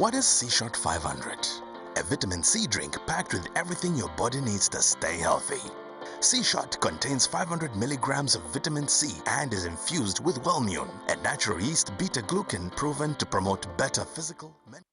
What is Sea Shot 500? A vitamin C drink packed with everything your body needs to stay healthy. Sea Shot contains 500 milligrams of vitamin C and is infused with Wellmune, a natural yeast beta-glucan proven to promote better physical, mental.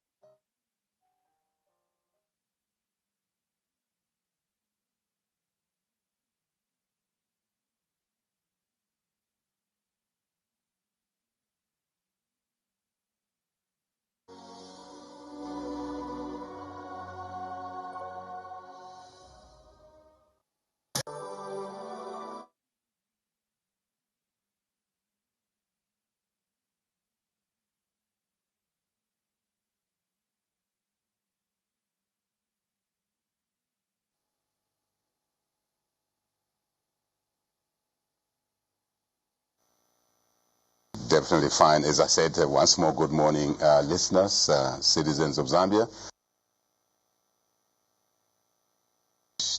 Definitely fine. As I said, once more, good morning, listeners, citizens of Zambia,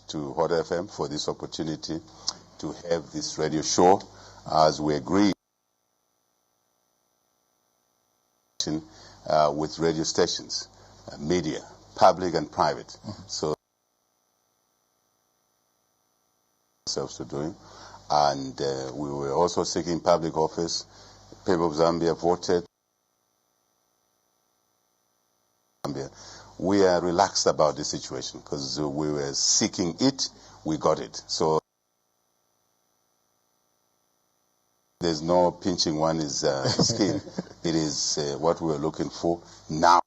to Hot FM for this opportunity to have this radio show as we agree with radio stations, media, public and private. So ourselves to doing, and we were also seeking public office. People of Zambia voted. We are relaxed about this situation because we were seeking it, we got it. So there's no pinching one's skin. It is what we were looking for now.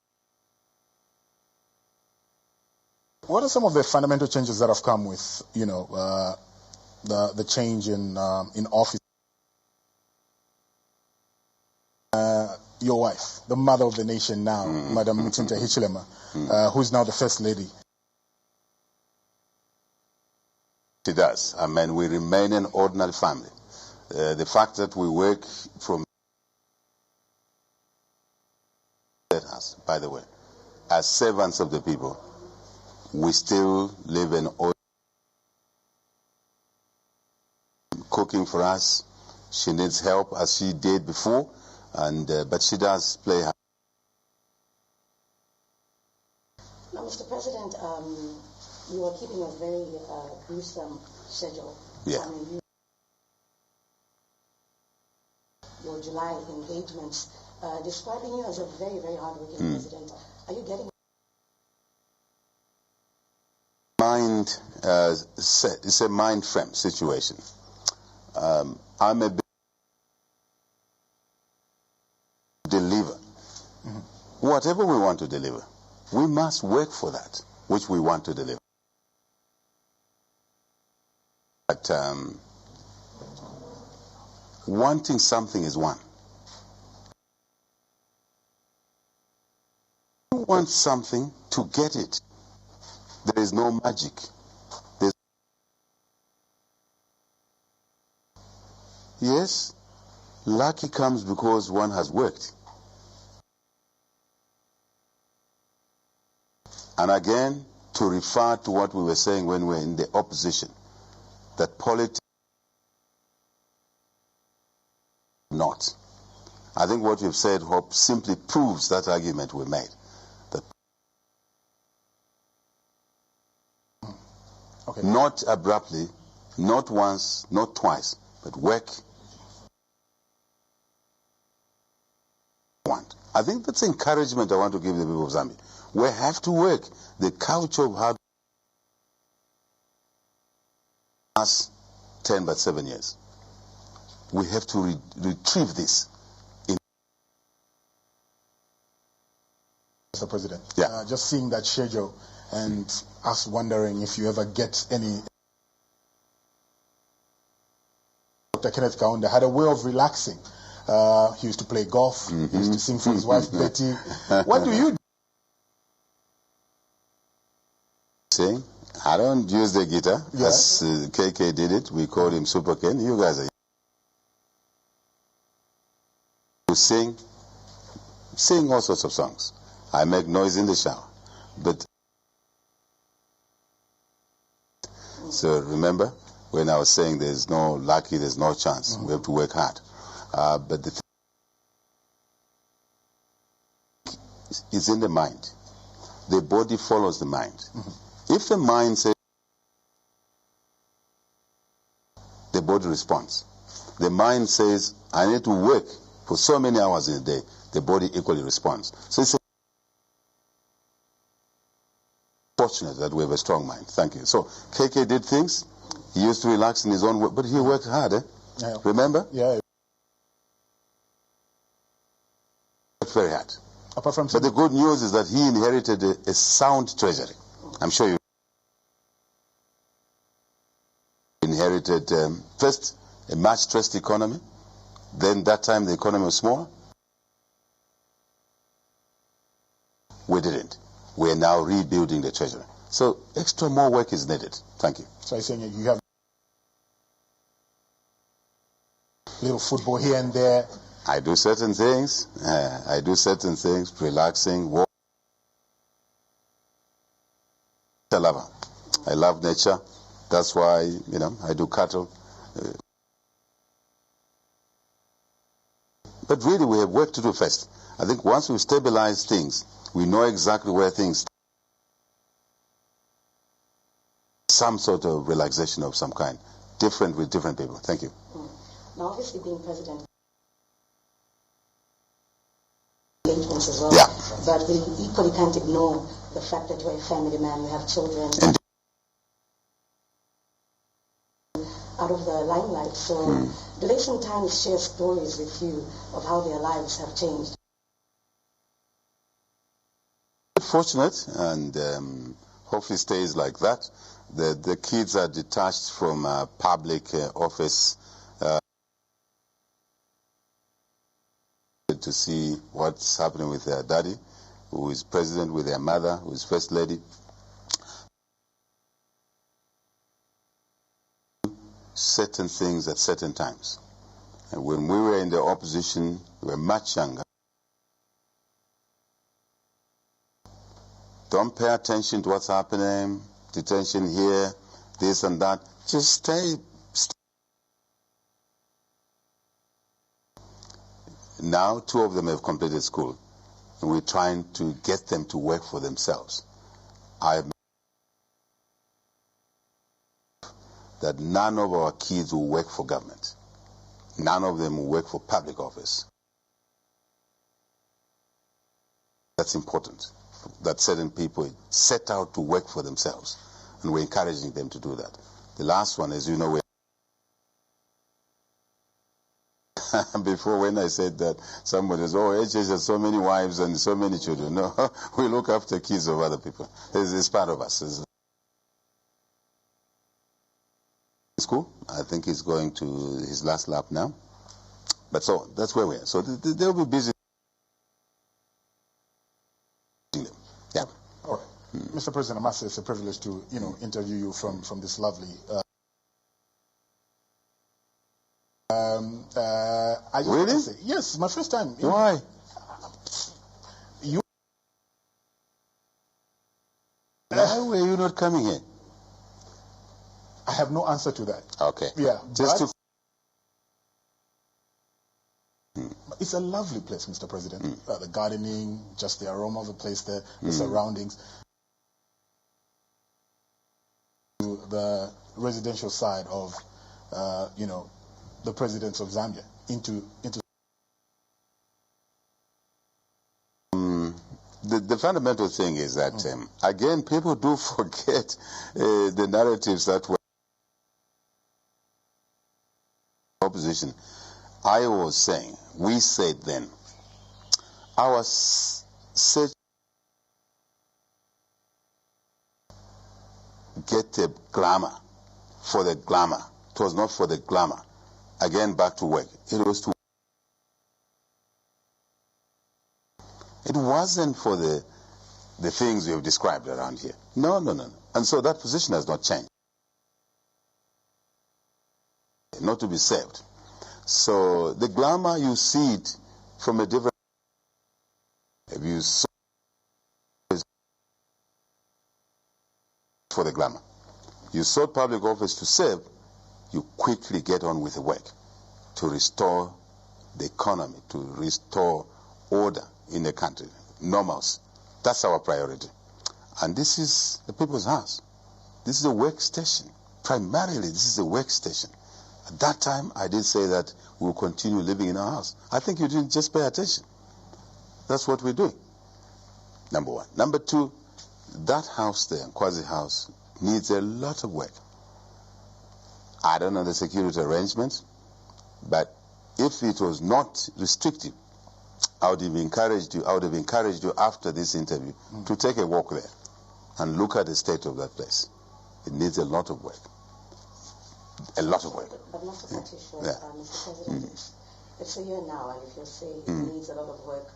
What are some of the fundamental changes that have come with, you know, the change in office? Your wife, the mother of the nation now, Madam Hakainde Hichilema, who's now the First Lady. She does. I mean, we remain an ordinary family. The fact that we work from us, by the way, as servants of the people, we still live in ordinary. Cooking for us, she needs help as she did before. And but she does play her. Now, Mr. President, you are keeping a very gruesome schedule. Yeah. I mean, your July engagements, describing you as a very, very hardworking president. Are you getting Mind? It's a mind frame situation. I'm a deliver. Whatever we want to deliver, we must work for that, which we want to deliver. But wanting something is one. You want something to get it. There is no magic. Yes, lucky comes because one has worked. And again, to refer to what we were saying when we were in the opposition, that politics not. I think what you've said, Hope, simply proves that argument we made. That okay. Not abruptly, not once, not twice, but work. I think that's encouragement I want to give the people of Zambia. We have to work. The culture of hard last 10 but 7 years. We have to retrieve this. Mr. President, yeah. Just seeing that schedule and us wondering if you ever get any. Dr. Kenneth Kaunda had a way of relaxing. He used to play golf. He used to sing for his wife, Betty. What do you do? Sing? I don't use the guitar. Yeah. As KK did it. We called him Super Ken. You guys are. You sing all sorts of songs. I make noise in the shower. But so remember when I was saying there's no lucky, there's no chance. We have to work hard. But is in the mind. The body follows the mind. If the mind says, the body responds. The mind says, I need to work for so many hours in a day. The body equally responds. So it's fortunate that we have a strong mind. Thank you. So KK did things. He used to relax in his own work, but he worked hard. Yeah. Remember? Yeah. Worked very hard. Apart from But the good news is that he inherited a sound treasury. I'm sure you inherited first a much stressed economy. Then that time the economy was small. We didn't. We are now rebuilding the treasury. So extra more work is needed. Thank you. So I'm saying you have little football here and there. I do certain things. Relaxing, walk. I love nature. That's why, I do cattle. But really, we have work to do first. I think once we stabilize things, we know exactly where things. Some sort of relaxation of some kind, different with different people. Thank you. Now, obviously, being president. Engagements as well. Yeah. But we equally can't ignore the fact that you're a family man, you have children. Out of the limelight. So do they sometimes share stories with you of how their lives have changed? Fortunate, and hopefully stays like that. The kids are detached from public office to see what's happening with their daddy, who is president, with their mother, who is first lady. Certain things at certain times. And when we were in the opposition, we were much younger. Don't pay attention to what's happening, detention here, this and that. Just stay. Now, 2 of them have completed school, and we're trying to get them to work for themselves. That none of our kids will work for government. None of them will work for public office. That's important. That certain people set out to work for themselves, and we're encouraging them to do that. The last one, as you know, before when I said that, somebody says, HH has so many wives and so many children. No, we look after kids of other people. It's part of us. School. I think he's going to his last lap now. But so that's where we are. So they'll be busy. Yeah. All right. Mr. President, I must say it's a privilege to interview you from this lovely. I just want to say, yes, my first time. Why? Why were you not coming here? I have no answer to that. Okay. Yeah. It's a lovely place, Mr. President. The gardening, just the aroma of the place, the surroundings. The residential side of, the presidents of Zambia into. The fundamental thing is that, again, people do forget the narratives that were opposition. I was saying, we said then, our search get a glamour for the glamour. It was not for the glamour. Again, back to work. It was to. It wasn't for the things we have described around here. No. And so that position has not changed. Not to be saved. So the glamour, you see it from a different. If you saw for the glamour, you sought public office to serve, you quickly get on with the work to restore the economy, to restore order in the country. normalcy. That's our priority. And this is the people's house. This is a workstation. Primarily, this is a workstation. At that time, I did say that we will continue living in our house. I think you didn't just pay attention. That's what we're doing. Number one. Number two, that house there, Nkwazi House, needs a lot of work. I don't know the security arrangements, but if it was not restrictive, I would have encouraged you after this interview to take a walk there and look at the state of that place. It needs a lot of work. A lot of work. But not to cut you short, Mr. President, it's a year now, and if you say it needs a lot of work,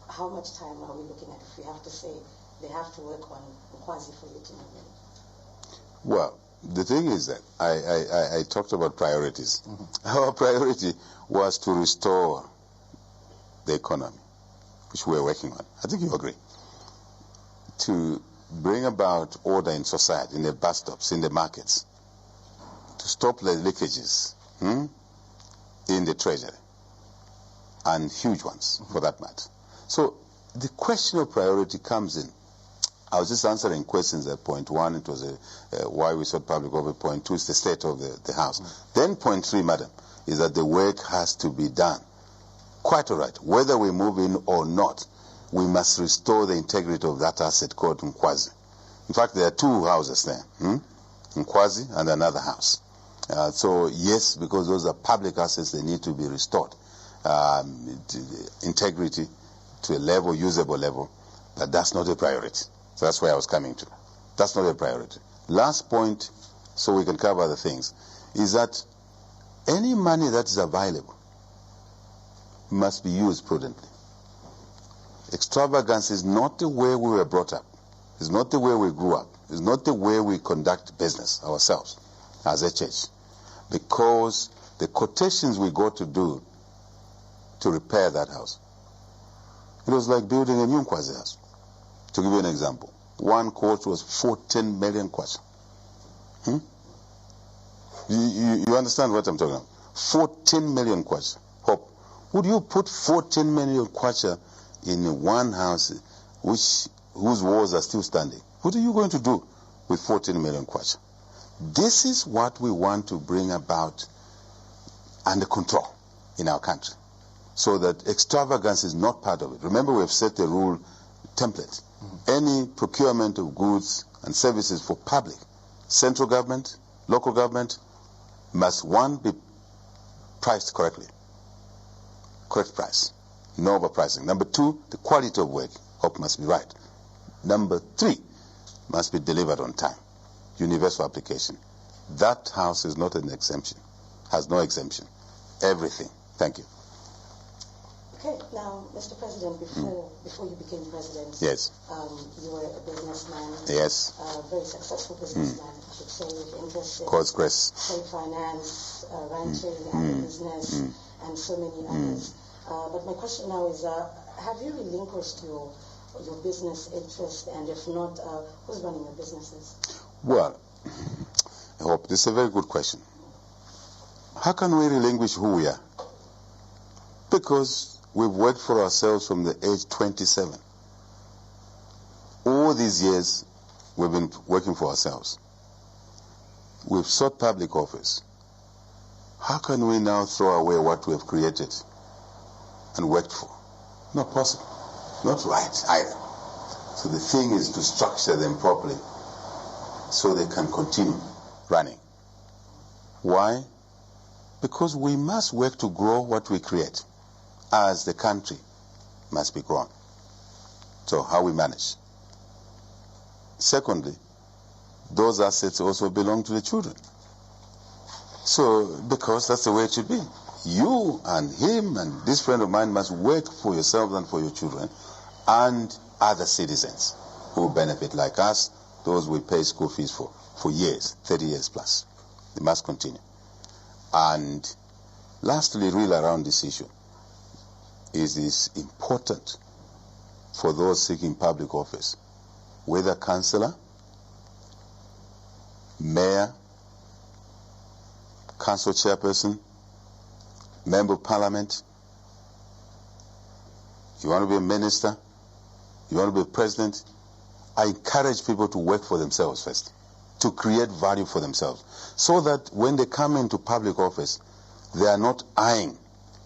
how much time are we looking at if we have to say they have to work on Nkwazi for you to move in? Well, the thing is that I talked about priorities. Our priority was to restore the economy, which we're working on. I think you agree. To bring about order in society, in the bus stops, in the markets, to stop the leakages in the treasury, and huge ones for that matter. So the question of priority comes in. I was just answering questions at point one. It was why we sought public offer. Point two is the state of the house. Then point three, madam, is that the work has to be done. Quite all right. Whether we move in or not, we must restore the integrity of that asset called Nkwazi. In fact, there are two houses there, Nkwazi and another house. So yes, because those are public assets, they need to be restored. Integrity to a level, usable level, but that's not a priority. So that's where I was coming to. That's not a priority. Last point, so we can cover the things, is that any money that is available must be used prudently. Extravagance is not the way we were brought up. It's not the way we grew up. It's not the way we conduct business ourselves as a church. Because the quotations we got to do to repair that house, it was like building a new Nkwazi house. To give you an example, one quote was 14 million kwacha. You understand what I'm talking about? 14 million kwacha. Hope. Would you put 14 million kwacha in one house whose walls are still standing? What are you going to do with 14 million kwacha? This is what we want to bring about under control in our country, so that extravagance is not part of it. Remember, we have set a rule template. Any procurement of goods and services for public, central government, local government, must, one, be priced correctly. Correct price. No overpricing. Number two, the quality of work, hope, must be right. Number three, must be delivered on time. Universal application. That house is not an exemption. Has no exemption. Everything. Thank you. Okay, now, Mr. President, before you became president, yes, you were a businessman. Yes. A very successful businessman, I should say, with interests in God's grace. trade finance, ranching, agribusiness, and so many others. But my question now is, have you relinquished your business interest, and if not, who's running your businesses? Well, I hope this is a very good question. How can we relinquish who we are? Because we've worked for ourselves from the age 27. All these years, we've been working for ourselves. We've sought public office. How can we now throw away what we have created and worked for? Not possible. Not right either. So the thing is to structure them properly so they can continue running. Why? Because we must work to grow what we create, as the country must be grown. So how we manage. Secondly, those assets also belong to the children. So, because that's the way it should be. You and him and this friend of mine must work for yourself and for your children and other citizens who benefit like us, those we pay school fees for years, 30 years plus. They must continue. And lastly, really around this issue, is this important for those seeking public office, whether councillor, mayor, council chairperson, member of parliament, you want to be a minister, You want to be president? I encourage people to work for themselves first, to create value for themselves, so that when they come into public office, they are not eyeing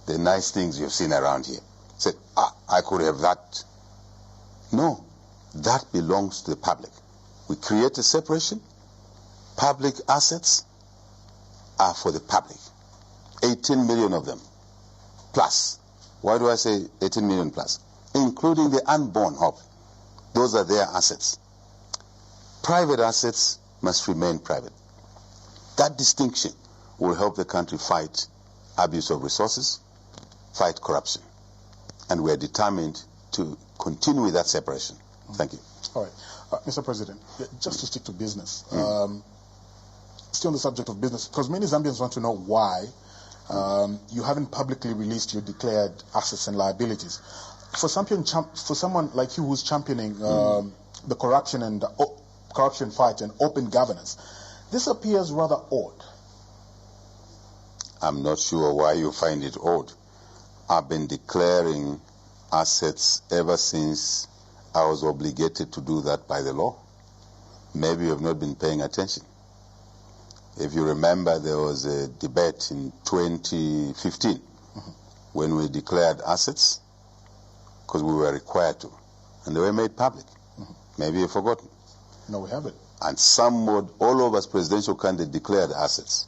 the nice things you've seen around here. Say, I could have that. No, that belongs to the public. We create a separation. Public assets are for the public. 18 million of them, plus. Why do I say 18 million plus? Including the unborn, hope. Those are their assets. Private assets must remain private. That distinction will help the country fight abuse of resources, fight corruption. And we are determined to continue with that separation. Thank you. All right. Mr. President, just to stick to business, still on the subject of business, because many Zambians want to know why you haven't publicly released your declared assets and liabilities. For someone like you who's championing the corruption fight and open governance, this appears rather odd. I'm not sure why you find it odd. I've been declaring assets ever since I was obligated to do that by the law. Maybe you have not been paying attention. If you remember, there was a debate in 2015 when we declared assets, because we were required to, and they were made public. Maybe you've forgotten. No, we haven't. And all of us presidential candidates declared assets.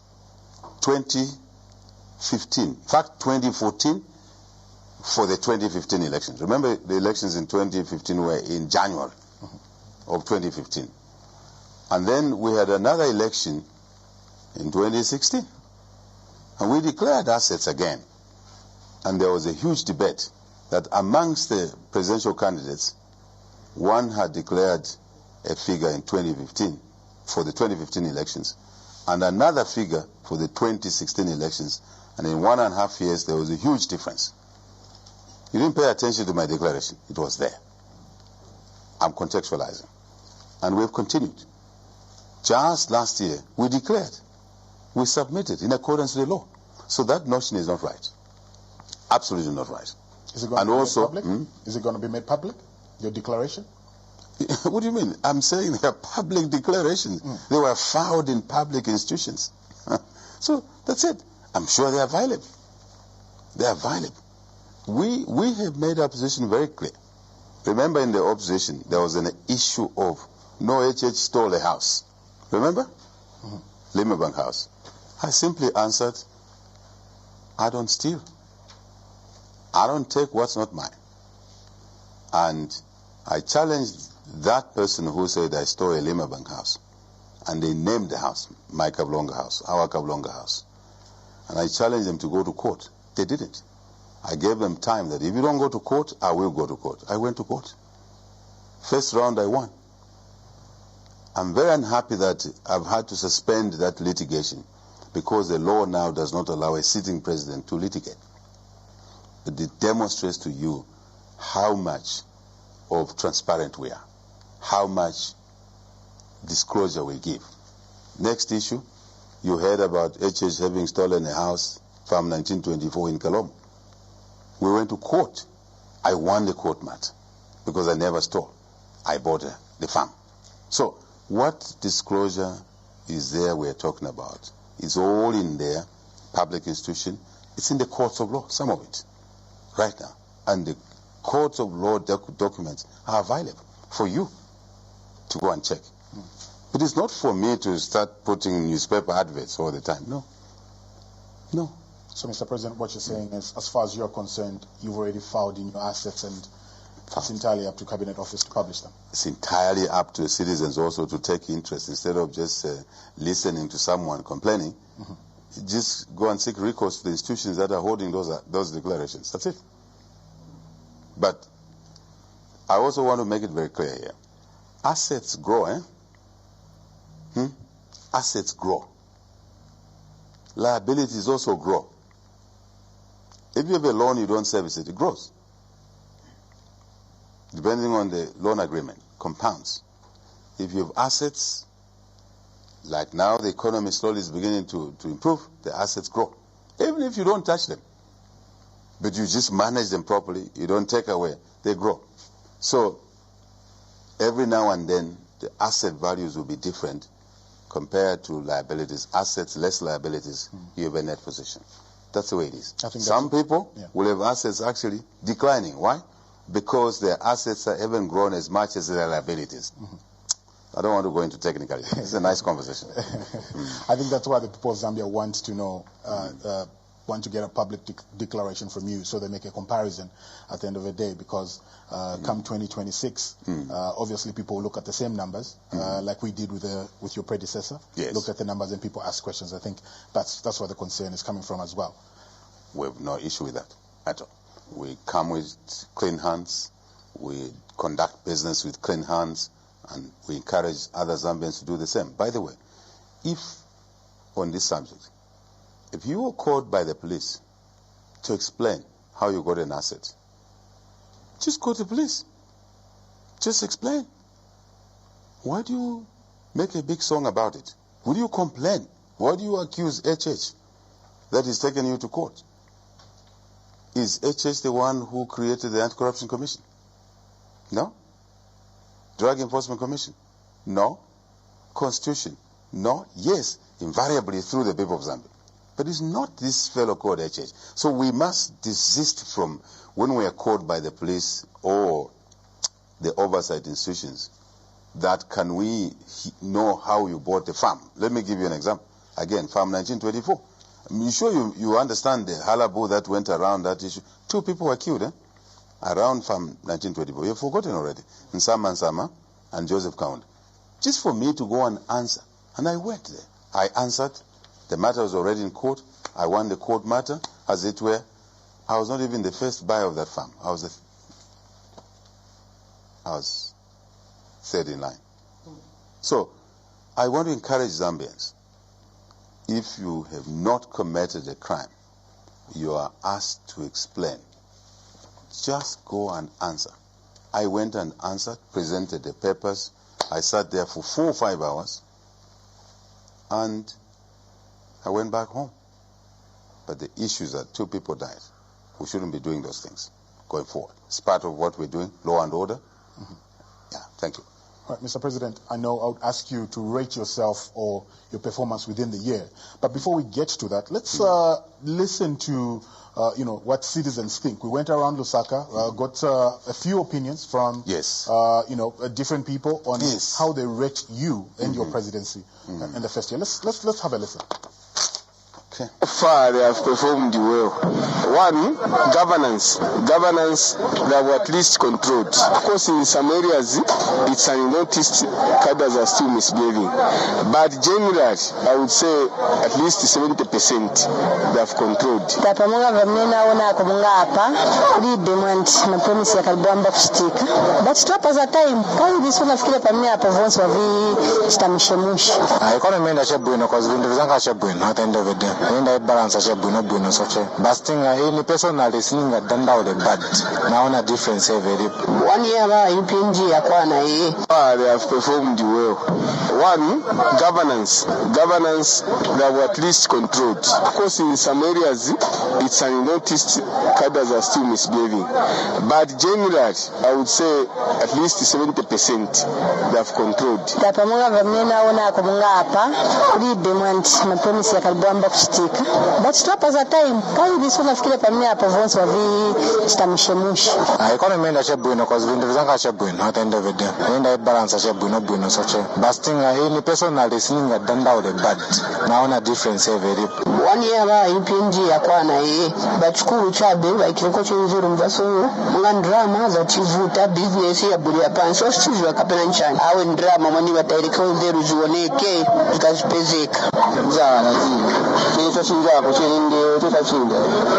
2015, in fact 2014, for the 2015 elections. Remember, the elections in 2015 were in January of 2015. And then we had another election in 2016. And we declared assets again. And there was a huge debate that amongst the presidential candidates, one had declared a figure in 2015 for the 2015 elections, and another figure for the 2016 elections. And in 1.5 years, there was a huge difference. You didn't pay attention to my declaration. It was there. I'm contextualizing. And we've continued. Just last year, we declared. We submitted in accordance with the law. So that notion is not right. Absolutely not right. Is it going to be made public? Is it going to be made public, your declaration? What do you mean? I'm saying they are public declarations. They were filed in public institutions. So that's it. I'm sure they are valid. They are valid. We have made our position very clear. Remember, in the opposition, there was an issue of no HH stole a house. Remember? Limabank house. I simply answered, I don't steal. I don't take what's not mine. And I challenged that person who said I stole a Limabank house. And they named the house, my Kablonga house, our Kablonga house. And I challenged them to go to court. They didn't. I gave them time that if you don't go to court, I will go to court. I went to court. First round, I won. I'm very unhappy that I've had to suspend that litigation because the law now does not allow a sitting president to litigate. But it demonstrates to you how much of transparent we are, how much disclosure we give. Next issue, you heard about HH having stolen a house from 1924 in Kalom. We went to court. I won the court matter because I never stole. I bought the farm. So what disclosure is there we're talking about? It's all in there, public institution. It's in the courts of law, some of it, right now. And the courts of law documents are available for you to go and check. It is not for me to start putting newspaper adverts all the time. No. No. So, Mr. President, what you're saying is, as far as you're concerned, you've already filed in your assets and it's entirely up to Cabinet Office to publish them. It's entirely up to citizens also to take interest. Instead of just listening to someone complaining, just go and seek recourse to the institutions that are holding those declarations. That's it. But I also want to make it very clear here. Assets grow, Assets grow. Liabilities also grow. If you have a loan, you don't service it, it grows. Depending on the loan agreement, compounds. If you have assets, like now the economy slowly is beginning to improve, the assets grow. Even if you don't touch them, but you just manage them properly, you don't take away, they grow. So every now and then the asset values will be different compared to liabilities. Assets, less liabilities, you have a net position. That's the way it is. Some people will have assets actually declining. Why? Because their assets haven't grown as much as their liabilities. I don't want to go into technicality. It's a nice conversation. I think that's why the people of Zambia want to know, want to get a public declaration from you so they make a comparison at the end of the day, because come 2026, obviously people will look at the same numbers, like we did with your predecessor. Yes. Looked at the numbers and people ask questions. I think that's where the concern is coming from as well. We have no issue with that at all. We come with clean hands. We conduct business with clean hands. And we encourage other Zambians to do the same. By the way, if, on this subject, if you were called by the police to explain how you got an asset, just go to the police. Just explain. Why do you make a big song about it? Will you complain? Why do you accuse HH that he's taken you to court? Is HH the one who created the Anti-Corruption Commission? No? Drug Enforcement Commission? No. Constitution? No. Yes, invariably through the people of Zambia. But it's not this fellow called HH. So we must desist from, when we are called by the police or the oversight institutions, that can we know how you bought the farm? Let me give you an example. Again, Farm 1924. I'm sure you understand the hullabaloo that went around that issue. 2 people were killed, around Farm 1924. You've forgotten already. Nsama and Joseph Kaunda. Just for me to go and answer. And I went there. I answered. The matter was already in court. I won the court matter, as it were. I was not even the first buyer of that farm. I was third in line. So, I want to encourage Zambians. If you have not committed a crime, you are asked to explain. Just go and answer. I went and answered, presented the papers. I sat there for 4 or 5 hours, and I went back home. But the issue is that 2 people died. We shouldn't be doing those things going forward. It's part of what we're doing, law and order. Yeah, thank you. All right, Mr. President, I know I would ask you to rate yourself or your performance within the year. But before we get to that, let's listen to what citizens think. We went around Lusaka, got a few opinions from different people on how they rate you and your presidency in the first year. Let's have a listen. So far, they have performed well. One, governance. Governance, they were at least controlled. Of course, in some areas, it's unnoticed, cadres are still misbehaving. But generally, I would say at least 70% they have controlled. Nenda balance acha buno soche bastinga ini personally singa danda the bad naona difference very 1 year UPNG yakwana they have performed well. One, governance they were at least controlled. Of course, in some areas it's unnoticed, cadres are still misbehaving, but generally I would say at least 70% they have controlled. But stop as a time. Can this one of Kila Pamina performs for the Stamishamush? I can't remember Shabuno because Vindazanga Shabuno, not end of the day. And I balance a Shabuno such a basting any personal listening at Danda the bad. Now on a difference very 1 year UPNG Aquana, but school travel like the coaching room vessel, one drama that you vote a business here, Budiapan, so still a capellanchan. I went drama when you were there is one AK because basic.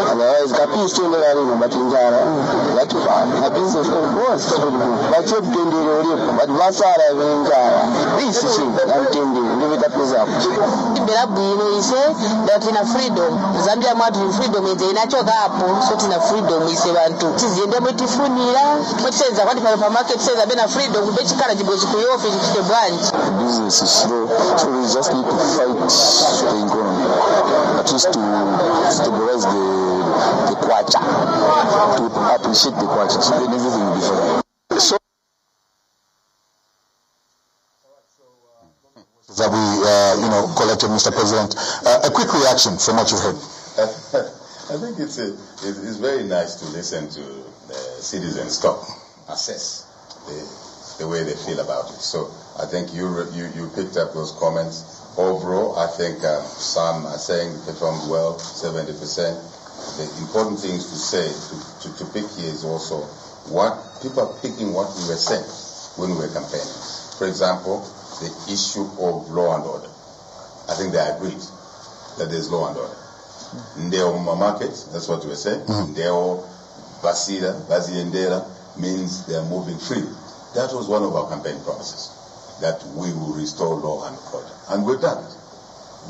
Otherwise, Capi still but in Jara, like a business was. But you can do but Vasara in Jara. This is it up is up. You say that in a freedom, Zambia Martin freedom is a natural gap, so in a freedom is a one to. It is the indemnity funila, which says that what the market says I've been a freedom, which carriage goes to your office to the branch. Business is slow, so we just need to fight the economy. At least to stabilize the kwacha, to appreciate the kwacha, so then everything will be fine. So collected, Mr. President. A quick reaction from what you've heard. I think it's very nice to listen to citizens talk, assess the way they feel about it. So I think you picked up those comments. Overall, I think some are saying they performed well, 70%. The important things to say, to pick here is also what people are picking what we were saying when we were campaigning. For example, the issue of law and order. I think they agreed that there's law and order. Ndeo market, that's what we were saying. Ndeo Baziendera means they are moving freely. That was one of our campaign promises, that we will restore law and order. And we've done it.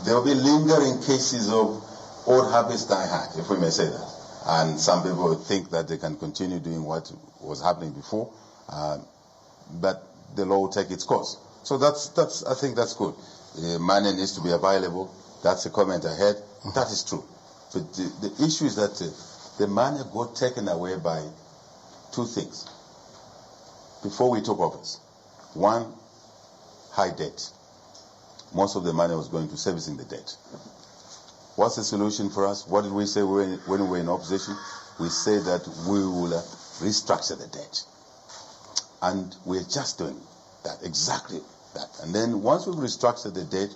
There will be lingering cases of old habits die hard, if we may say that. And some people think that they can continue doing what was happening before, but the law will take its course. So I think that's good. Money needs to be available. That's a comment I had. That is true. But the issue is that the money got taken away by two things before we took office. One, high debt. Most of the money was going to servicing the debt. What's the solution for us? What did we say when we were in opposition? We said that we will restructure the debt. And we're just doing that, exactly that. And then once we've restructured the debt,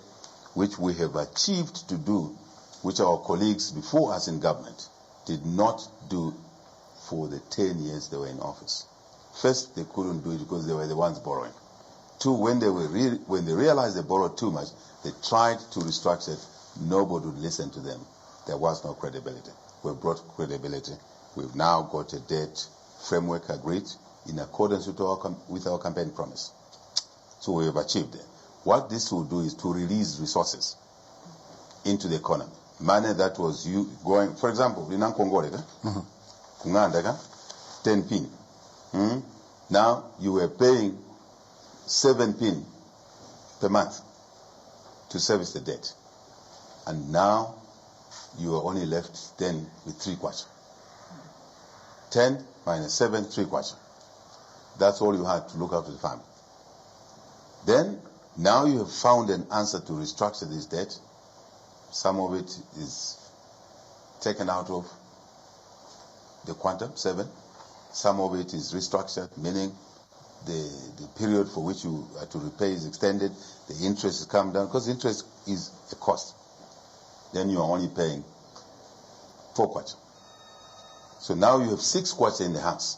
which we have achieved to do, which our colleagues before us in government did not do for the 10 years they were in office. First, they couldn't do it because they were the ones borrowing. Two, when they realized they borrowed too much, they tried to restructure it. Nobody would listen to them. There was no credibility. We've brought credibility. We've now got a debt framework agreed in accordance with our campaign promise. So we have achieved it. What this will do is to release resources into the economy. Money that was going, for example, in Kungandaka, 10 pin. Now you were paying 7 pin per month to service the debt. And now you are only left then with 3 kwacha. 10 minus 7, 3 kwacha. That's all you had to look after the family. Then, now you have found an answer to restructure this debt. Some of it is taken out of the quantum, 7. Some of it is restructured, meaning the period for which you are to repay is extended, the interest has come down, because interest is a cost. Then you are only paying 4 kwacha. So now you have 6 kwacha in the house.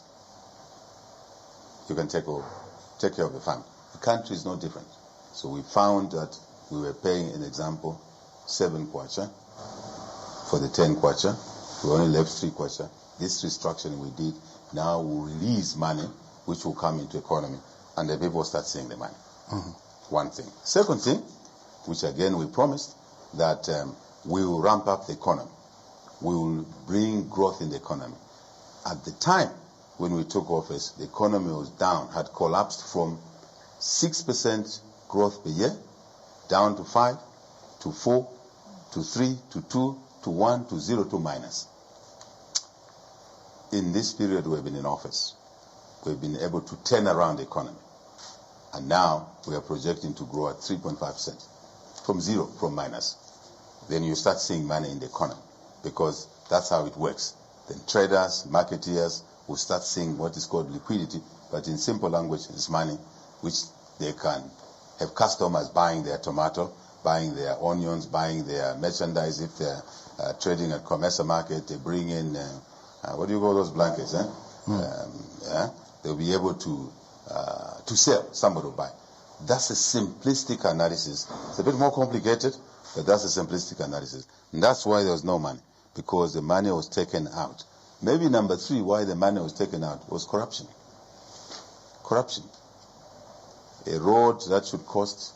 You can take care of the family. The country is no different. So we found that we were paying, an example, 7 kwacha for the 10 kwacha. We only left 3 kwacha. This restructuring we did now will release money which will come into economy, and the people start seeing the money. One thing. Second thing, which again we promised, that we will ramp up the economy. We will bring growth in the economy. At the time when we took office, the economy was down, had collapsed from 6% growth per year down to 5, to 4, to 3, to 2, to 1, to 0, to minus. In this period we've been in office, we've been able to turn around the economy. And now we are projecting to grow at 3.5%, from 0, from minus. Then you start seeing money in the economy, because that's how it works. Then traders, marketeers will start seeing what is called liquidity, but in simple language, it's money which they can have customers buying their tomato, buying their onions, buying their merchandise. If they're trading at commercial market, they bring in, what do you call those blankets? They'll be able to sell, somebody will buy. That's a simplistic analysis. It's a bit more complicated, but that's a simplistic analysis. And that's why there was no money, because the money was taken out. Maybe number 3, why the money was taken out, was corruption. Corruption. A road that should cost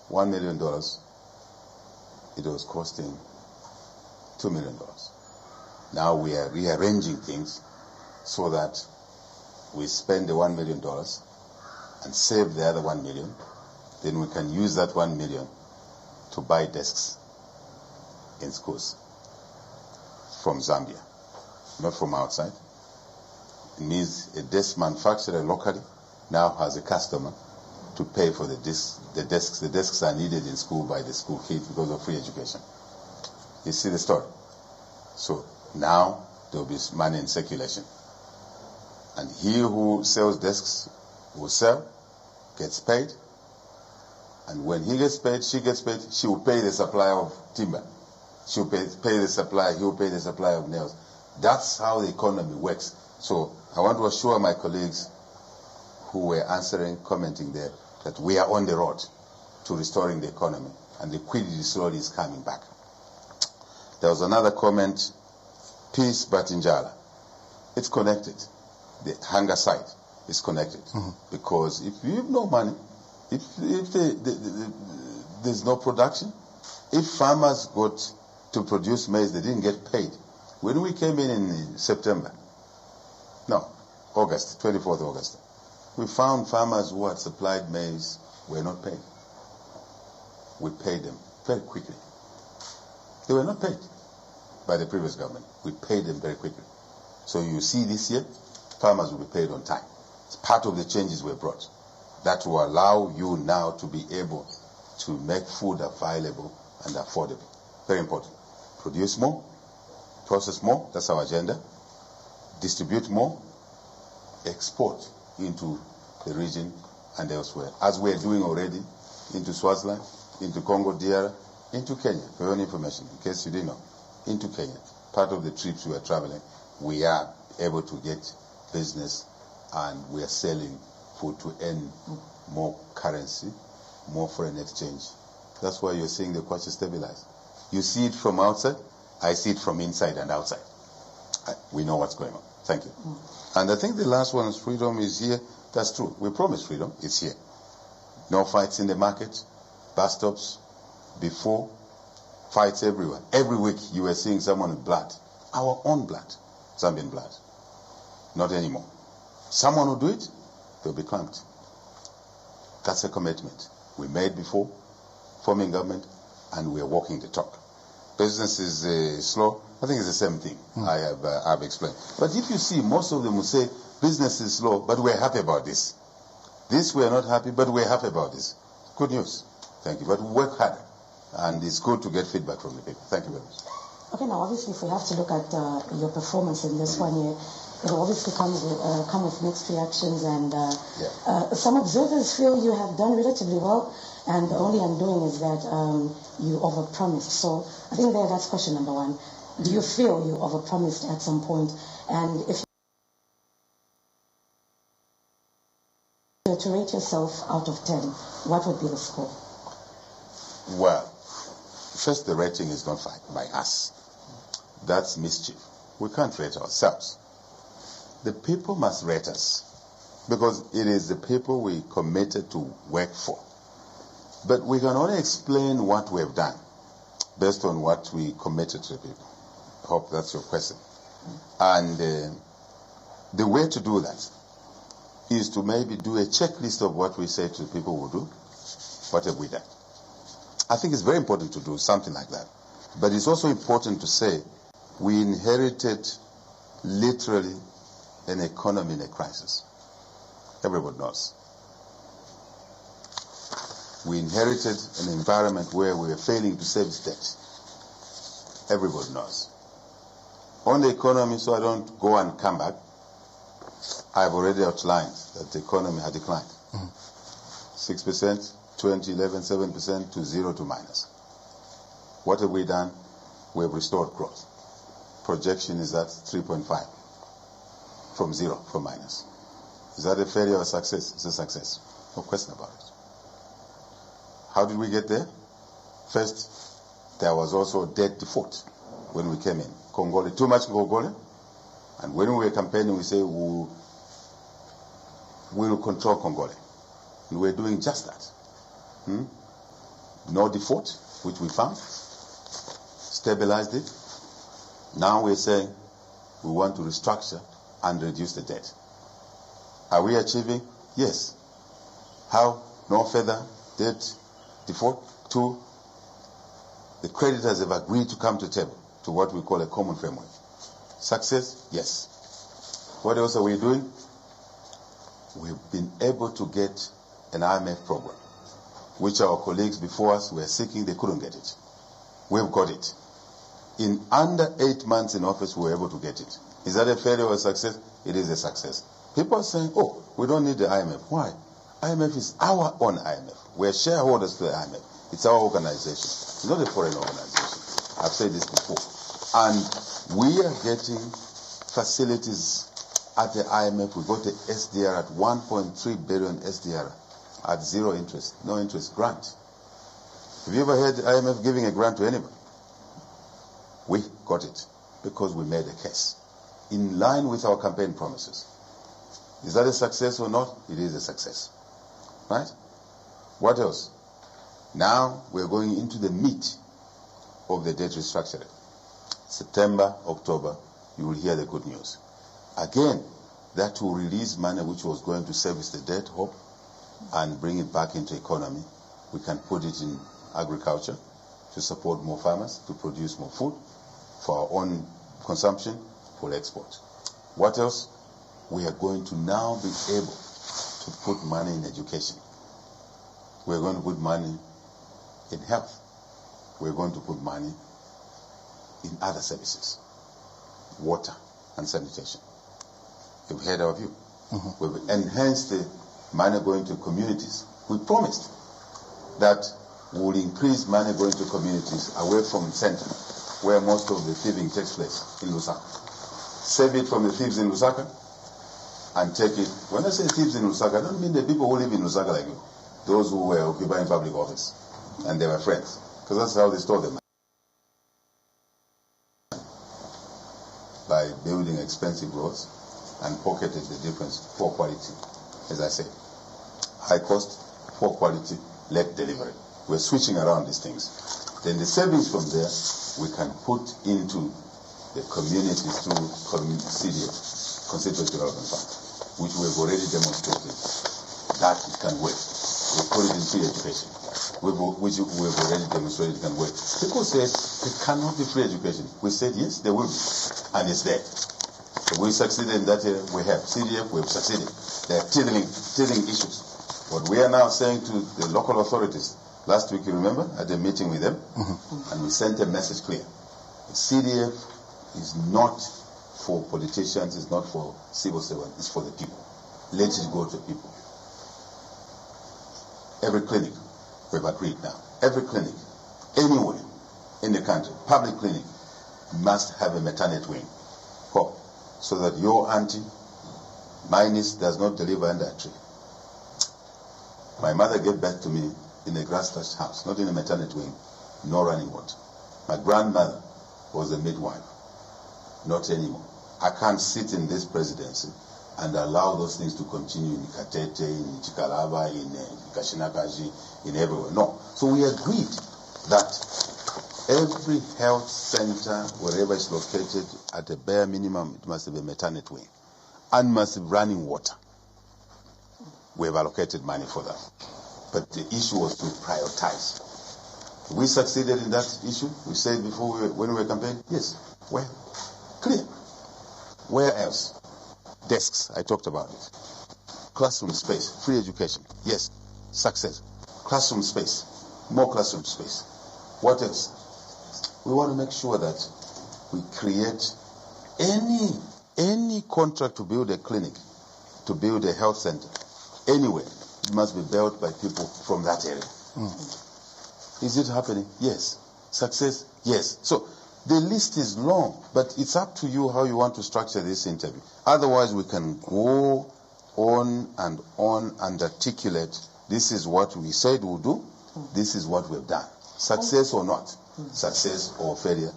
$1 million, it was costing $2 million. Now we are rearranging things so that we spend the $1 million and save the other $1 million. Then we can use that $1 million to buy desks in schools from Zambia, not from outside. It means a desk manufacturer locally now has a customer to pay for the desks. The desks are needed in school by the school kids because of free education. You see the story? So now there will be money in circulation. And he who sells desks will sell, gets paid, and when he gets paid, she gets paid, she will pay the supply of timber. She will pay the supply, he will pay the supply of nails. That's how the economy works. So I want to assure my colleagues who were answering, commenting there, that we are on the road to restoring the economy, and liquidity slowly is coming back. There was another comment, peace but Njala. It's connected. The hunger side is connected. Because if you have no money, if there's no production, if farmers got to produce maize, they didn't get paid. When we came in September, no, August, 24th August, we found farmers who had supplied maize were not paid. We paid them very quickly. They were not paid by the previous government. We paid them very quickly. So you see this year, farmers will be paid on time. It's part of the changes we brought that will allow you now to be able to make food available and affordable. Very important. Produce more, process more, that's our agenda. Distribute more, export into the region and elsewhere, as we're doing already into Swaziland, into Congo DR, into Kenya. For your information, in case you didn't know, into Kenya. Part of the trips we are traveling, we are able to get business and we are selling food to earn more currency, more foreign exchange. That's why you're seeing the kwacha stabilize. You see it from outside, I see it from inside and outside. We know what's going on. Thank you. And I think the last one is freedom is here. That's true. We promised freedom. It's here. No fights in the market, bus stops, before, fights everywhere. Every week you were seeing someone with blood. Our own blood. Zambian blood. Not anymore. Someone will do it, they'll be clamped. That's a commitment we made before forming government, and we are walking the talk. Business is slow. I think it's the same thing I've explained. But if you see, most of them will say business is slow, but we're happy about this. This we're not happy, but we're happy about this. Good news. Thank you. But we work harder, and it's good to get feedback from the people. Thank you very much. Okay, now obviously if we have to look at your performance in this 1 year, it obviously come with mixed reactions, and some observers feel you have done relatively well, and the only undoing is that you overpromised. So I think that's question number one. Do you feel you overpromised at some point? And if you were to rate yourself out of 10, what would be the score? Well, first, the rating is not by us. That's mischief. We can't rate ourselves. The people must rate us, because it is the people we committed to work for. But we can only explain what we have done based on what we committed to the people. I hope that's your question. And the way to do that is to maybe do a checklist of what we say to the people we'll do. What have we done? I think it's very important to do something like that. But it's also important to say we inherited literally an economy in a crisis. Everybody knows. We inherited an environment where we were failing to service debt. Everybody knows. On the economy, so I don't go and come back, I've already outlined that the economy had declined. 6%, 2011, 7% to 0 to minus. What have we done? We have restored growth. Projection is at 3.5 from 0, from minus. Is that a failure or a success? It's a success. No question about it. How did we get there? First, there was also debt default when we came in. Congole, too much Congole. And when we were campaigning, we say we will control Congole. And we're doing just that. No default, which we found. Stabilized it. Now we're saying we want to restructure and reduce the debt. Are we achieving? Yes. How? No further debt default. 2, the creditors have agreed to come to the table to what we call a common framework. Success? Yes. What else are we doing? We've been able to get an IMF program, which our colleagues before us were seeking, they couldn't get it. We've got it. In under 8 months in office, we were able to get it. Is that a failure or a success? It is a success. People are saying, oh, we don't need the IMF. Why? IMF is our own IMF. We're shareholders to the IMF. It's our organization. It's not a foreign organization. I've said this before. And we are getting facilities at the IMF. We got the SDR at 1.3 billion SDR at zero interest, no interest, grant. Have you ever heard the IMF giving a grant to anybody? We got it because we made a case in line with our campaign promises. Is that a success or not? It is a success. Right? What else? Now we're going into the meat of the debt restructuring. September, October, you will hear the good news. Again, that will release money which was going to service the debt, hope, and bring it back into economy. We can put it in agriculture to support more farmers, to produce more food for our own consumption, for export. What else? We are going to now be able to put money in education. We're going to put money in health. We're going to put money in other services, water and sanitation. You've heard our view. We've enhanced the money going to communities. We promised that we will increase money going to communities away from center, where most of the thieving takes place, in Lusaka. Save it from the thieves in Lusaka and take it. When I say thieves in Lusaka, I don't mean the people who live in Lusaka like you, those who were occupying public office and they were friends, because that's how they stole them. By building expensive roads and pocketed the difference, poor quality, as I say. High cost, poor quality, late delivery. We're switching around these things. Then the savings from there, we can put into the communities through CDF, Constituent Development Fund, which we've already demonstrated that it can work. We put it in free education, which we've already demonstrated it can work. People say it cannot be free education. We said yes, there will be, and it's there. So we succeeded in that area. We have CDF, we've succeeded. They're teething issues. What we are now saying to the local authorities, last week, you remember, at the meeting with them, and we sent a message clear. The CDF is not for politicians, it's not for civil servants, it's for the people. Let it go to people. Every clinic, we've agreed now, every clinic, anywhere in the country, public clinic, must have a maternity wing. So that your auntie, my niece, does not deliver under a tree. My mother gave birth to me in a grass-thatched house, not in a maternity wing, no running water. My grandmother was a midwife, not anymore. I can't sit in this presidency and allow those things to continue in Katete, in Chikalaba, in Kashinakaji, in everywhere. No. So we agreed that every health center, wherever it's located, at a bare minimum, it must have a maternity wing and must have running water. We have allocated money for that. But the issue was to prioritize. We succeeded in that issue. We said before when we were campaigning, yes. Where? Clear. Where else? Desks, I talked about it. Classroom space, free education. Yes, success. Classroom space, more classroom space. What else? We want to make sure that we create any contract to build a clinic, to build a health center, anywhere, it must be built by people from that area. Is it happening? Yes. Success? Yes. So the list is long, but it's up to you how you want to structure this interview. Otherwise, we can go on and articulate, this is what we said we'll do, this is what we've done. Success or not, success or failure,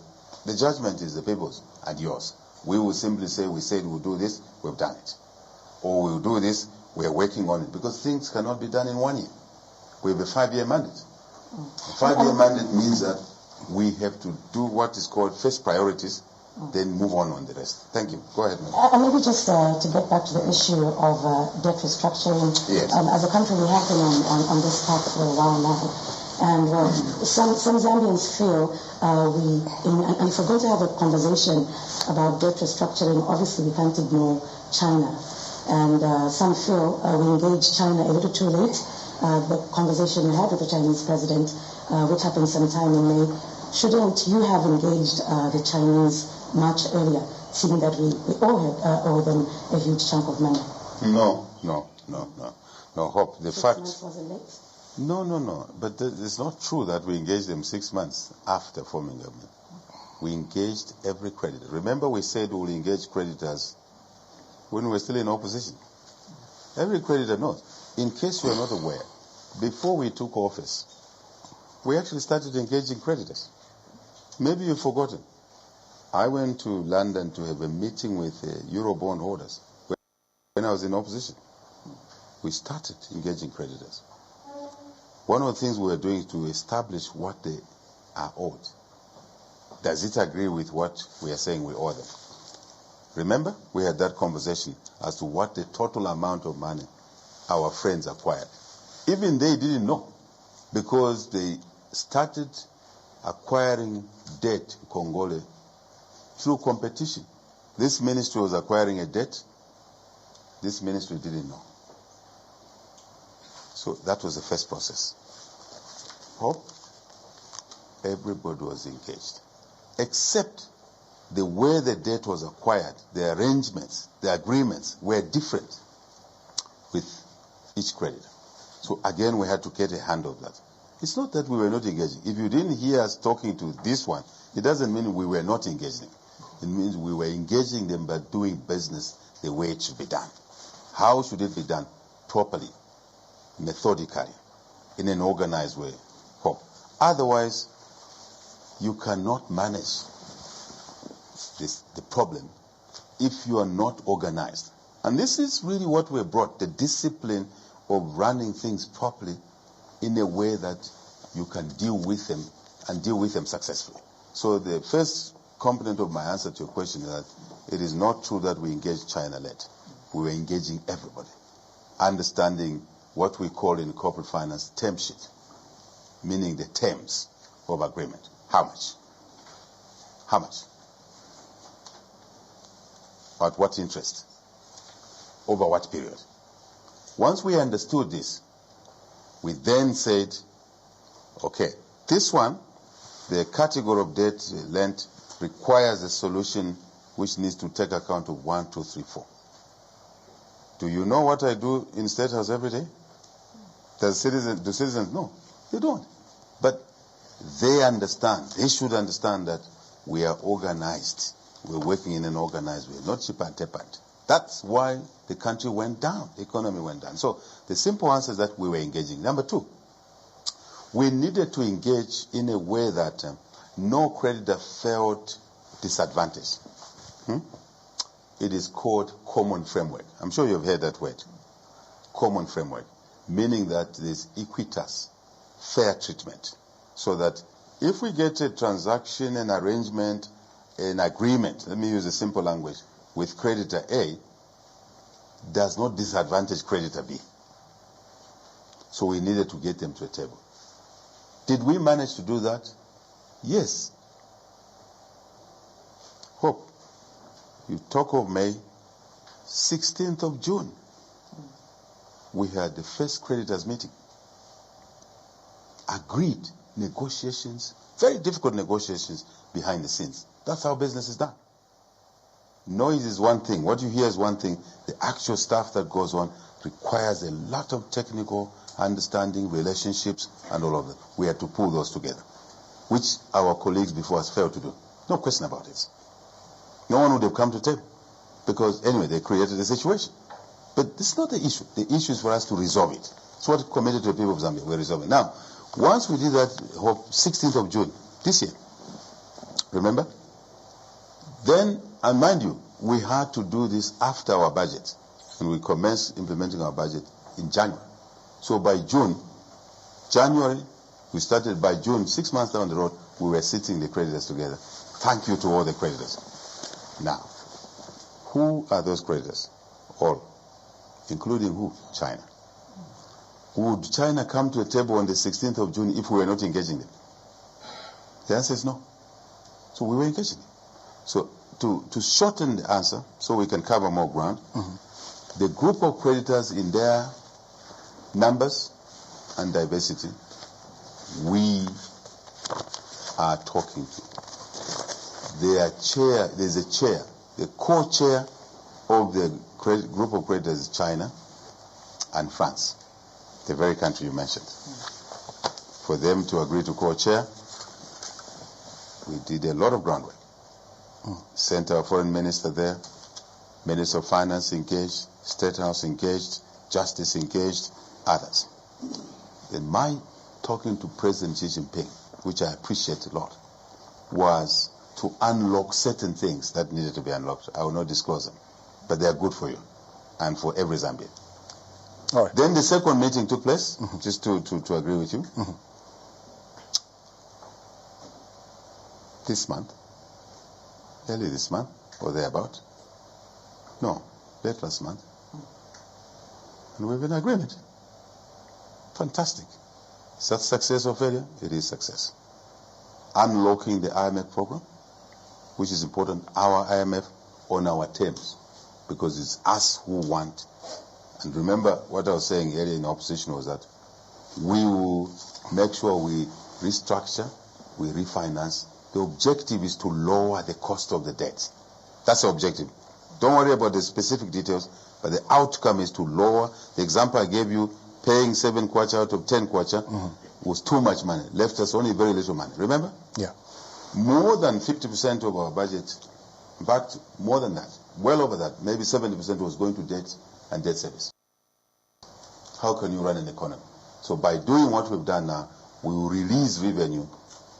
the judgment is the people's and yours. We will simply say, we said we'll do this, we've done it. Or we'll do this, we're working on it. Because things cannot be done in 1 year. We have a 5-year mandate. A 5-year mandate means that we have to do what is called first priorities, then move on the rest. Thank you. Go ahead, ma'am. Maybe just to get back to the issue of debt restructuring. Yes. As a country, we have been on this path for a while now. And some Zambians feel and if we're going to have a conversation about debt restructuring, obviously we can't ignore China. And some feel we engaged China a little too late. the conversation you had with the Chinese president, which happened sometime in May, shouldn't you have engaged the Chinese much earlier, seeing that we all owe them a huge chunk of money? No, Hope. The 6 fact. months wasn't late? No. But it's not true that we engaged them 6 months after forming government. We engaged every creditor. Remember, we said we'll engage creditors when we were still in opposition. Every creditor knows. In case you are not aware, before we took office, we actually started engaging creditors. Maybe you've forgotten. I went to London to have a meeting with Eurobond holders when I was in opposition. We started engaging creditors. One of the things we were doing is to establish what they are owed. Does it agree with what we are saying we owe them? Remember, we had that conversation as to what the total amount of money our friends acquired. Even they didn't know, because they started acquiring debt in Congole through competition. This ministry was acquiring a debt. This ministry didn't know. So that was the first process. Hope everybody was engaged, except the way the debt was acquired. The arrangements, the agreements were different with each creditor. So again, we had to get a hand of that. It's not that we were not engaging. If you didn't hear us talking to this one, it doesn't mean we were not engaging. It means we were engaging them by doing business the way it should be done. How should it be done? Properly, methodically, in an organized way. Hope. Otherwise, you cannot manage the problem if you are not organized. And this is really what we brought, the discipline of running things properly in a way that you can deal with them and deal with them successfully. So the first component of my answer to your question is that it is not true that we engaged China-led. We were engaging everybody, understanding what we call in corporate finance term sheet, meaning the terms of agreement. How much? How much? At what interest? Over what period? Once we understood this, we then said, okay, this one, the category of debt lent requires a solution which needs to take account of 1, 2, 3, 4. Do you know what I do in State House every day? Do citizens know? They don't. But they understand. They should understand that we are organized. We're working in an organized way, not chip and tap-and. That's why the country went down, the economy went down. So the simple answer is that we were engaging. Number two, we needed to engage in a way that no creditor felt disadvantaged. It is called common framework. I'm sure you've heard that word. Common framework, meaning that there's equitas, fair treatment. So that if we get a transaction, an arrangement, an agreement, let me use a simple language, with creditor A, does not disadvantage creditor B. So we needed to get them to a table. Did we manage to do that? Yes. Hope. You talk of May, 16th of June, we had the first creditors meeting. Agreed negotiations, very difficult negotiations behind the scenes. That's how business is done. Noise is one thing. What you hear is one thing. The actual stuff that goes on requires a lot of technical understanding, relationships, and all of that. We had to pull those together, which our colleagues before us failed to do. No question about it. No one would have come to table, because anyway, they created a situation. But this is not the issue. The issue is for us to resolve it. It's what committed to the people of Zambia. We're resolving. Now, once we did that, 16th of June, this year, remember? Then, and mind you, we had to do this after our budget. And we commenced implementing our budget in January. So by January, we started. By June, 6 months down the road, we were sitting the creditors together. Thank you to all the creditors. Now, who are those creditors? All. Including who? China. Would China come to a table on the 16th of June if we were not engaging them? The answer is no. So we were engaging them. So to shorten the answer, so we can cover more ground, the group of creditors in their numbers and diversity we are talking to. There's a chair, the co-chair of the group of creditors is China and France, the very country you mentioned. For them to agree to co-chair, we did a lot of groundwork. Sent our foreign minister there, Minister of Finance engaged, State House engaged, Justice engaged, others. Then my talking to President Xi Jinping, which I appreciate a lot, was to unlock certain things that needed to be unlocked. I will not disclose them, but they are good for you and for every Zambian. All right. Then the second meeting took place, just to agree with you. This month, early this month, or thereabout. No, late last month. And we have an agreement. Fantastic. Is that success or failure? It is success. Unlocking the IMF program, which is important, our IMF on our terms, because it's us who want. And remember what I was saying earlier in opposition was that we will make sure we restructure, we refinance. The objective is to lower the cost of the debt. That's the objective. Don't worry about the specific details, but the outcome is to lower. The example I gave you, paying 7 kwacha out of 10 kwacha was too much money, left us only very little money. Remember? Yeah. More than 50% of our budget, in fact, more than that, well over that, maybe 70% was going to debt and debt service. How can you run an economy? So by doing what we've done now, we will release revenue,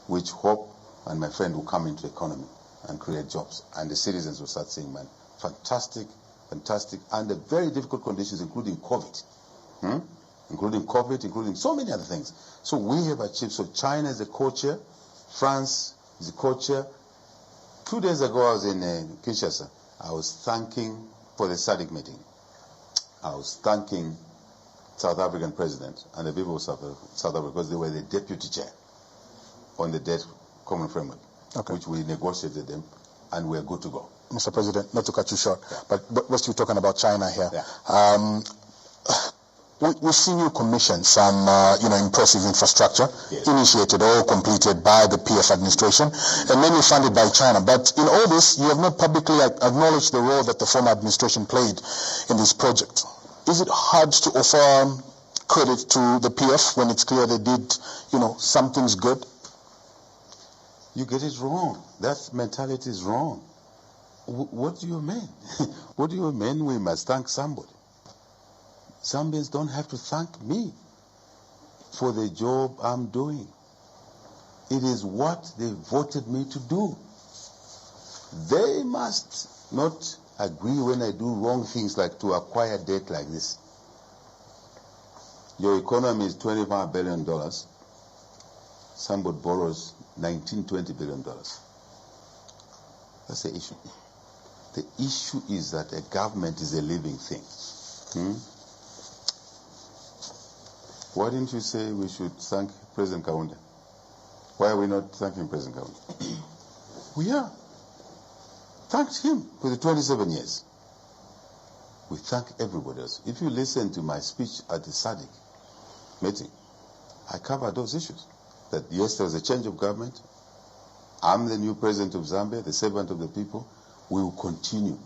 which hope and my friend will come into the economy and create jobs, and the citizens will start saying, man, fantastic, fantastic, under very difficult conditions, including COVID, including so many other things. So we have achieved. So China is a co-chair, France is a co-chair. 2 days ago I was in Kinshasa. I was thanking for the SADC meeting. I was thanking South African president and the people of South Africa because they were the deputy chair on the debt common framework, which we negotiated them, and we're good to go. Mr. President, not to cut you short, but whilst you're talking about China here, we've seen you commission some, impressive infrastructure initiated or completed by the PF administration, and mainly funded by China. But in all this, you have not publicly acknowledged the role that the former administration played in this project. Is it hard to offer credit to the PF when it's clear they did, some things good? You get it wrong. That mentality is wrong. What do you mean? What do you mean we must thank somebody? Zambians don't have to thank me for the job I'm doing. It is what they voted me to do. They must not agree when I do wrong things like to acquire debt like this. Your economy is $25 billion. Somebody borrows $19-20 billion. That's the issue. The issue is that a government is a living thing. Why didn't you say we should thank President Hakainde? Why are we not thanking President Hakainde? We are. Thanked him for the 27 years. We thank everybody else. If you listen to my speech at the SADC meeting, I covered those issues. That yes, there was a change of government. I'm the new president of Zambia, the servant of the people. We will continue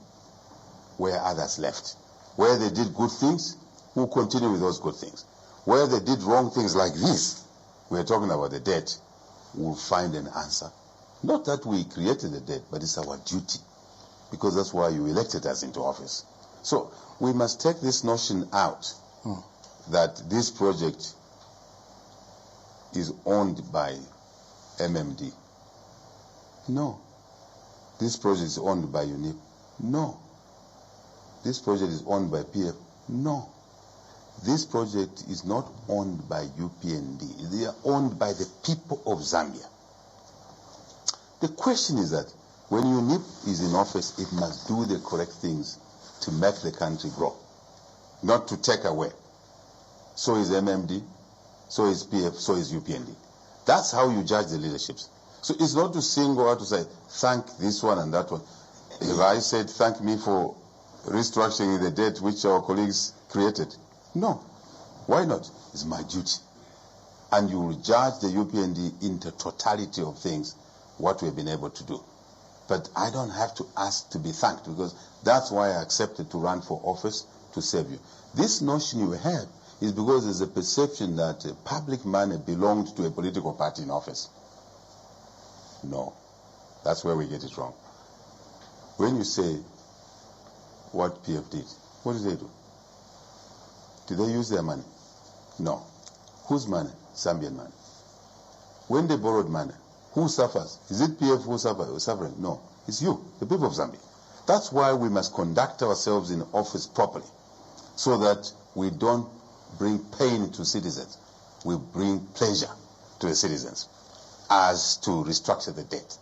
where others left. Where they did good things, we'll continue with those good things. Where they did wrong things like this, we're talking about the debt, we'll find an answer. Not that we created the debt, but it's our duty, because that's why you elected us into office. So we must take this notion out that this project is owned by MMD. No. This project is owned by UNIP. No. This project is owned by PF. No. This project is not owned by UPND. They are owned by the people of Zambia. The question is that when UNIP is in office, it must do the correct things to make the country grow, not to take away. So is MMD, so is PF, so is UPND. That's how you judge the leaderships. So it's not to single out to say, thank this one and that one. If I said, thank me for restructuring the debt which our colleagues created. No. Why not? It's my duty. and you will judge the UPND in the totality of things, what we've been able to do. But I don't have to ask to be thanked, because that's why I accepted to run for office, to serve you. This notion you have is because there's a perception that public money belonged to a political party in office. No, that's where we get it wrong. When you say what PF did, what did they do? Did they use their money? No. Whose money? Zambian money. When they borrowed money, who suffers? Is it PF who suffers? Suffering? No, it's you, the people of Zambia. That's why we must conduct ourselves in office properly, so that we don't bring pain to citizens. We bring pleasure to the citizens, as to restructure the debt.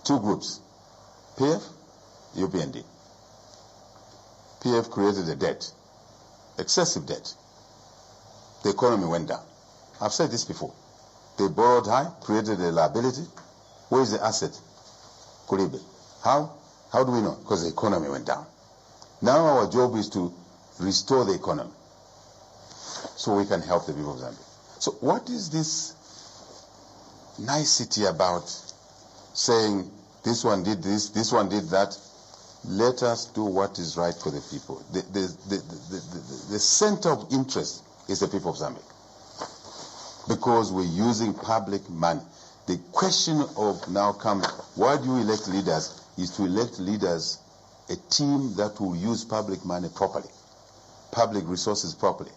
Two groups, PF, UPND. PF created a debt, excessive debt. The economy went down. I've said this before. They borrowed high, created a liability. Where is the asset? Kuribe. How? How do we know? Because the economy went down. Now our job is to restore the economy, so we can help the people of Zambia. So what is this nicety about saying this one did this one did that? Let us do what is right for the people. The center of interest is the people of Zambia, because we're using public money. The question of now comes, why do you elect leaders, is to elect leaders, a team that will use public money properly, public resources properly,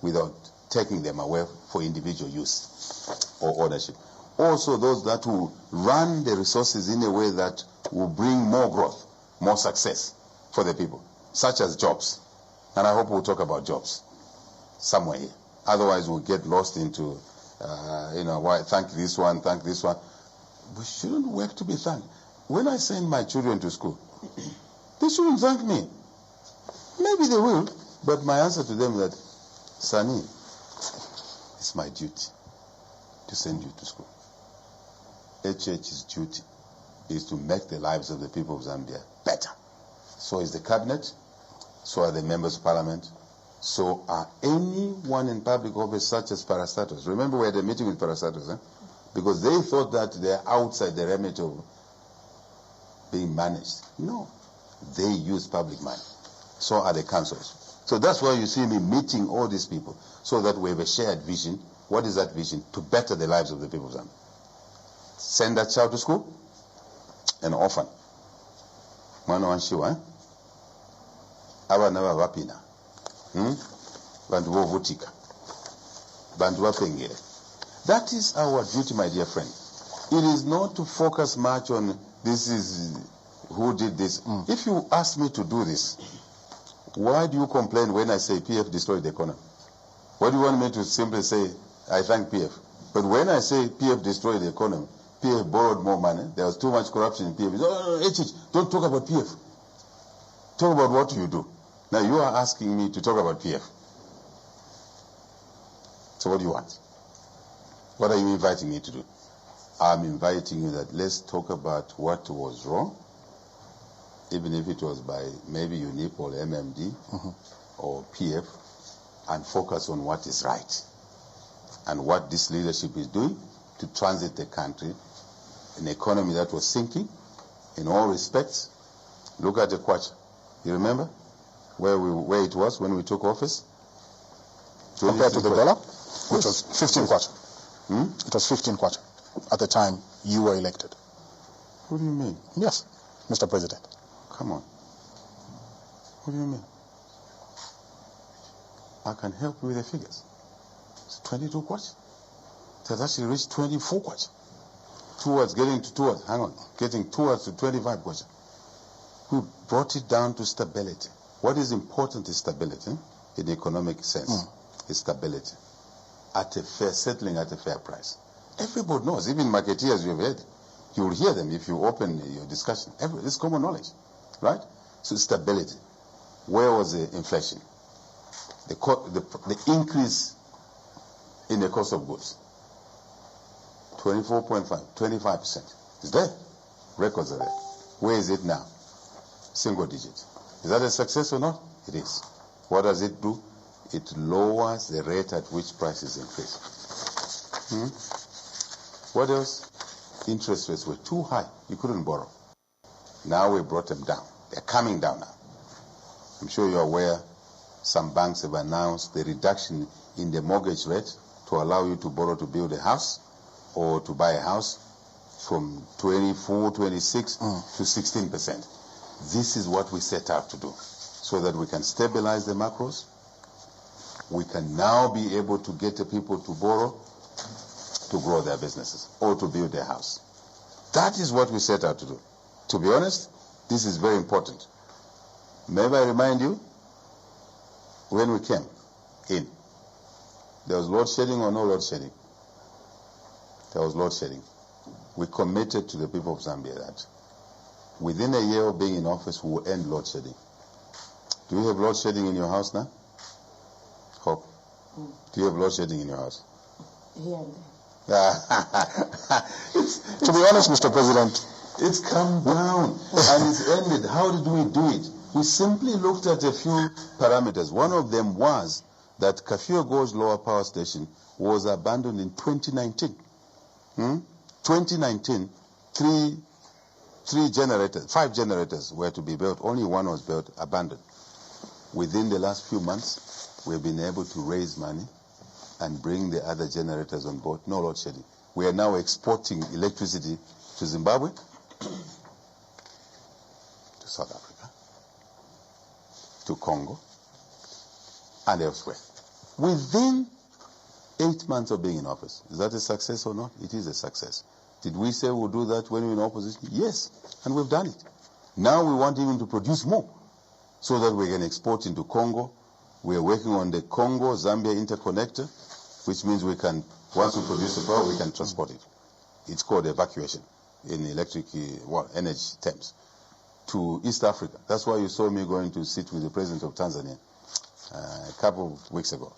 without taking them away for individual use or ownership. Also those that will run the resources in a way that will bring more growth, more success for the people, such as jobs. And I hope we'll talk about jobs somewhere here. Otherwise we'll get lost into, why thank this one, thank this one. We shouldn't work to be thanked. When I send my children to school, they shouldn't thank me. Maybe they will, but my answer to them is that, Sani, it's my duty to send you to school. HH's duty is to make the lives of the people of Zambia better. So is the cabinet, so are the members of parliament, so are anyone in public office such as parastatals. Remember we had a meeting with parastatals, because they thought that they're outside the remit of being managed. No, they use public money. So are the councils. So that's why you see me meeting all these people, so that we have a shared vision. What is that vision? To better the lives of the people of Zambia. Send that child to school, an orphan. Mwana wanshiwa, abana bapina. Bantu bovutika. Bantu bapengere. That is our duty, my dear friend. It is not to focus much on this is who did this. If you ask me to do this, why do you complain when I say PF destroyed the economy? What do you want me to simply say, I thank PF? But when I say PF destroyed the economy, PF borrowed more money, there was too much corruption in PF. No, don't talk about PF. Talk about what you do. Now you are asking me to talk about PF. So what do you want? What are you inviting me to do? I'm inviting you that let's talk about what was wrong, even if it was by maybe UNIP or MMD or PF, and focus on what is right and what this leadership is doing to transit the country, an economy that was sinking in all respects. Look at the kwacha. You remember where it was when we took office? Compared to the dollar, which was 15 kwacha. It was 15 kwacha at the time you were elected. What do you mean? Yes, Mr. President. Come on. What do you mean? I can help you with the figures. It's 22 kwacha. It has actually reached 24 kwacha. Getting towards to 25 kwacha. We brought it down to stability. What is important is stability in the economic sense. Is stability. Settling at a fair price. Everybody knows, even marketeers you've heard, you will hear them if you open your discussion. It's common knowledge, right? So stability. Where was the inflation? The increase in the cost of goods. 24.5, 25%. It's there. Records are there. Where is it now? Single digit. Is that a success or not? It is. What does it do? It lowers the rate at which prices increase. What else? Interest rates were too high. You couldn't borrow. Now we brought them down. They're coming down now. I'm sure you're aware some banks have announced the reduction in the mortgage rate to allow you to borrow to build a house or to buy a house from 24, 26 to 16%. This is what we set out to do so that we can stabilize the macros. We can now be able to get the people to borrow to grow their businesses or to build their house. That is what we set out to do. To be honest, this is very important. May I remind you, when we came in, there was load shedding or no load shedding? There was load shedding. We committed to the people of Zambia that within a year of being in office, we will end load shedding. Do you have load shedding in your house now? Hope. Do you have load shedding in your house? Here and there. To be honest, Mr. President, it's come down and it's ended. How did we do it? We simply looked at a few parameters. One of them was that Kafue Gorge Lower Power Station was abandoned in 2019. 2019, five generators were to be built. Only one was built, abandoned. Within the last few months, we've been able to raise money and bring the other generators on board. No load shedding. We are now exporting electricity to Zimbabwe, to South Africa, to Congo, and elsewhere. Within 8 months of being in office. Is that a success or not? It is a success. Did we say we'll do that when we were in opposition? Yes, and we've done it. Now we want even to produce more so that we can export into Congo. We are working on the Congo-Zambia interconnector, which means we can, once we produce the power, we can transport it. It's called evacuation in electric energy terms to East Africa. That's why you saw me going to sit with the president of Tanzania a couple of weeks ago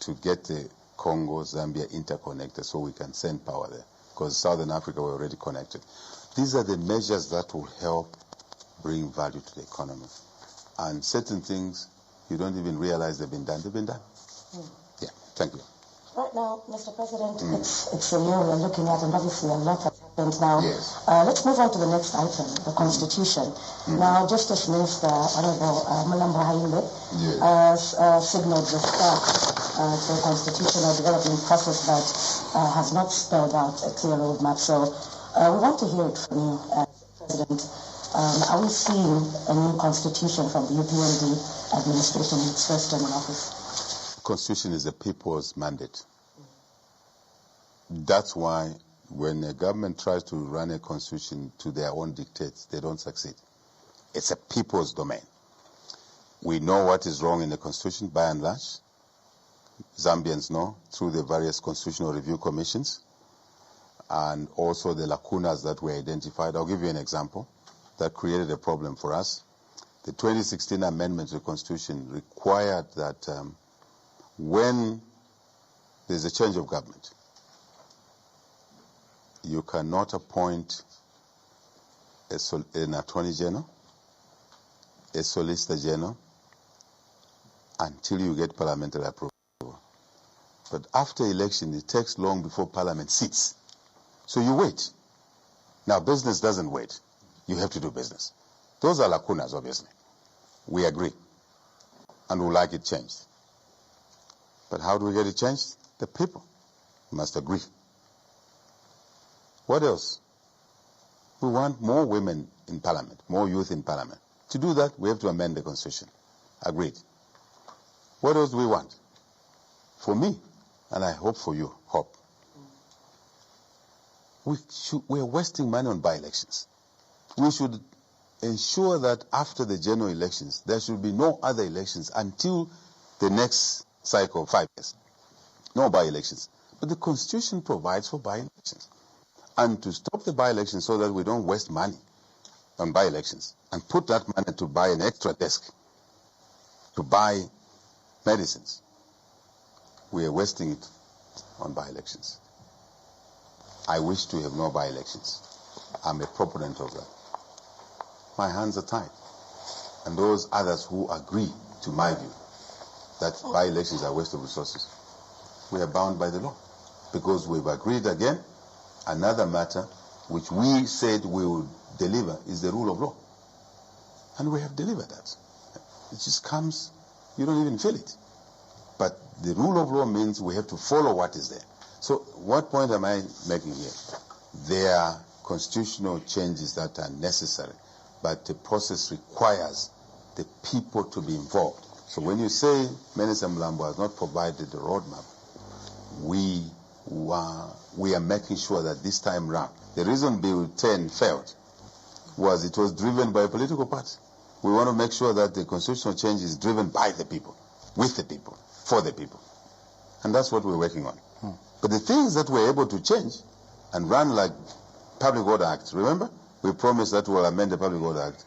to get the Congo-Zambia interconnector so we can send power there, because Southern Africa were already connected. These are the measures that will help bring value to the economy. And certain things, you don't even realize they've been done. They've been done. Yeah, thank you. Right now, Mr. President, it's a year we're looking at, and obviously a lot has happened now. Yes. Let's move on to the next item, the Constitution. Now, Justice Minister Honorable Malambo Haile signaled the start to a constitutional development process that has not spelled out a clear roadmap. So we want to hear it from you, President. Are we seeing a new constitution from the UPND administration in its first term in office? Constitution is the people's mandate. That's why when a government tries to run a constitution to their own dictates, they don't succeed. It's a people's domain. We know what is wrong in the constitution by and large. Zambians know through the various constitutional review commissions and also the lacunas that were identified. I'll give you an example that created a problem for us. The 2016 amendment to the constitution required that when there's a change of government, you cannot appoint an attorney general, a solicitor general, until you get parliamentary approval. But after election, it takes long before parliament sits. So you wait. Now, business doesn't wait. You have to do business. Those are lacunas, obviously. We agree. And we like it changed. But how do we get it changed? The people must agree. What else? We want more women in parliament, more youth in parliament. To do that, we have to amend the constitution. Agreed. What else do we want? For me, and I hope for you, we are wasting money on by-elections. We should ensure that after the general elections, there should be no other elections until the next cycle of 5 years. No by-elections. But the Constitution provides for by-elections. And to stop the by-elections so that we don't waste money on by-elections and put that money to buy an extra desk, to buy medicines, we are wasting it on by-elections. I wish to have no by-elections. I'm a proponent of that. My hands are tied. And those others who agree to my view that by-elections are a waste of resources, we are bound by the law. because we've agreed again. Another matter which we said we would deliver is the rule of law. And we have delivered that. It just comes, you don't even feel it. But the rule of law means we have to follow what is there. So what point am I making here? There are constitutional changes that are necessary, but the process requires the people to be involved. So when you say Minister Mlambo has not provided the roadmap, we are making sure that this time round, the reason Bill 10 failed was it was driven by a political party. We want to make sure that the constitutional change is driven by the people, with the people, for the people. And that's what we're working on. But the things that we're able to change and run like Public Order Act, remember? We promised that we'll amend the Public Order Act.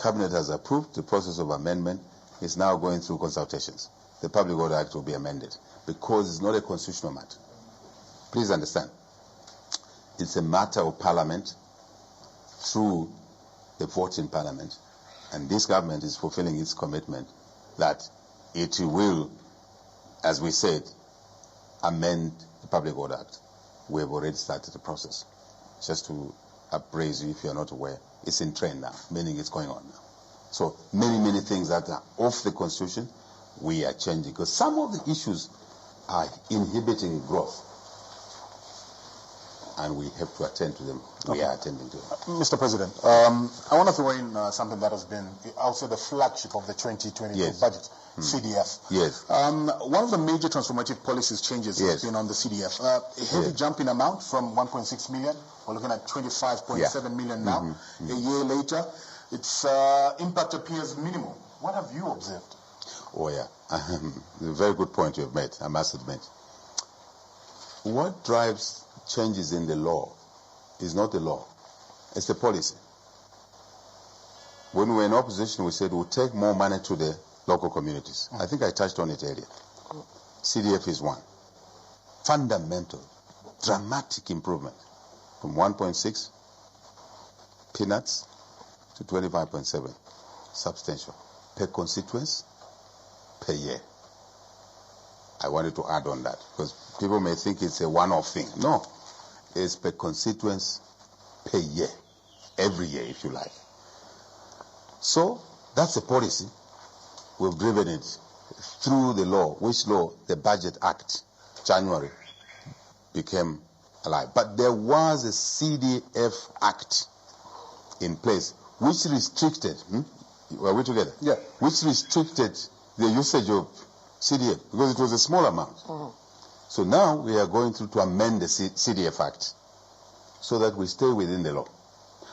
Cabinet has approved the process of amendment. It's now going through consultations. The Public Order Act will be amended because it's not a constitutional matter. Please understand. It's a matter of Parliament through the vote in Parliament. And this government is fulfilling its commitment that it will, as we said, amend the Public Order Act. We have already started the process. Just to appraise you, if you're not aware, it's in train now, meaning it's going on now. So many things that are off the Constitution, we are changing, because some of the issues are inhibiting growth. And we have to attend to them. Okay. We are attending to them. Mr. President, I want to throw in something that has been, I'll say, the flagship of the 2022 budget, CDF. Yes. One of the major transformative policies changes has been on the CDF. A heavy jump in amount from 1.6 million. We're looking at 25.7 million now. A year later, its impact appears minimal. What have you observed? Oh, yeah. A very good point you have made, I must admit. What drives changes in the law is not the law, it's the policy. When we were in opposition, we said we'll take more money to the local communities. I think I touched on it earlier. CDF is one. Fundamental, dramatic improvement from 1.6 peanuts to 25.7. Substantial. Per constituency, per year. I wanted to add on that because people may think it's a one-off thing. No, it's per constituency, per year, every year if you like. So that's a policy. We've driven it through the law. Which law? The Budget Act, January, became alive. But there was a CDF Act in place which restricted, were we together? Yeah. Which restricted the usage of CDF because it was a small amount. So now we are going through to amend the CDF Act so that we stay within the law.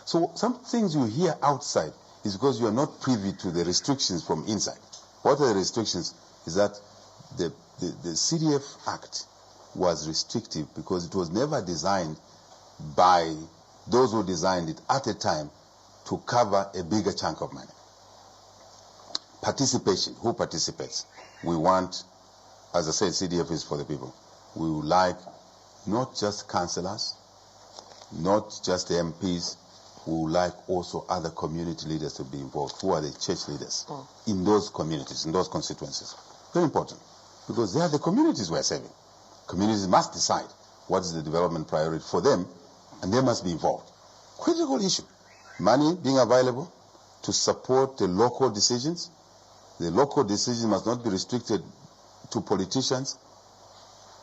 So some things you hear outside is because you are not privy to the restrictions from inside. What are the restrictions? Is that the CDF Act was restrictive because it was never designed by those who designed it at a time to cover a bigger chunk of money. Participation, who participates? We want, as I said, CDF is for the people. We would like not just councillors, not just the MPs, we would like also other community leaders to be involved, who are the church leaders in those communities, in those constituencies. Very important, because they are the communities we are serving. Communities must decide what is the development priority for them, and they must be involved. Critical issue. Money being available to support the local decisions. The local decision must not be restricted to politicians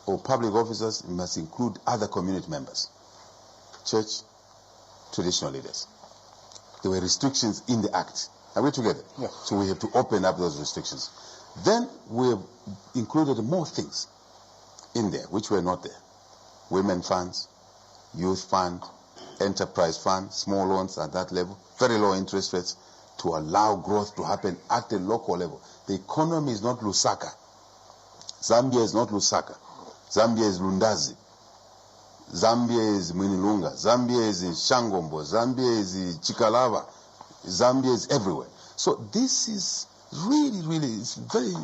or public officers. It must include other community members, church, traditional leaders. There were restrictions in the Act. Are we together? Yeah. So we have to open up those restrictions. Then we have included more things in there which were not there. Women funds, youth fund, enterprise fund, small loans at that level, very low interest rates, to allow growth to happen at the local level. The economy is not Lusaka. Zambia is not Lusaka. Zambia is Lundazi. Zambia is Mwinilunga. Zambia is in Shangombo. Zambia is in Chikalava. Zambia is everywhere. So this is really, it's very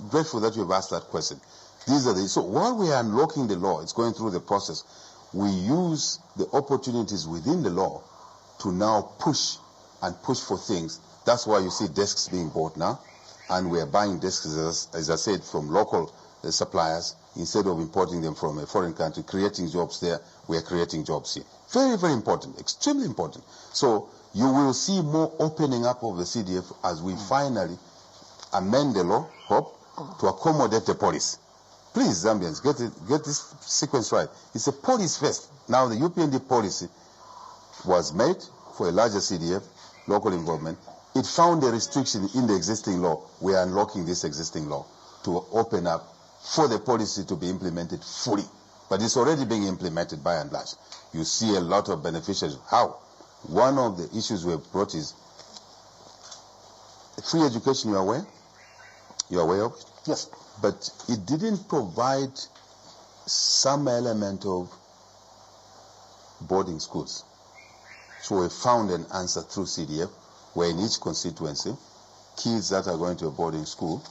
grateful that you've asked that question. So while we are unlocking the law, it's going through the process, we use the opportunities within the law to now push for things. That's why you see desks being bought now, and we are buying desks, as I said, from local suppliers, instead of importing them from a foreign country, creating jobs there, we are creating jobs here. Very, very important, extremely important. So you will see more opening up of the CDF as we finally amend the law, hope, to accommodate the policy. Please, Zambians, get this sequence right. It's a policy first. Now the UPND policy was made for a larger CDF, local involvement. It found a restriction in the existing law. We are unlocking this existing law to open up for the policy to be implemented fully. But it's already being implemented by and large. You see a lot of beneficiaries. How? One of the issues we've brought is free education, you are aware? You are aware of it? Yes. But it didn't provide some element of boarding schools. So we found an answer through CDF, where in each constituency, kids that are going to a boarding school,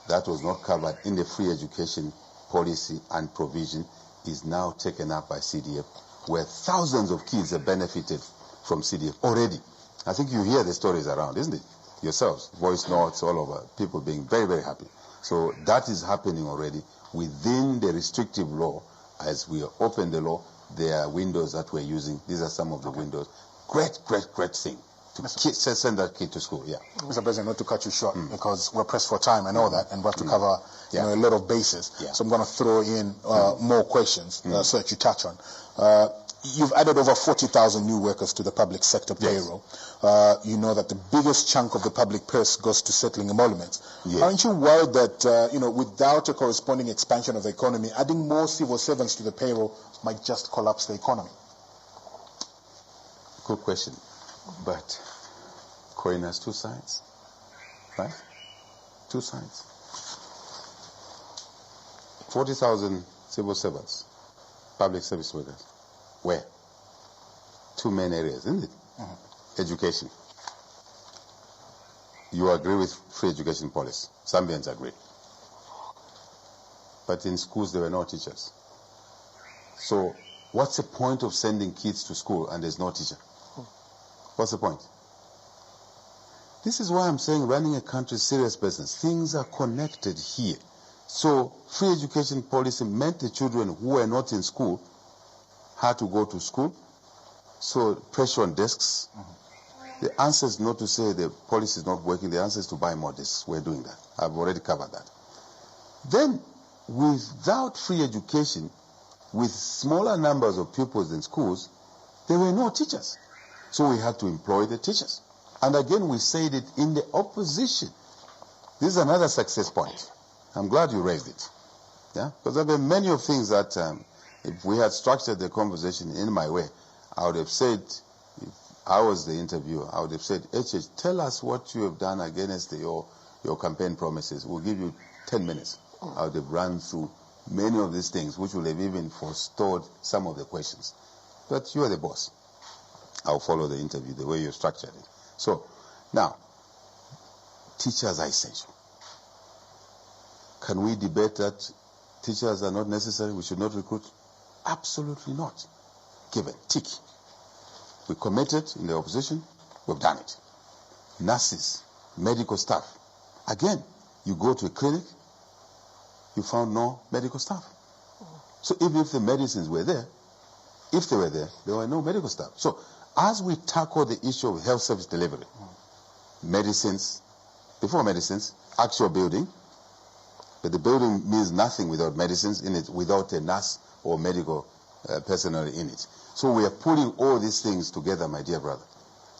that was not covered in the free education policy and provision, is now taken up by CDF, where thousands of kids have benefited from CDF already. I think you hear the stories around, isn't it? Yourselves, voice notes all over, people being very, very happy. So that is happening already within the restrictive law. As we open the law, there are windows that we're using. These are some of the windows. Great, great, great thing. To send that kid to school, yeah. Mr. President, not to cut you short, because we're pressed for time, I know that, and we have to cover a lot of bases. Yeah. So I'm going to throw in more questions so that you touch on. You've added over 40,000 new workers to the public sector payroll. You know that the biggest chunk of the public purse goes to settling emoluments. Yes. Aren't you worried that, without a corresponding expansion of the economy, adding more civil servants to the payroll might just collapse the economy? Good question. But coin has two sides, right? Two sides. 40,000 civil servants, public service workers. Where? Two main areas, isn't it? Education. You agree with free education policy. Zambians agree. But in schools, there were no teachers. So what's the point of sending kids to school and there's no teacher? What's the point? This is why I'm saying running a country is serious business. Things are connected here. So free education policy meant the children who were not in school had to go to school. So pressure on desks. The answer is not to say the policy is not working. The answer is to buy more desks. We're doing that. I've already covered that. Then, without free education, with smaller numbers of pupils in schools, there were no teachers. So we had to employ the teachers. And again, we said it in the opposition. This is another success point. I'm glad you raised it. Yeah? Because there were many of things that, if we had structured the conversation in my way, I would have said, if I was the interviewer, I would have said, HH, tell us what you have done against your campaign promises. We'll give you 10 minutes. I would have run through many of these things, which would have even forestalled some of the questions. But you are the boss. I'll follow the interview the way you structured it. So, now, teachers are essential. Can we debate that teachers are not necessary, we should not recruit? Absolutely not. Given, tick. We committed in the opposition, we've done it. Nurses, medical staff. Again, you go to a clinic, you found no medical staff. So even if the medicines were there, if they were there were no medical staff. So as we tackle the issue of health service delivery, medicines, before medicines, actual building, but the building means nothing without medicines in it, without a nurse or medical personnel in it. So we are putting all these things together, my dear brother.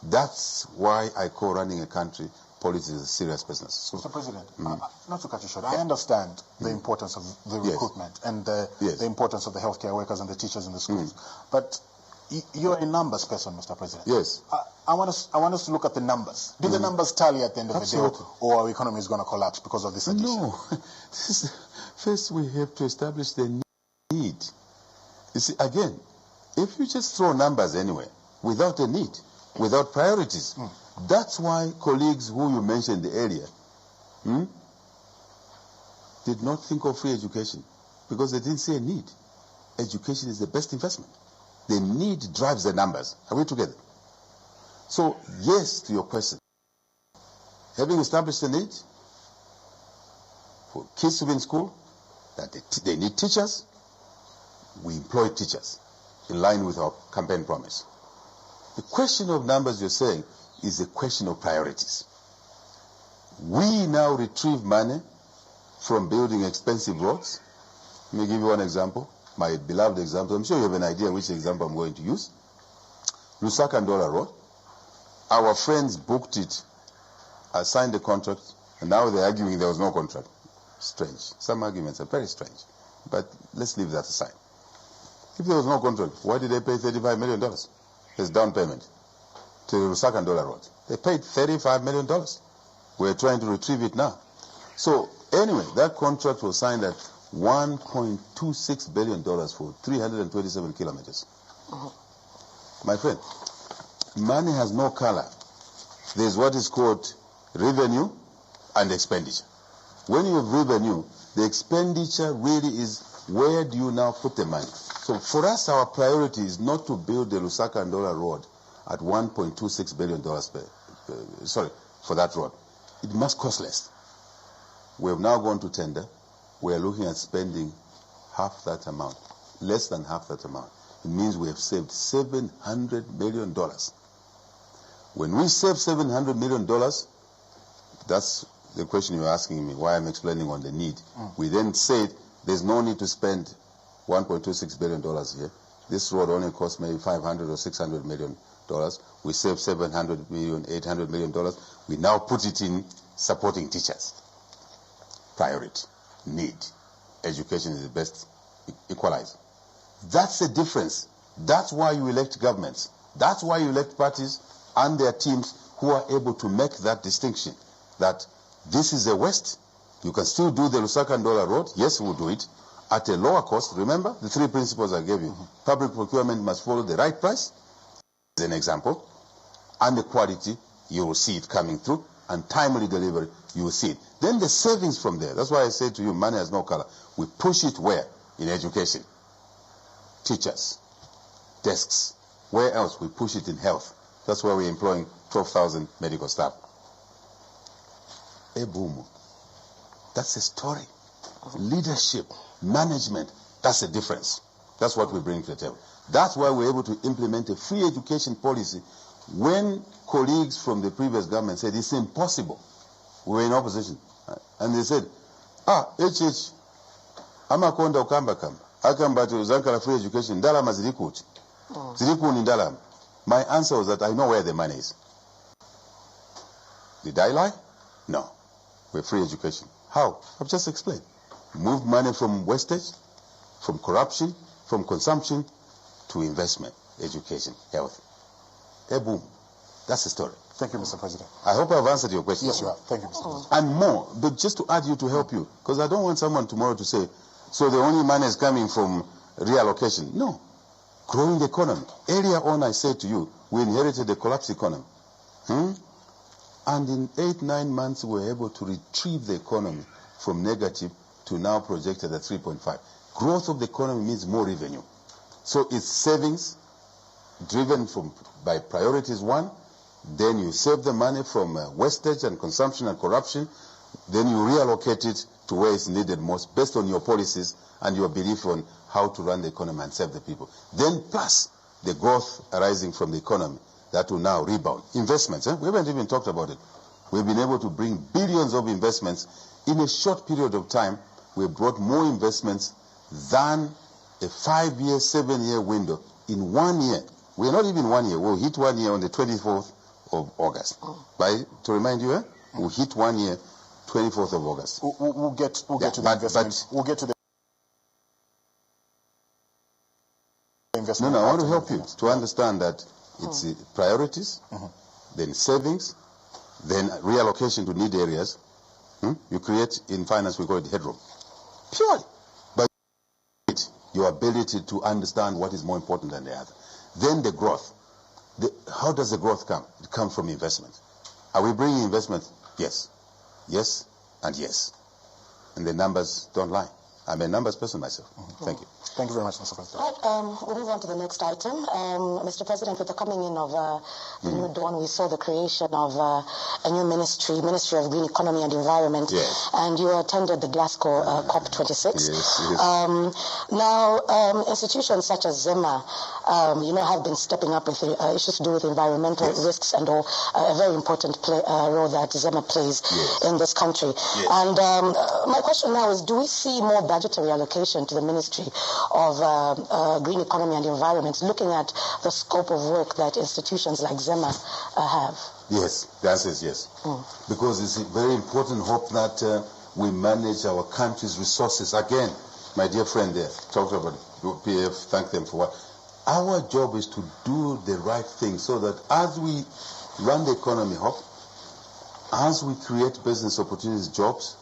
That's why I call running a country politics is a serious business. So, Mr. President, not to cut you short, I understand the importance of the recruitment and the importance of the healthcare workers and the teachers in the schools. But you're a numbers person, Mr. President. Yes. I want us to look at the numbers. Do the numbers tally at the end of the day, or our economy is going to collapse because of this addition? No. First, we have to establish the need. You see, again, if you just throw numbers anywhere, without a need, without priorities, that's why colleagues who you mentioned earlier did not think of free education, because they didn't see a need. Education is the best investment. The need drives the numbers. Are we together? So, yes to your question. Having established the need for kids to be in school, that they need teachers. We employ teachers in line with our campaign promise. The question of numbers you're saying is a question of priorities. We now retrieve money from building expensive roads. Let me give you one example, my beloved example. I'm sure you have an idea which example I'm going to use. Lusaka and Dollar Road. Our friends booked it, signed the contract, and now they're arguing there was no contract. Strange. Some arguments are very strange. But let's leave that aside. If there was no contract, why did they pay $35 million as down payment to the Lusaka and Dollar Road? They paid $35 million. We're trying to retrieve it now. So anyway, that contract was signed at $1.26 billion for 327 kilometers. My friend, money has no color. There's what is called revenue and expenditure. When you have revenue, the expenditure really is where do you now put the money? So for us, our priority is not to build the Lusaka and Dollar Road at $1.26 billion for that road. It must cost less. We have now gone to tender. We are looking at spending half that amount, less than half that amount. It means we have saved $700 million. When we save $700 million, that's the question you're asking me, why I'm explaining on the need. We then said there's no need to spend $1.26 billion here. This road only costs maybe $500 or $600 million. We save $700 million, $800 million. We now put it in supporting teachers. Priority, need. Education is the best equalizer. That's the difference. That's why you elect governments. That's why you elect parties and their teams who are able to make that distinction. That this is the West. You can still do the Lusaka and Dollar Road. Yes, we'll do it at a lower cost. Remember the three principles I gave you. Public procurement must follow the right price, as an example, and the quality, you will see it coming through, and timely delivery, you will see it. Then the savings from there. That's why I say to you, money has no color. We push it where? In education. Teachers, desks. Where else? We push it in health. That's why we're employing 12,000 medical staff. Boom. That's a story. Leadership, management, that's the difference. That's what we bring to the table. That's why we're able to implement a free education policy when colleagues from the previous government said it's impossible. We were in opposition. And they said, HH, amakonda ukamba kamba. Akamba to Zankara free education, ndalama zilikuti. Zilikuni ndalama. My answer was that I know where the money is. Did I lie? No. We're free education. How? I've just explained. Move money from wastage, from corruption, from consumption to investment, education, health. Boom. That's the story. Thank you, Mr. President. I hope I've answered your question. Yes, you have. Thank you, Mr. President. And more, but just to add you to help you, because I don't want someone tomorrow to say, so the only money is coming from reallocation. No. Growing the economy. Earlier on, I said to you, we inherited a collapsed economy. And in 8-9 months, we were able to retrieve the economy from negative to now projected at 3.5. Growth of the economy means more revenue. So it's savings driven by priorities one, then you save the money from wastage and consumption and corruption, then you reallocate it to where it's needed most based on your policies and your belief on how to run the economy and serve the people. Then plus the growth arising from the economy that will now rebound. Investments, we haven't even talked about it. We've been able to bring billions of investments in a short period of time. We've brought more investments than a 5-year, 7-year window in 1 year. We're not even 1 year. We'll hit 1 year on the 24th of August. To remind you, we'll hit 1 year, 24th of August. We'll get to the investment. We'll get to the investment. No, I want to help you to understand that it's priorities, then savings, then reallocation to need areas. You create, in finance, we call it headroom. Purely. But your ability to understand what is more important than the other. Then the growth. How does the growth come? It comes from investment. Are we bringing investment? Yes. Yes and yes. And the numbers don't lie. I'm a numbers person myself. Thank you. Thank you very much, Mr. President. Right, we'll move on to the next item. Mr. President, with the coming in of the new dawn, we saw the creation of a new Ministry of Green Economy and Environment, yes. And you attended the Glasgow COP26. Yes. Now, institutions such as ZEMA, have been stepping up with issues to do with environmental risks and all, a very important role that ZEMA plays in this country. Yes. And my question now is, do we see more budgetary allocation to the Ministry of Green Economy and Environment, looking at the scope of work that institutions like ZEMA have? Yes, the answer is yes. Because it's a very important hope that we manage our country's resources. Again, my dear friend there talked about PF, thank them for what. Our job is to do the right thing so that as we run the economy, as we create business opportunities, jobs,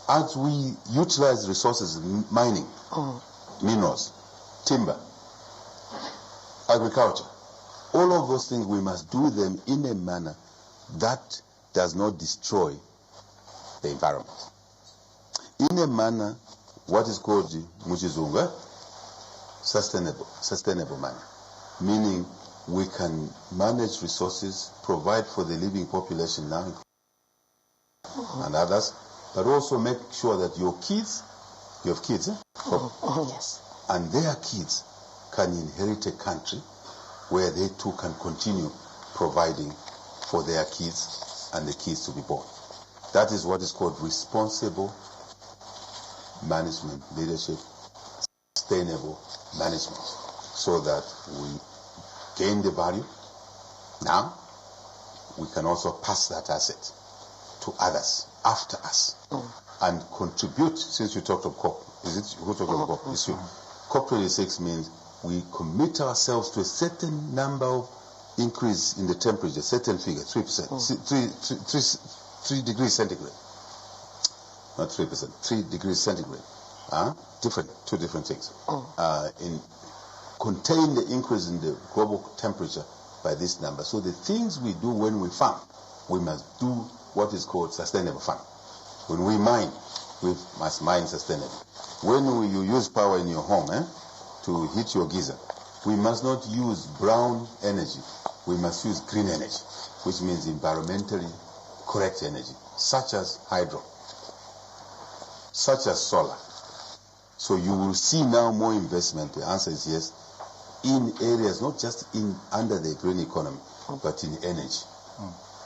as we utilize resources, mining, minerals, timber, agriculture, all of those things, we must do them in a manner that does not destroy the environment. In a manner, what is called Muchizunga, sustainable manner, meaning we can manage resources, provide for the living population now and others, but also make sure that your kids, you have kids, Yes. and their kids can inherit a country where they too can continue providing for their kids and the kids to be born. That is what is called responsible management, leadership, sustainable management, so that we gain the value. Now, we can also pass that asset to others after us and contribute. Since you talked of COP, is it who talked of COP? It's you. COP26 means we commit ourselves to a certain number of increase in the temperature, certain figure, 3%, 3 degrees centigrade, not 3%, 3 degrees centigrade. Two different things. In contain the increase in the global temperature by this number. So the things we do when we farm, we must do what is called sustainable farming. When we mine, we must mine sustainably. When you use power in your home to heat your geyser, we must not use brown energy. We must use green energy, which means environmentally correct energy, such as hydro, such as solar. So you will see now more investment. The answer is yes, in areas not just under the green economy, but in energy,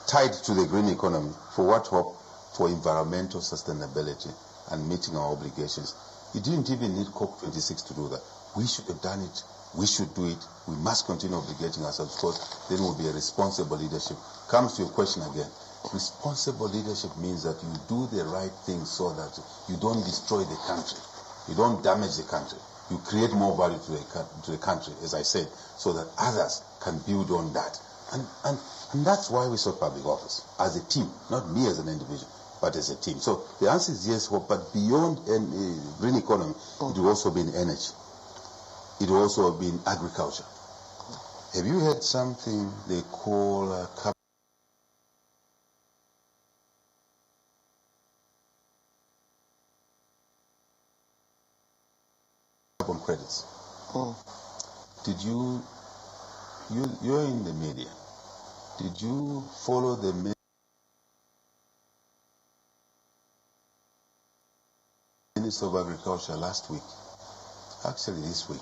tied to the green economy. For what hope? For environmental sustainability and meeting our obligations. You didn't even need COP26 to do that. We should have done it. We should do it. We must continue obligating ourselves, because then we'll be a responsible leadership. Comes to your question again. Responsible leadership means that you do the right thing so that you don't destroy the country. You don't damage the country. You create more value to the country, as I said, so that others can build on that. And that's why we sought public office, as a team, not me as an individual, but as a team. So the answer is yes, but beyond green economy, it will also be in energy. It will also be in agriculture. Have you heard something they call carbon credits? Did you're in the media, did you follow the Minister of Agriculture last week? Actually this week.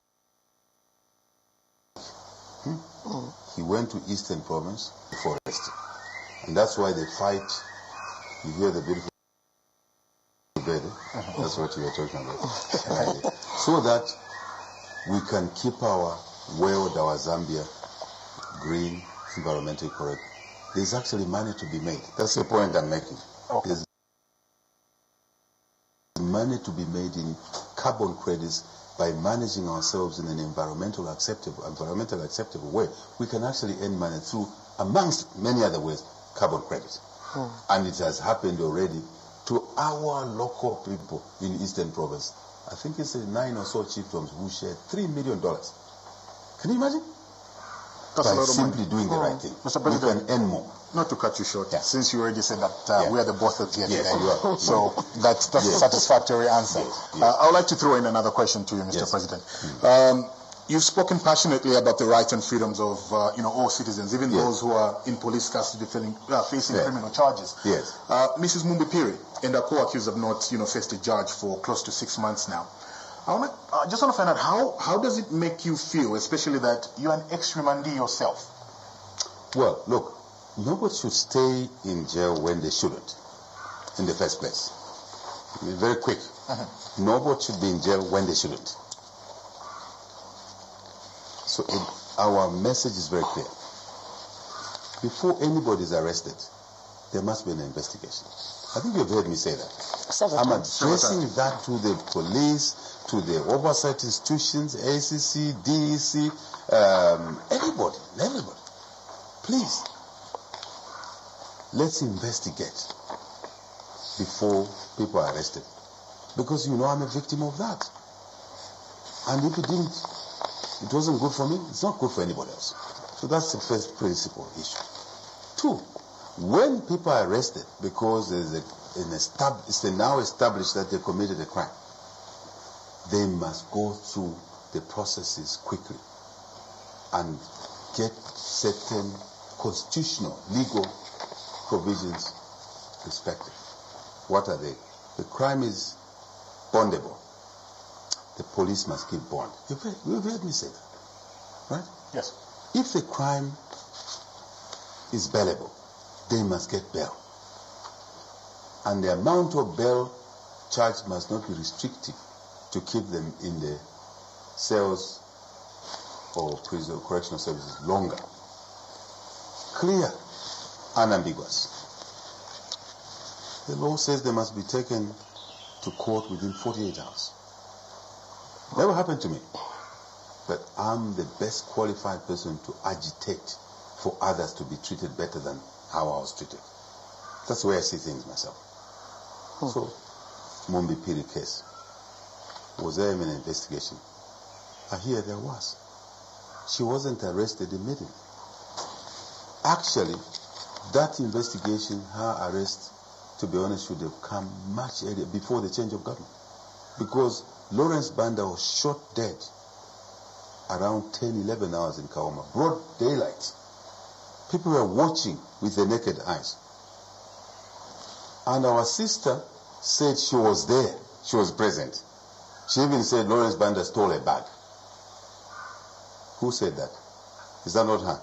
He went to Eastern Province, forest. And that's why they fight. You hear the beautiful baby? That's what you were talking about. So that we can keep our world, our Zambia, green, environmentally correct. There's actually money to be made. That's the point I'm making. There's money to be made in carbon credits by managing ourselves in an environmentally acceptable way. We can actually earn money through, amongst many other ways, carbon credits. And it has happened already to our local people in Eastern Province. I think it's 9 or so chiefdoms who shared $3 million. Can you imagine? That's a lot of simply money. doing the right thing. Mr. We President, can earn more. not to cut you short, Yeah. since you already said that Yeah. we are the bosses here Yes, today. you are. So that's a satisfactory answer. Yes. I would like to throw in another question to you, Mr. Yes. President. You've spoken passionately about the rights and freedoms of all citizens, even those who are in police custody facing criminal charges. Yes. Mrs. Mumbipiri and her co-accused have not faced a judge for close to 6 months now. I just want to find out how does it make you feel, especially that you're an ex-remandee yourself? Well, look, nobody should stay in jail when they shouldn't, in the first place. Very quick. Nobody should be in jail when they shouldn't. So our message is very clear. Before anybody is arrested, there must be an investigation. I think you've heard me say that. I'm addressing that to the police, to the oversight institutions, ACC, DEC, everybody. Please, let's investigate before people are arrested. Because I'm a victim of that. And if it wasn't good for me, it's not good for anybody else. So that's the first principle issue. 2, when people are arrested because it's now established that they committed a crime, they must go through the processes quickly and get certain constitutional, legal provisions respected. What are they? The crime is bondable. The police must give bond. You've heard me say that, right? Yes. If the crime is bailable, they must get bail. And the amount of bail charged must not be restrictive to keep them in the cells or prison correctional services longer. Clear, unambiguous. The law says they must be taken to court within 48 hours. Never happened to me. But I'm the best qualified person to agitate for others to be treated better than how I was treated. That's the way I see things myself. So, Mumbipiri case. Was there an investigation? I hear there was. She wasn't arrested immediately. Actually, that investigation, her arrest, to be honest, should have come much earlier, before the change of government. Because Lawrence Banda was shot dead around 10, 11 hours in Kaoma. Broad daylight. People were watching with their naked eyes. And our sister said she was there. She was present. She even said Lawrence Banda stole a bag. Who said that? Is that not her?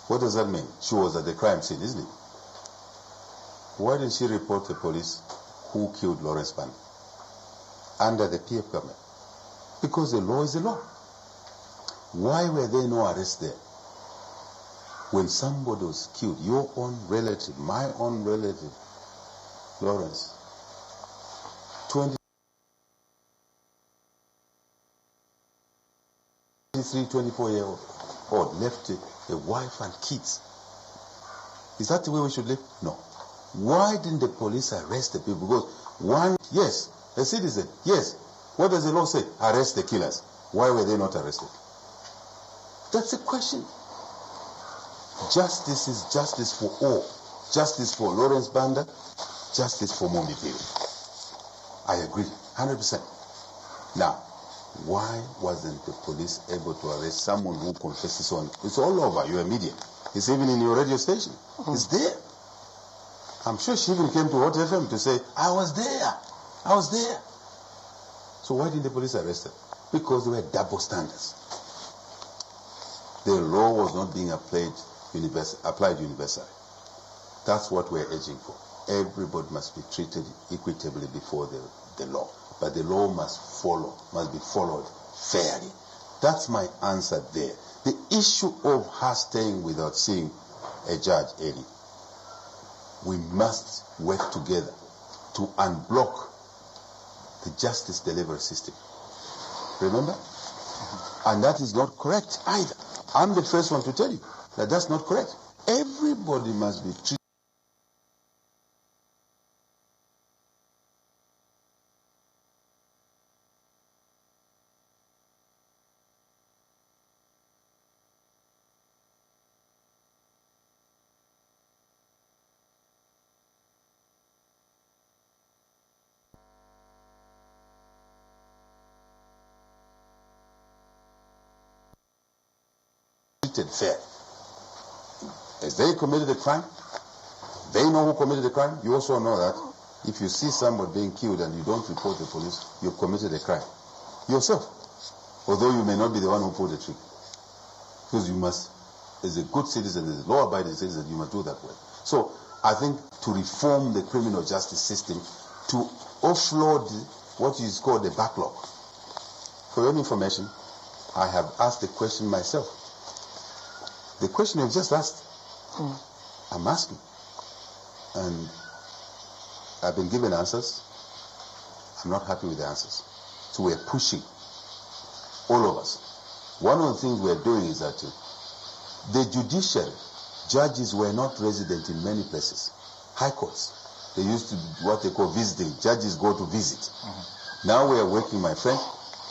What does that mean? She was at the crime scene, isn't it? Why didn't she report to the police who killed Lawrence Banda under the PF government? Because the law is the law. Why were there no arrests there? When somebody was killed, your own relative, my own relative, Lawrence, 24-year-old, left a wife and kids. Is that the way we should live? No. Why didn't the police arrest the people? Because yes, a citizen, yes. What does the law say? Arrest the killers. Why were they not arrested? That's the question. Justice is justice for all. Justice for Lawrence Banda, justice for Mumbipiri. I agree, 100%. Now, why wasn't the police able to arrest someone who confesses on? It's all over your media. It's even in your radio station. It's there. I'm sure she even came to Hot FM to say, I was there. So why didn't the police arrest her? Because there were double standards. The law was not being applied universally. That's what we're urging for. Everybody must be treated equitably before the law. But the law must be followed fairly. That's my answer there. The issue of her staying without seeing a judge, Eddie, we must work together to unblock the justice delivery system. Remember? And that is not correct either. I'm the first one to tell you that that's not correct. Everybody must be treated. treated fairly. As they committed a crime, they know who committed the crime. You also know that if you see somebody being killed and you don't report the police, you've committed a crime yourself, although you may not be the one who pulled the trigger. Because you must, as a good citizen, as a law-abiding citizen, you must do that way. So I think to reform the criminal justice system, to offload what is called the backlog. For your information, I have asked the question myself. The question you've just asked, I'm asking. And I've been given answers. I'm not happy with the answers. So we're pushing, all of us. One of the things we're doing is that the judiciary, judges were not resident in many places. High courts, they used to do what they call visiting. Judges go to visit. Now we are working, my friend,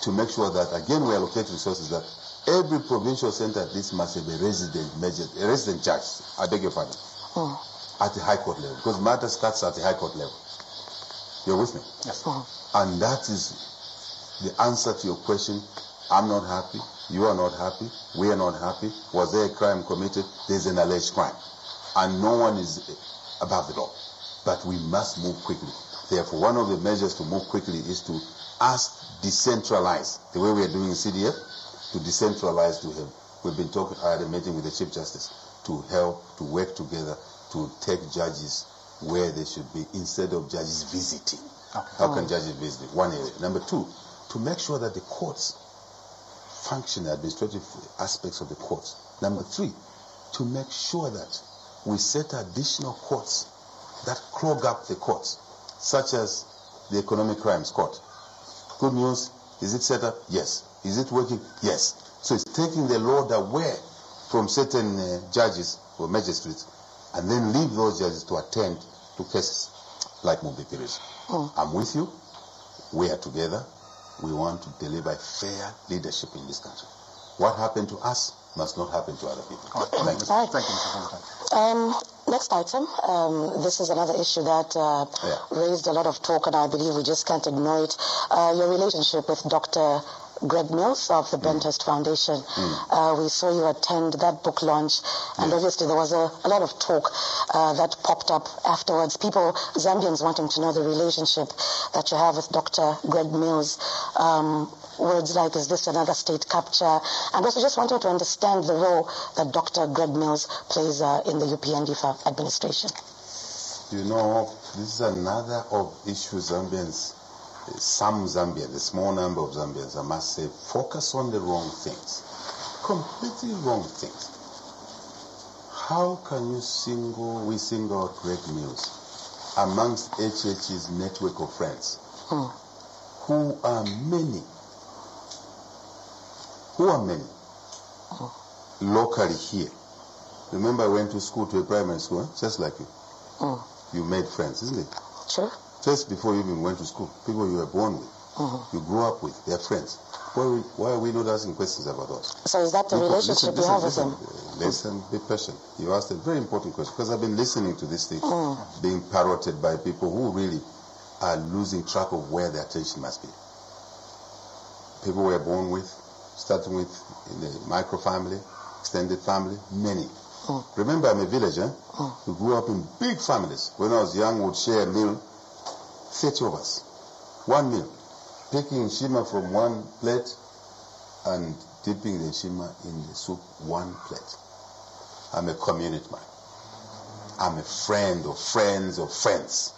to make sure that, again, we allocate resources that every provincial center at least must have a resident judge, I beg your pardon, at the high court level, because matter starts at the high court level. You're with me? Yes. And that is the answer to your question. I'm not happy, you are not happy, we are not happy. Was there a crime committed? There's an alleged crime. And no one is above the law. But we must move quickly. Therefore, one of the measures to move quickly is to decentralize, the way we are doing in CDF, to decentralize to him. We've been talking, I had a meeting with the Chief Justice to help, to work together, to take judges where they should be, instead of judges visiting. Okay. How can judges visit? One area. Number two, to make sure that the courts function, the administrative aspects of the courts. Number three, to make sure that we set additional courts that clog up the courts, such as the Economic Crimes Court. Good news, is it set up? Yes. Is it working? Yes. So it's taking the load away from certain judges or magistrates, and then leave those judges to attend to cases like Mubikiri's. I'm with you. We are together. We want to deliver fair leadership in this country. What happened to us must not happen to other people. Thank you. Thank you, Mr. President. Next item. This is another issue that raised a lot of talk, and I believe we just can't ignore it. Your relationship with Dr. Greg Mills of the Benthurst Foundation. We saw you attend that book launch, and obviously there was a lot of talk that popped up afterwards. People, Zambians, wanting to know the relationship that you have with Dr. Greg Mills. Words like, is this another state capture? And also just wanted to understand the role that Dr. Greg Mills plays in the UPND administration. You know, this is another of issues Zambians, some Zambians, a small number of Zambians, I must say, focus on the wrong things. Completely wrong things. How can you single out Greg Mills amongst HH's network of friends, who are many, locally here? Remember, I went to school, to a primary school, just like you. You made friends, isn't it? Sure. Just before you even went to school, people you were born with, you grew up with, they're friends. Why are we not asking questions about those? So is that the relationship you have with them? Listen, be patient. You asked a very important question, because I've been listening to this thing being parroted by people who really are losing track of where their attention must be. People we were born with, starting with in the micro-family, extended family, many. Remember, I'm a villager. We grew up in big families. When I was young, we would share a meal, 30 of us. One meal. Taking shima from one plate and dipping the shima in the soup, one plate. I'm a community man. I'm a friend of friends of friends.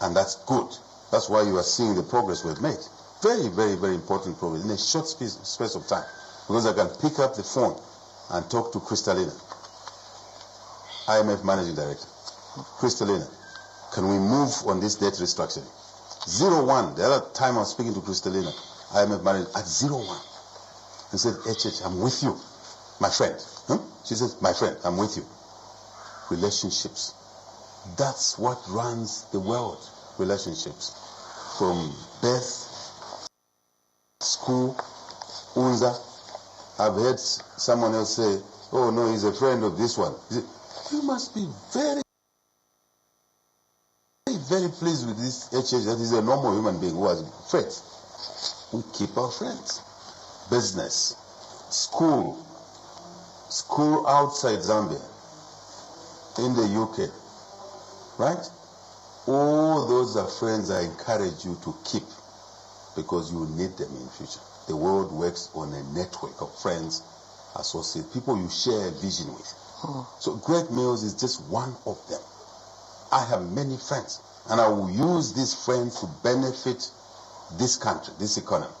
And that's good. That's why you are seeing the progress we've made. Very, very, very important progress in a short space of time. Because I can pick up the phone and talk to Kristalina, IMF Managing Director. Kristalina, can we move on this debt restructuring? 01, the other time I was speaking to Kristalina, IMF Manager, at 01. And said, HH, I'm with you, my friend. She says, my friend, I'm with you. Relationships. That's what runs the world. Relationships. From birth, school, Unza. I've heard someone else say, oh no, he's a friend of this one. You must be very, very pleased with this HH, that he's a normal human being who has friends. We keep our friends. Business, school, school outside Zambia, in the UK, right? All those are friends I encourage you to keep because you need them in future. The world works on a network of friends, associates, people you share a vision with. So Greg Mills is just one of them. I have many friends, and I will use these friends to benefit this country, this economy.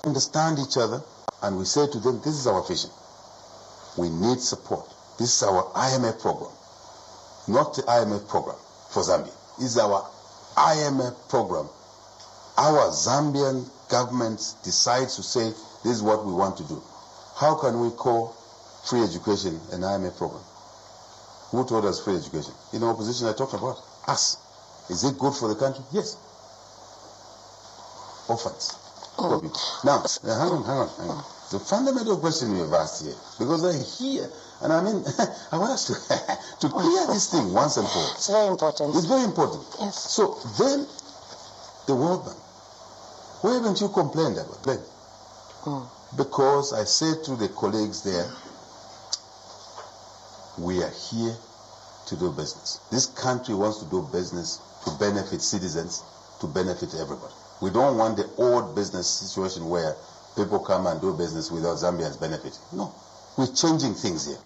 Understand each other, and we say to them, this is our vision. We need support. This is our IMF program, not the IMF program for Zambia. This is our IMF program. Our Zambian government decides to say, this is what we want to do. How can we call free education an IMF program? Who told us free education? In the opposition, I talked about us. Is it good for the country? Yes. Orphans. Now, hang on. The fundamental question you have asked here, because I hear, and I mean, I want us to clear this thing once and for all. It's very important. It's very important. Yes. So then, the World Bank, why haven't you complained about it? Because I said to the colleagues there, we are here to do business. This country wants to do business to benefit citizens, to benefit everybody. We don't want the old business situation where people come and do business without Zambians benefiting. No, we're changing things here.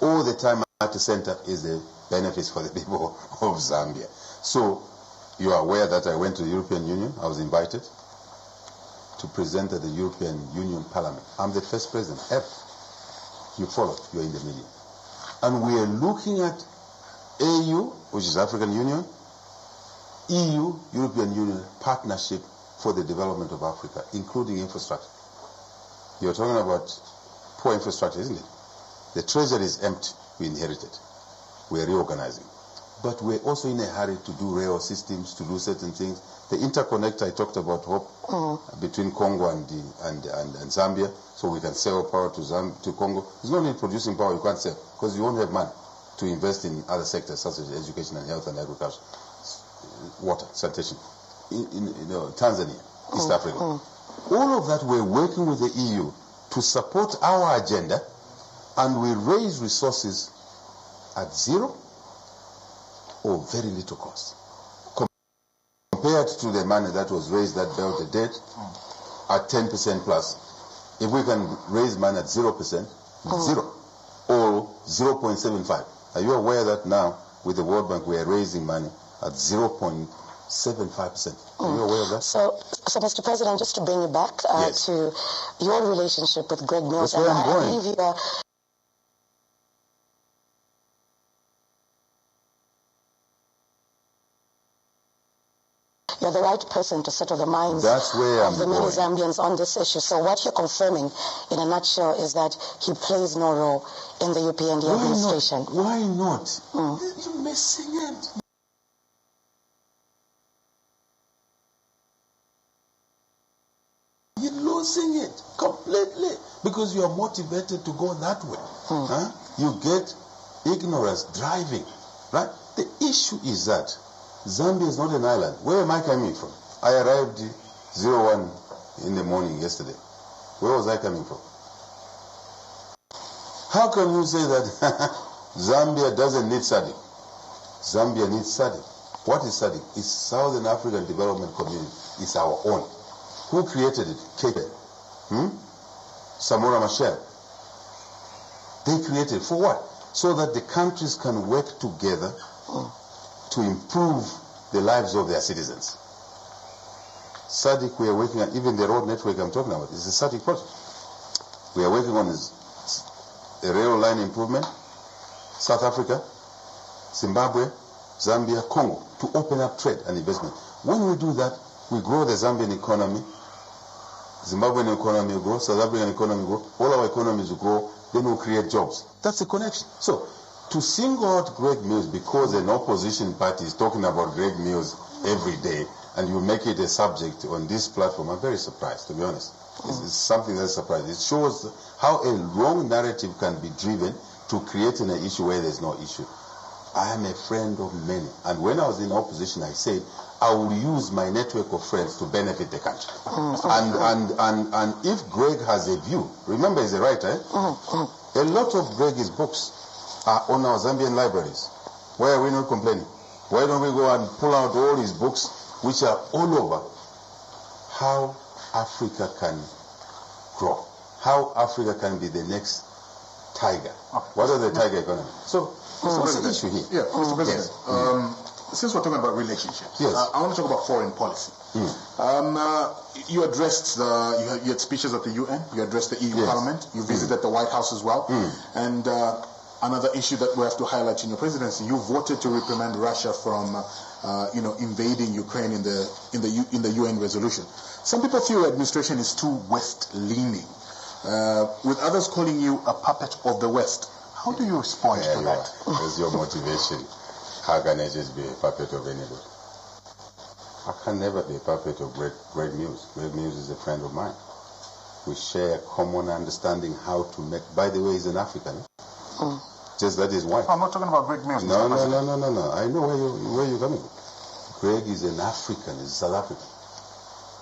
All the time at the center is the benefits for the people of Zambia. So you are aware that I went to the European Union. I was invited to present at the European Union Parliament. I'm the first president ever. You followed, you're in the media. And we are looking at AU, which is African Union, EU, European Union partnership for the development of Africa, including infrastructure. You're talking about poor infrastructure, isn't it? The treasury is empty, we inherited. We're reorganizing. But we're also in a hurry to do rail systems, to do certain things. The interconnector I talked about, Hope, between Congo and Zambia, so we can sell power to Congo. It's not only producing power you can't sell, because you won't have money to invest in other sectors such as education and health and agriculture, water, sanitation. In Tanzania, East Africa. All of that we're working with the EU to support our agenda, and we raise resources at zero or very little cost. Compared to the money that was raised that built the debt at 10% plus. If we can raise money at 0%, zero, or 0.75. Are you aware that now with the World Bank we are raising money at 0.75%? Are you aware of that? So Mr. President, just to bring you back to your relationship with Greg Mills, that's where I'm going. I believe you are... You're the right person to settle the minds of the many Zambians on this issue. So what you're confirming, in a nutshell, is that he plays no role in the UPND administration. Why not? You're missing it. You're losing it completely because you are motivated to go that way. You get ignorance driving, right? The issue is that Zambia is not an island. Where am I coming from? I arrived 01 in the morning yesterday. Where was I coming from? How can you say that Zambia doesn't need SADC? Zambia needs SADC. What is SADC? It's Southern African Development Community. It's our own. Who created it? Cape. Samora Machel. They created it. For what? So that the countries can work together to improve the lives of their citizens. SADC we are working on, even the road network I'm talking about, is a SADC project. We are working on a rail line improvement, South Africa, Zimbabwe, Zambia, Congo, to open up trade and investment. When we do that, we grow the Zambian economy, Zimbabwean economy will grow, South African economy will grow, all our economies will grow, then we'll create jobs. That's the connection. So, to single out Greg Mills because an opposition party is talking about Greg Mills every day and you make it a subject on this platform, I'm very surprised, to be honest. It's something that's surprising. It shows how a wrong narrative can be driven to creating an issue where there's no issue. I am a friend of many. And when I was in opposition, I said, I will use my network of friends to benefit the country. And if Greg has a view, remember he's a writer, a A lot of Greg's books are on our Zambian libraries. Why are we not complaining? Why don't we go and pull out all his books, which are all over, how Africa can grow, how Africa can be the next tiger. Okay. What are the tiger economy? So, what's the issue here? Yeah, Mr. President, since we're talking about relationships, yes. I want to talk about foreign policy. You addressed you had speeches at the UN, you addressed the EU Parliament, you visited the White House as well, and another issue that we have to highlight in your presidency, you voted to reprimand Russia from invading Ukraine in the UN resolution. Some people feel the administration is too West-leaning, with others calling you a puppet of the West. How do you respond to that? What's your motivation? How can I just be a puppet of anybody? I can never be a puppet of great news. Great news is a friend of mine. We share a common understanding how to make. By the way, he's an African. Just that is why. I'm not talking about great news. No. I know where you're coming from. Greg is an African. He's South African.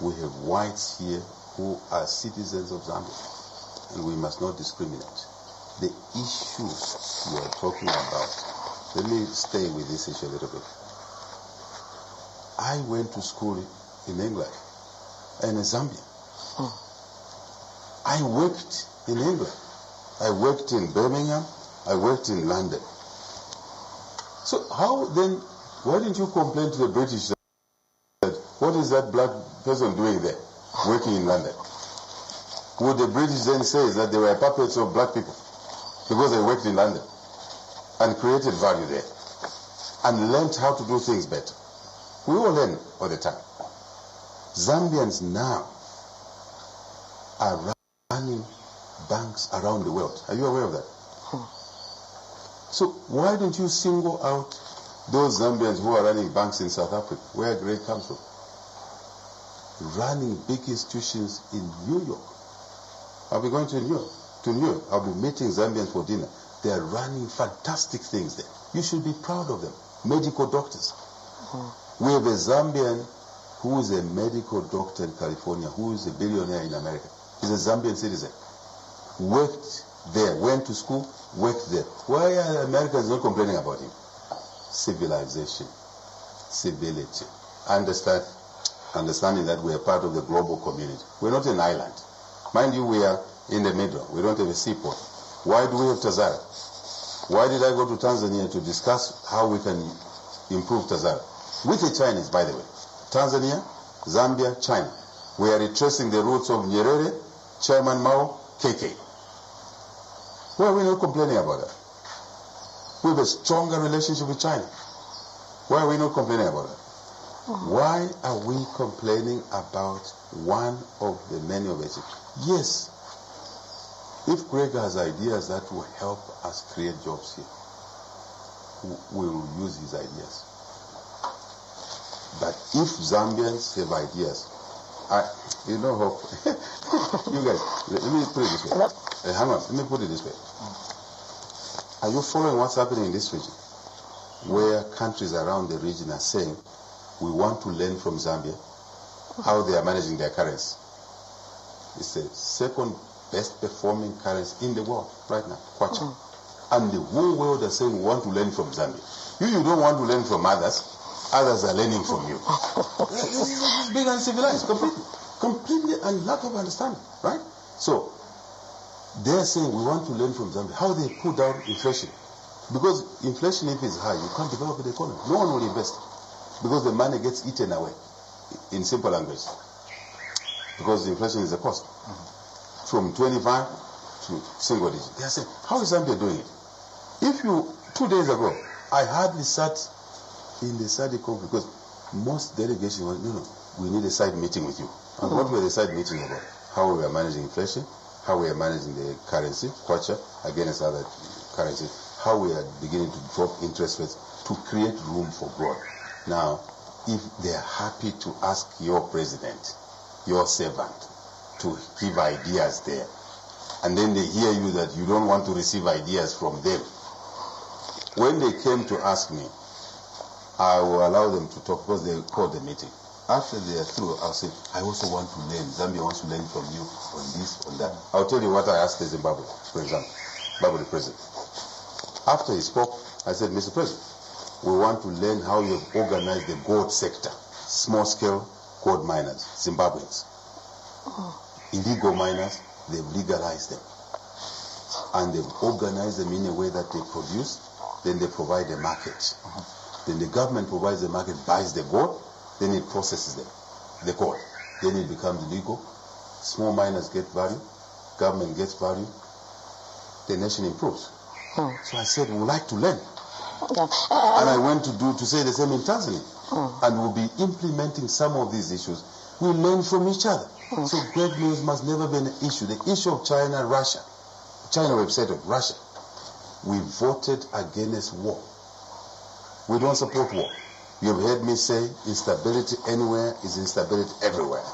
We have whites here who are citizens of Zambia, and we must not discriminate. The issues you are talking about. Let me stay with this issue a little bit. I went to school in England and in Zambia. I worked in England. I worked in Birmingham. I worked in London. So how then, why didn't you complain to the British that what is that black person doing there, working in London? Would the British then say that they were puppets of black people because they worked in London and created value there and learned how to do things better? We all learn all the time. Zambians now are running banks around the world. Are you aware of that? So why don't you single out those Zambians who are running banks in South Africa, where Greg comes from? Running big institutions in New York. I'll be going to New York. I'll be meeting Zambians for dinner. They're running fantastic things there. You should be proud of them. Medical doctors. We have a Zambian who is a medical doctor in California, who is a billionaire in America. He's a Zambian citizen. Worked there, went to school, worked there. Why are Americans not complaining about him? Civilization, civility. Understanding that we are part of the global community. We're not an island. Mind you, we are in the middle. We don't have a seaport. Why do we have Tazara? Why did I go to Tanzania to discuss how we can improve Tazara? With the Chinese, by the way. Tanzania, Zambia, China. We are retracing the roots of Nyerere, Chairman Mao, KK. Why are we not complaining about that? We have a stronger relationship with China. Why are we not complaining about that? Why are we complaining about one of the many of it? Yes, if Greg has ideas that will help us create jobs here, we will use his ideas. But if Zambians have ideas, you guys, let me put it this way. Hang on, let me put it this way. Are you following what's happening in this region? Where countries around the region are saying, we want to learn from Zambia how they are managing their currency. It's the second best performing currency in the world right now, Kwacha. And the whole world are saying we want to learn from Zambia. You don't want to learn from others. Others are learning from you. It's being uncivilized, completely and lack of understanding, right? So they're saying we want to learn from Zambia how they put down inflation. Because inflation, if it's high, you can't develop the economy. No one will invest because the money gets eaten away, in simple language. Because inflation is a cost. From 25 to single digit. They are saying, how is Zambia doing it? 2 days ago, I hardly sat in the SADC conference because most delegations were, we need a side meeting with you. And what were the side meeting about? How we are managing inflation, how we are managing the currency, Kwacha, against other currencies, how we are beginning to drop interest rates to create room for growth. Now, if they are happy to ask your president, your servant, to give ideas there, and then they hear you that you don't want to receive ideas from them, when they came to ask me, I will allow them to talk because they called the meeting. After they are through, I'll say, I also want to learn. Zambia wants to learn from you on this, on that. I'll tell you what I asked the Zimbabwe, for example. Babu the President. After he spoke, I said, Mr. President, we want to learn how you have organized the gold sector, small-scale gold miners, Zimbabweans. Illegal miners, they've legalized them. And they've organized them in a way that they produce, then they provide a market. Then the government provides the market, buys the gold, then it processes them, the gold. Then it becomes legal. Small miners get value, government gets value, the nation improves. So I said, we would like to learn. And I went to say the same in Tanzania. And we'll be implementing some of these issues. We learn from each other. So great news must never be an issue. The issue of China, Russia. China website of Russia. We voted against war. We don't support war. You've heard me say instability anywhere is instability everywhere.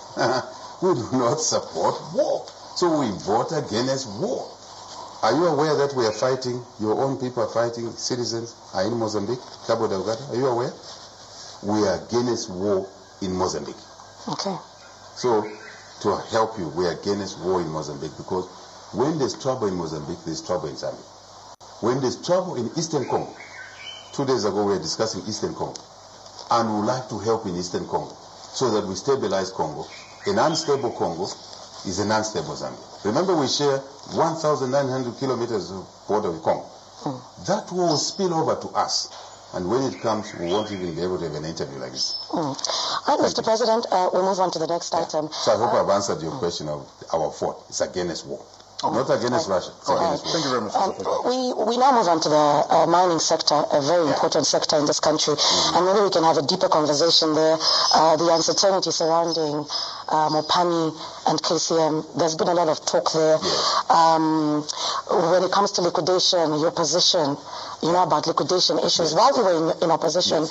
We do not support war. So we vote against war. Are you aware that we are fighting, your own people are fighting, citizens are in Mozambique, Cabo Delgado? Are you aware? We are against war in Mozambique. Okay. So, to help you, we are against war in Mozambique because when there's trouble in Mozambique, there's trouble in Zambia. When there's trouble in Eastern Congo, 2 days ago we were discussing Eastern Congo, and we would like to help in Eastern Congo so that we stabilize Congo. An unstable Congo is an unstable Zambia. Remember, we share 1,900 kilometers of border with Congo. That will spill over to us. And when it comes, we won't even be able to have an interview like this. All right, Mr. President, we'll move on to the next item. So I hope I've answered your question of our vote. It's against war. Not against Russia. It's against war. Thank you very much, Mr. President. We now move on to the mining sector, a very important sector in this country, and maybe we can have a deeper conversation there. The uncertainty surrounding Mopani and KCM, there's been a lot of talk there. When it comes to liquidation, your position, you know about liquidation issues. While you were in opposition,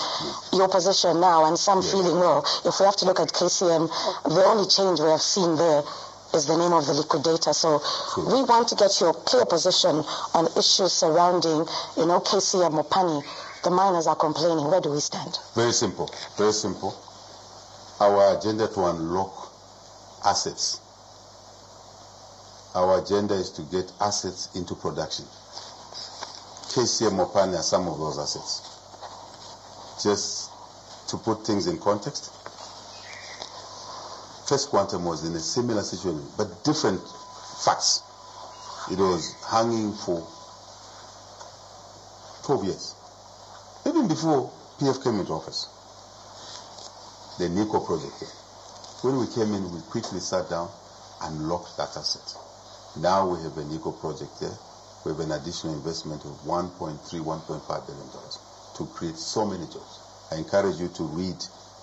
your position now, and some feeling, well, if we have to look at KCM, the only change we have seen there is the name of the liquidator. So we want to get your clear position on issues surrounding, KCM or Mopani. The miners are complaining. Where do we stand? Very simple. Very simple. Our agenda to unlock assets. Our agenda is to get assets into production. KCM Mopani are some of those assets. Just to put things in context, First Quantum was in a similar situation, but different facts. It was hanging for 12 years, even before PF came into office. The Nico project. When we came in, we quickly sat down and locked that asset. Now we have a Nico project there. We have an additional investment of $1.3, $1.5 billion to create so many jobs. I encourage you to read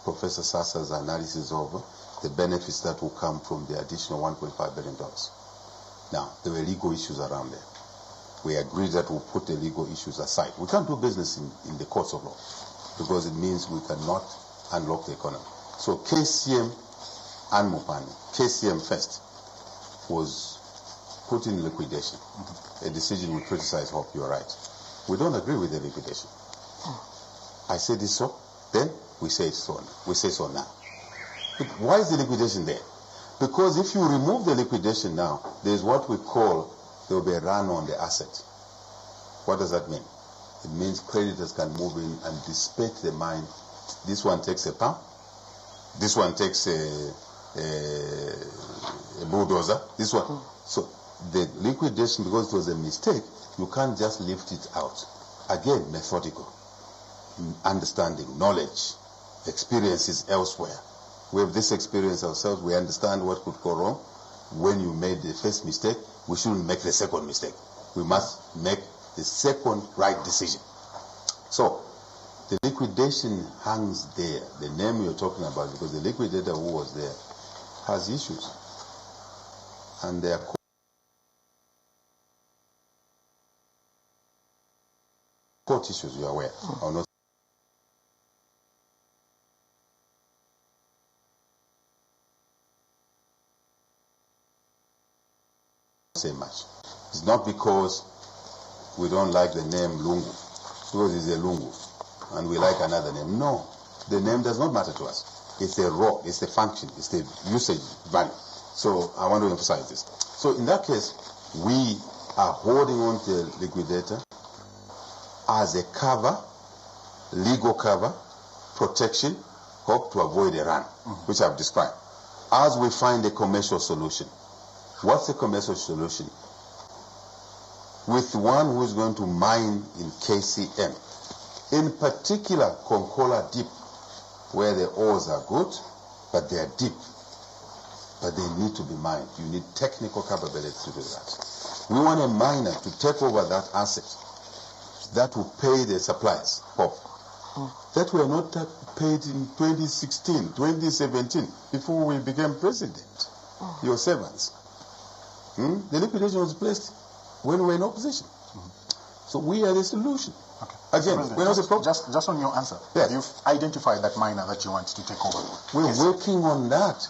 Professor Sassa's analysis of the benefits that will come from the additional $1.5 billion. Now, there were legal issues around there. We agreed that we'll put the legal issues aside. We can't do business in the courts of law because it means we cannot unlock the economy. So KCM and Mopani, KCM first, was put in liquidation. A decision we criticize, hope you're right. We don't agree with the liquidation. I said this so, then we say so. We say so now. But why is the liquidation there? Because if you remove the liquidation now, there's what we call, there will be a run on the asset. What does that mean? It means creditors can move in and dispatch the mine. This one takes a pump. This one takes a bulldozer. This one. So the liquidation, because it was a mistake, you can't just lift it out. Again, methodical. Understanding, knowledge, experiences elsewhere. We have this experience ourselves. We understand what could go wrong. When you made the first mistake, we shouldn't make the second mistake. We must make the second right decision. So, the liquidation hangs there. The name you're talking about, because the liquidator who was there has issues. And they are court issues, you're aware. Or not say much. It's not because we don't like the name Lungu, because it's a Lungu, and we like another name. No, the name does not matter to us. It's the raw, it's the function, it's the usage value. So I want to emphasize this. So in that case, we are holding on to the liquidator as a cover, legal cover, protection, hope to avoid a run, which I've described. As we find a commercial solution. What's the commercial solution? With one who is going to mine in KCM, in particular Konkola Deep, where the ores are good, but they are deep. But they need to be mined. You need technical capability to do that. We want a miner to take over that asset that will pay the suppliers that were not paid in 2016, 2017, before we became president. Your servants. The liquidation was placed when we were in opposition. So we are the solution. Okay. Again, we're not a problem. Just on your answer, yes. You've identified that miner that you want to take over. We're working on that.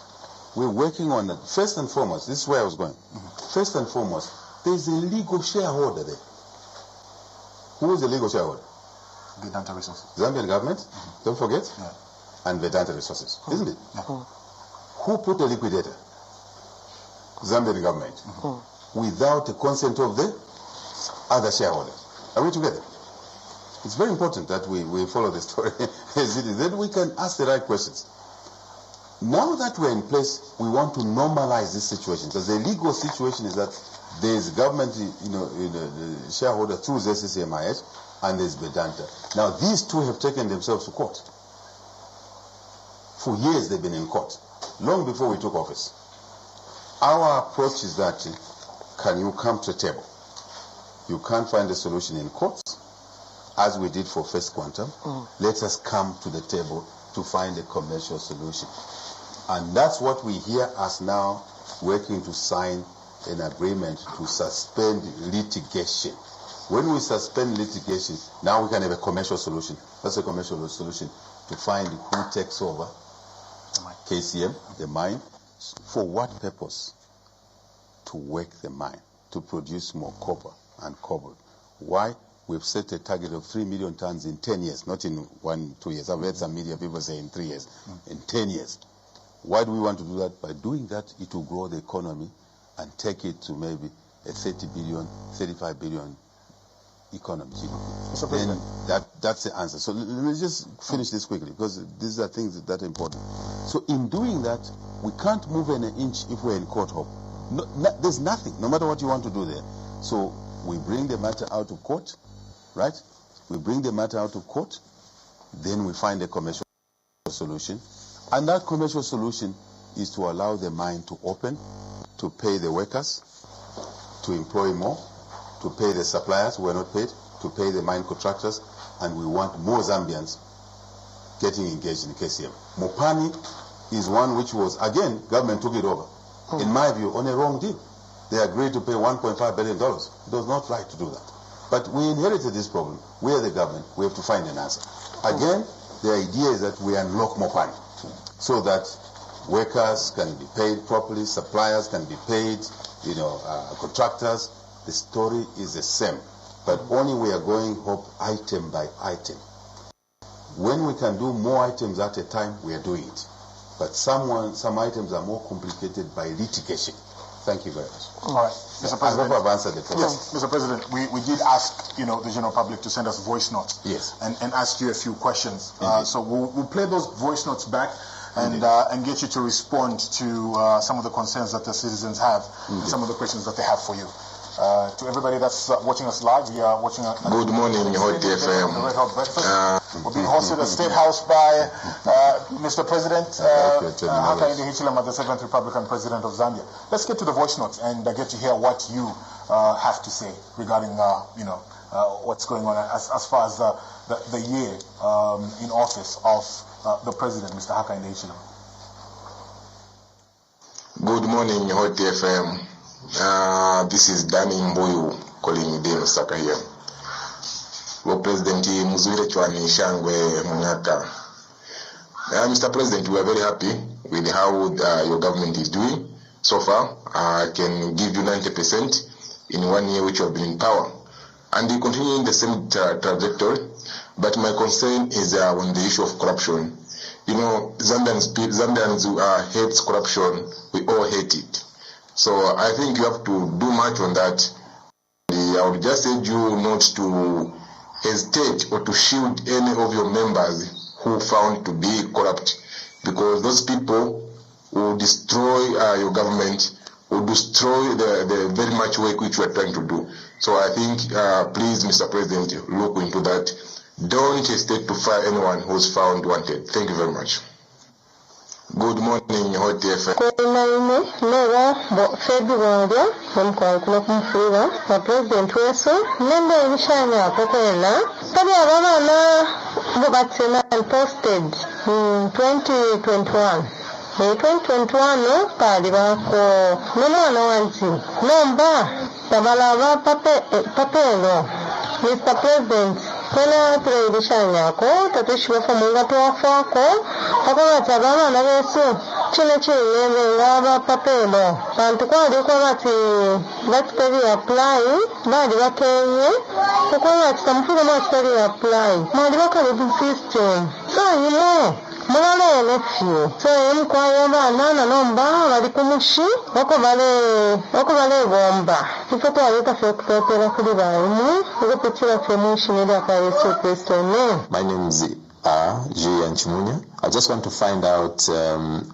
We're working on that. First and foremost, this is where I was going. First and foremost, there's a legal shareholder there. Who is the legal shareholder? Vedanta Resources. Zambian government, don't forget, and Vedanta Resources, isn't it? Who put the liquidator? Zambian government, without the consent of the other shareholders. Are we together? It's very important that we follow the story as it is. Then we can ask the right questions. Now that we're in place, we want to normalize this situation, because the legal situation is that there is government, the shareholder through ZCCMIH, and there's Vedanta. Now these two have taken themselves to court. For years they've been in court, long before we took office. Our approach is that, can you come to the table? You can't find a solution in courts, as we did for First Quantum. Let us come to the table to find a commercial solution. And that's what we hear us now working to sign an agreement to suspend litigation. When we suspend litigation, now we can have a commercial solution. That's a commercial solution to find who takes over KCM, the mine. For what purpose? To work the mine, to produce more copper and cobalt. Why? We've set a target of 3 million tons in 10 years, not in 1-2 years. I've heard some media people say in 3 years, in 10 years. Why do we want to do that? By doing that, it will grow the economy and take it to maybe a 30 billion, 35 billion economy. Then that's the answer. So let me just finish this quickly, because these are things that are important. So in doing that, we can't move an inch if we're in court hope. There's nothing, no matter what you want to do there. So we bring the matter out of court, right? We bring the matter out of court, then we find a commercial solution. And that commercial solution is to allow the mine to open, to pay the workers, to employ more, to pay the suppliers who are not paid, to pay the mine contractors, and we want more Zambians getting engaged in KCM. Mopani is one which was, again, government took it over. In my view, on a wrong deal. They agreed to pay $1.5 billion. It was not right to do that. But we inherited this problem. We are the government. We have to find an answer. Again, the idea is that we unlock Mopani so that workers can be paid properly, suppliers can be paid, contractors. The story is the same, but only we are going hope item by item. When we can do more items at a time, we are doing it. But some items are more complicated by litigation. Thank you very much. All right, Mr. President. I hope I've answered the question. Yes, Mr. President, we did ask the general public to send us voice notes. Yes. And ask you a few questions. So we'll play those voice notes back and get you to respond to some of the concerns that the citizens have, some of the questions that they have for you. To everybody that's watching us live, we are watching. Good morning, Hot FM. The Red Hot Breakfast. We're being hosted at State House by Mr. President Hakainde Hichilema, the 7th Republican President of Zambia. Let's get to the voice notes and get to hear what you have to say regarding, what's going on as far as the year in office of the President, Mr. Hakainde Hichilema. Good morning, Hot FM. This is Danny Mboyu calling them Saka here. Well, President Muzure Chwani Shangwe Munyaka. Mr. President, we are very happy with how your government is doing so far. I can give you 90% in 1 year which you have been in power. And you continue in the same trajectory. But my concern is on the issue of corruption. Zambians hate corruption. We all hate it. So I think you have to do much on that. I would just urge you not to hesitate or to shield any of your members who found to be corrupt, because those people will destroy your government, will destroy the very much work which we are trying to do. So I think, please, Mr. President, look into that. Don't hesitate to fire anyone who's found wanted. Thank you very much. Good morning, Hot FM. President Weso, member Mishanya Kokena, Tabi posted in 2021. 2021 pali bako nomwana wanzi nomba tabalaba papelo. Mr. President, kena tulayirishanyako tatwishibafa mungatu wafako pakabati abana besu chine ngaba papelo bantu kwaliko bati peri apply bali bakenye kwabati tamufuna mwati peri apply mwali bakalibu system so yimo mulale nephew so yemukwayo abana nomba bali kumushi wako bale bomba ifoto aleta fe kupepera kuli balimu ukupitira fe mushi nida kwa Yesu Kristo name. My name is Julian Chimunya. I just want to find out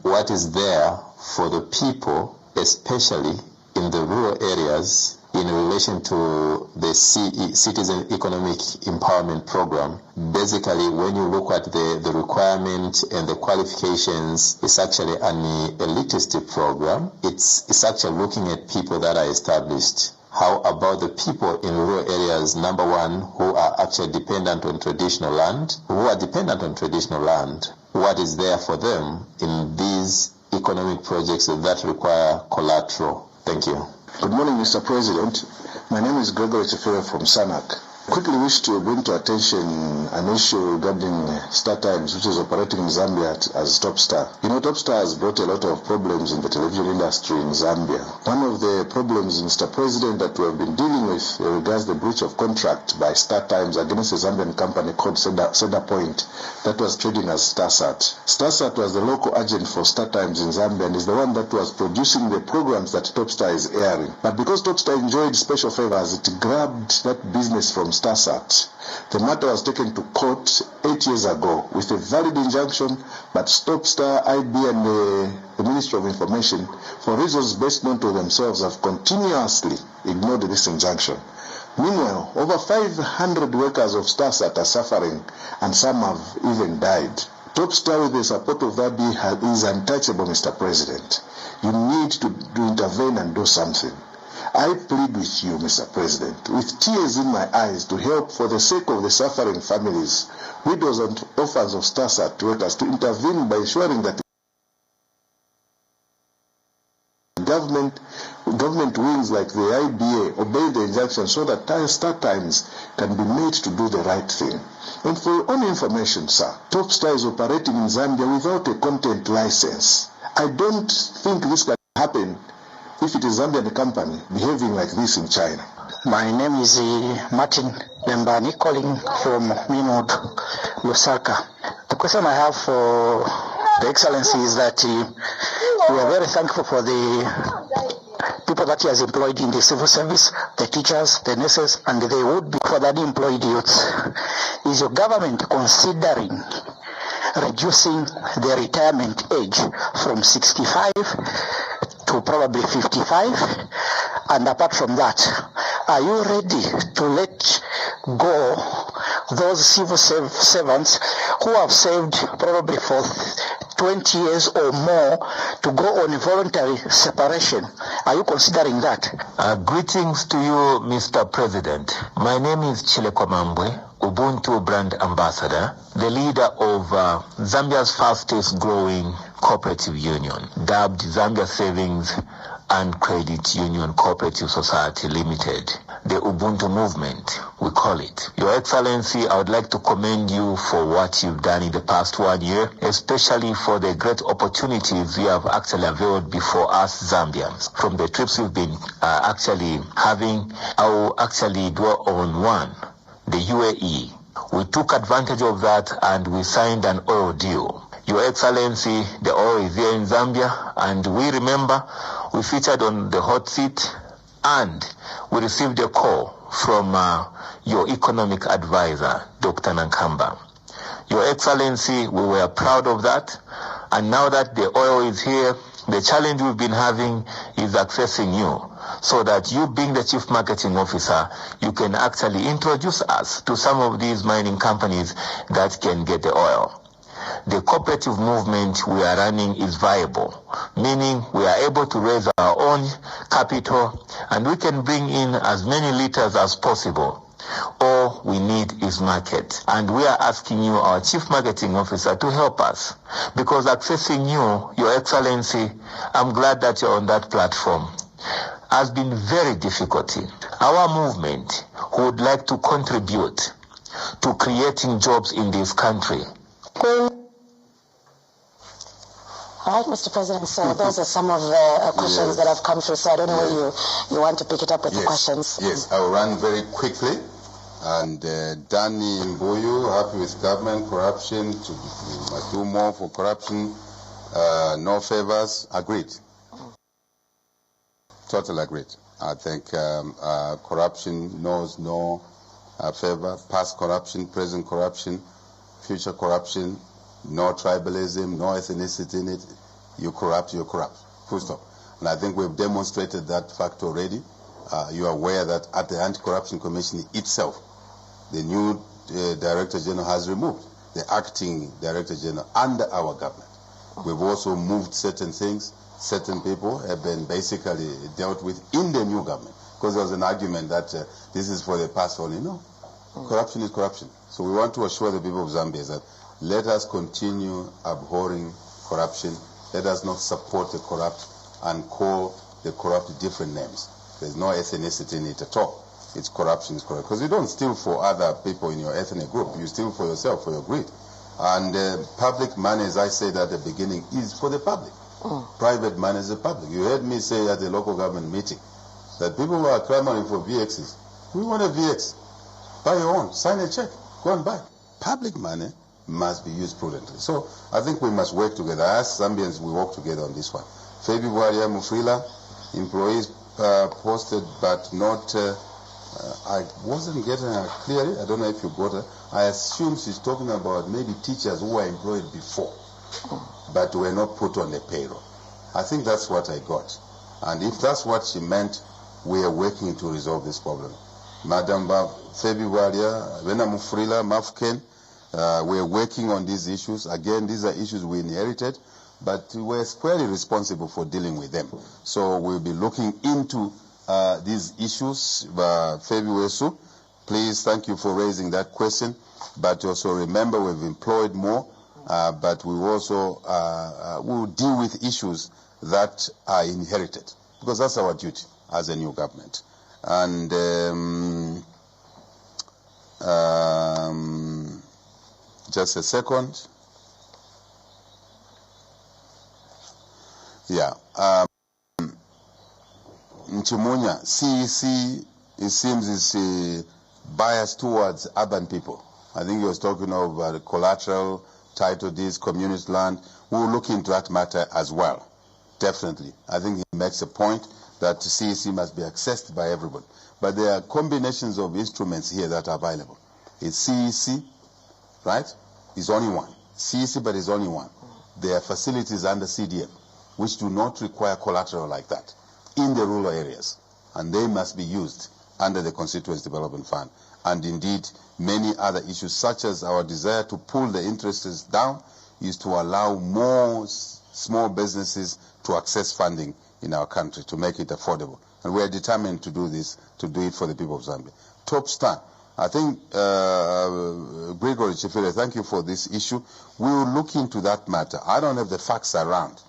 what is there for the people, especially in the rural areas, in relation to the Citizen Economic Empowerment Program. Basically, when you look at the requirement and the qualifications, it's actually an elitist program. It's actually looking at people that are established. How about the people in rural areas, number one, who are actually dependent on traditional land? What is there for them in these economic projects that require collateral? Thank you. Good morning, Mr. President. My name is Gregory Chefere from SANAC. Quickly wish to bring to attention an issue regarding StarTimes, which is operating in Zambia as Topstar. You know, Topstar has brought a lot of problems in the television industry in Zambia. One of the problems, Mr. President, that we have been dealing with regards the breach of contract by StarTimes against a Zambian company called Cedar Point that was trading as Starsat. Starsat was the local agent for StarTimes in Zambia and is the one that was producing the programs that Topstar is airing. But because Topstar enjoyed special favors, it grabbed that business from Starsat. The matter was taken to court 8 years ago with a valid injunction, but Topstar, IB, and the Ministry of Information, for reasons best known to themselves, have continuously ignored this injunction. Meanwhile, over 500 workers of Starsat are suffering, and some have even died. Topstar, with the support of the IB, is untouchable, Mr. President. You need to intervene and do something. I plead with you, Mr. President, with tears in my eyes, to help for the sake of the suffering families, widows and orphans of Starsat workers, to intervene by ensuring that government wings like the IBA obey the injunction so that StarTimes can be made to do the right thing. And for your own information, sir, Topstar is operating in Zambia without a content license. I don't think this can happen if it is Zambian company behaving like this in China. My name is Martin Lembani, calling from Minwood, Lusaka. The question I have for the Excellency is that we are very thankful for the people that he has employed in the civil service, the teachers, the nurses, and they would be for that employed youths. Is your government considering reducing the retirement age from 65 to probably 55? And apart from that, are you ready to let go those civil servants who have served probably for 20 years or more to go on voluntary separation? Are you considering that? Greetings to you, Mr. President. My name is Chileko Mambwe, Ubuntu Brand Ambassador, the leader of Zambia's fastest growing cooperative union, dubbed Zambia Savings and Credit Union Cooperative Society Limited, the Ubuntu movement, we call it. Your Excellency, I would like to commend you for what you've done in the past 1 year, especially for the great opportunities you have actually availed before us Zambians. From the trips we've been actually having, I will actually dwell on one, the UAE. We took advantage of that and we signed an oil deal. Your Excellency, the oil is here in Zambia, and we remember we featured on the hot seat And we received a call from your economic advisor, Dr. Nankamba. Your Excellency, we were proud of that. And now that the oil is here, the challenge we've been having is accessing you, so that you, being the Chief Marketing Officer, you can actually introduce us to some of these mining companies that can get the oil. The cooperative movement we are running is viable, meaning we are able to raise our own capital and we can bring in as many liters as possible. All we need is market. And we are asking you, our Chief Marketing Officer, to help us. Because accessing you, Your Excellency, I'm glad that you're on that platform, has been very difficult. Our movement would like to contribute to creating jobs in this country. All right, Mr. President, so those are some of the questions that have come through, so I don't know whether you want to pick it up with the questions. Yes, I will run very quickly. And Danny Mbuyu, happy with government corruption, we must do more for corruption, no favors, agreed. Totally agreed. I think corruption knows no favor, past corruption, present corruption, future corruption, no tribalism, no ethnicity in it. You corrupt, full stop. And I think we've demonstrated that fact already. You are aware that at the Anti-Corruption Commission itself, the new Director General has removed the acting Director General under our government. We've also moved certain things, certain people have been basically dealt with in the new government, because there was an argument that this is for the past only. No, corruption is corruption. So we want to assure the people of Zambia that let us continue abhorring corruption. Let us not support the corrupt and call the corrupt different names. There's no ethnicity in it at all. It's corruption, it's corrupt. Because you don't steal for other people in your ethnic group. You steal for yourself, for your greed. And public money, as I said at the beginning, is for the public. Private money is the public. You heard me say at the local government meeting that people who are clamoring for VXs, we want a VX. Buy your own. Sign a check. Go and buy. Public money must be used prudently. So I think we must work together. As Zambians, we work together on this one. February, Mufrila, employees posted, but not... I wasn't getting her clearly. I don't know if you got her. I assume she's talking about maybe teachers who were employed before, but were not put on the payroll. I think that's what I got. And if that's what she meant, we are working to resolve this problem. Madam February, Vena Mufrila, Mafken, we are working on these issues. Again, these are issues we inherited, but we're squarely responsible for dealing with them. So we'll be looking into these issues. February, please, thank you for raising that question. But also remember, we've employed more, but we also will deal with issues that are inherited, because that's our duty as a new government. And just a second. Yeah. Nchimunya, CEC, it seems, is biased towards urban people. I think he was talking of collateral, title deeds, communist land. We'll look into that matter as well, definitely. I think he makes a point that CEC must be accessed by everybody. But there are combinations of instruments here that are available. It's CEC, right? It's only one. CEC, but it's only one. There are facilities under CDM which do not require collateral like that in the rural areas, and they must be used under the Constituency Development Fund. And indeed, many other issues, such as our desire to pull the interests down, is to allow more small businesses to access funding in our country, to make it affordable. And we are determined to do this, to do it for the people of Zambia. Top Star, I think, Gregory Chifere, thank you for this issue. We will look into that matter. I don't have the facts around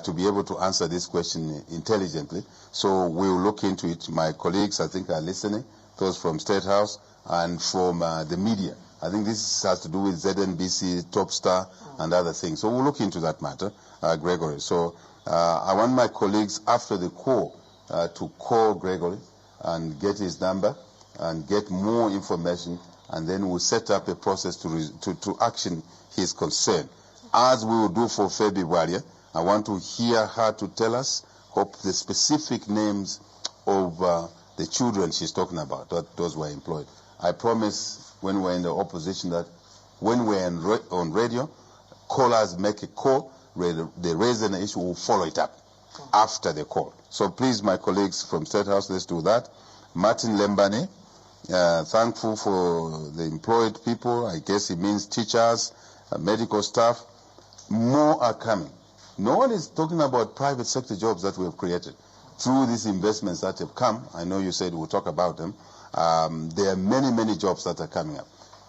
to be able to answer this question intelligently. So we will look into it. My colleagues, I think, are listening, those from State House and from the media. I think this has to do with ZNBC, Top Star, and other things. So we'll look into that matter, Gregory. So I want my colleagues, after the call, to call Gregory and get his number and get more information, and then we'll set up a process to action his concern. As we will do for February, I want to hear her to tell us, hope the specific names of the children she's talking about, those who are employed. I promise when we're in the opposition that when we're on radio, callers make a call, they raise an issue, we'll follow it up after the call. So please, my colleagues from State House, let's do that. Martin Lembane, thankful for the employed people. I guess it means teachers, medical staff. More are coming. No one is talking about private sector jobs that we have created through these investments that have come. I know you said we'll talk about them. There are many, many jobs that are coming up.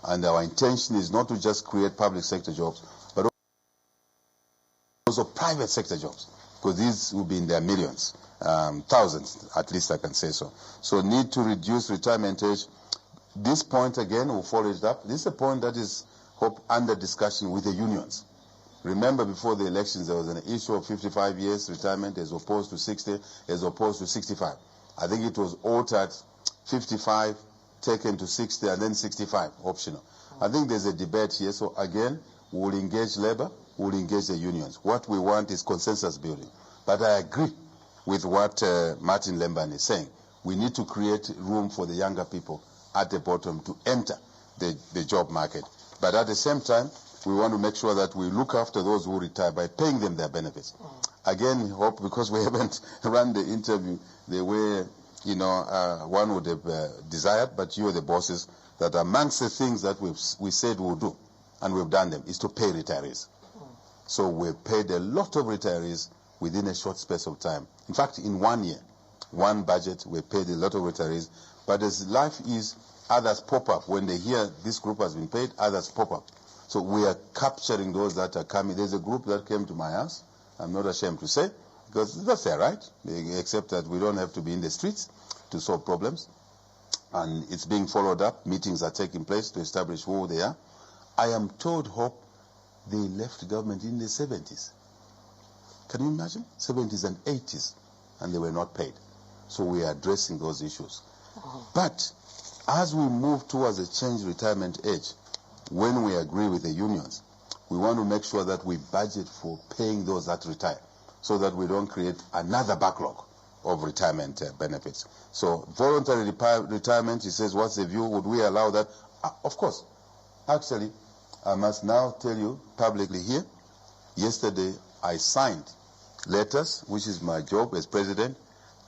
And our intention is not to just create public sector jobs, but also private sector jobs, because these will be in their millions, thousands, at least I can say so. So need to reduce retirement age. This point, again, we'll follow it up. This is a point that is under discussion with the unions. Remember, before the elections, there was an issue of 55 years retirement as opposed to 60, as opposed to 65. I think it was altered, 55 taken to 60, and then 65 optional. I think there's a debate here. So again, we'll engage labor, we'll engage the unions. What we want is consensus building. But I agree with what Martin Lembane is saying. We need to create room for the younger people at the bottom to enter the job market. But at the same time, we want to make sure that we look after those who retire by paying them their benefits. Again, hope, because we haven't run the interview the way one would have desired, but you are the bosses, that amongst the things that we said we'll do, and we've done them, is to pay retirees. So we've paid a lot of retirees within a short space of time. In fact, in 1 year, one budget, we paid a lot of retirees. But as life is, others pop up. When they hear this group has been paid, others pop up. So we are capturing those that are coming. There's a group that came to my house, I'm not ashamed to say, because that's their right, except that we don't have to be in the streets to solve problems. And it's being followed up. Meetings are taking place to establish who they are. I am told, Hope, they left government in the 70s. Can you imagine? 70s and 80s, and they were not paid. So we are addressing those issues. But as we move towards a changed retirement age, when we agree with the unions, we want to make sure that we budget for paying those that retire, so that we don't create another backlog of retirement benefits. So voluntary retirement, he says, what's the view? Would we allow that? Of course. Actually, I must now tell you publicly here, yesterday I signed letters, which is my job as president,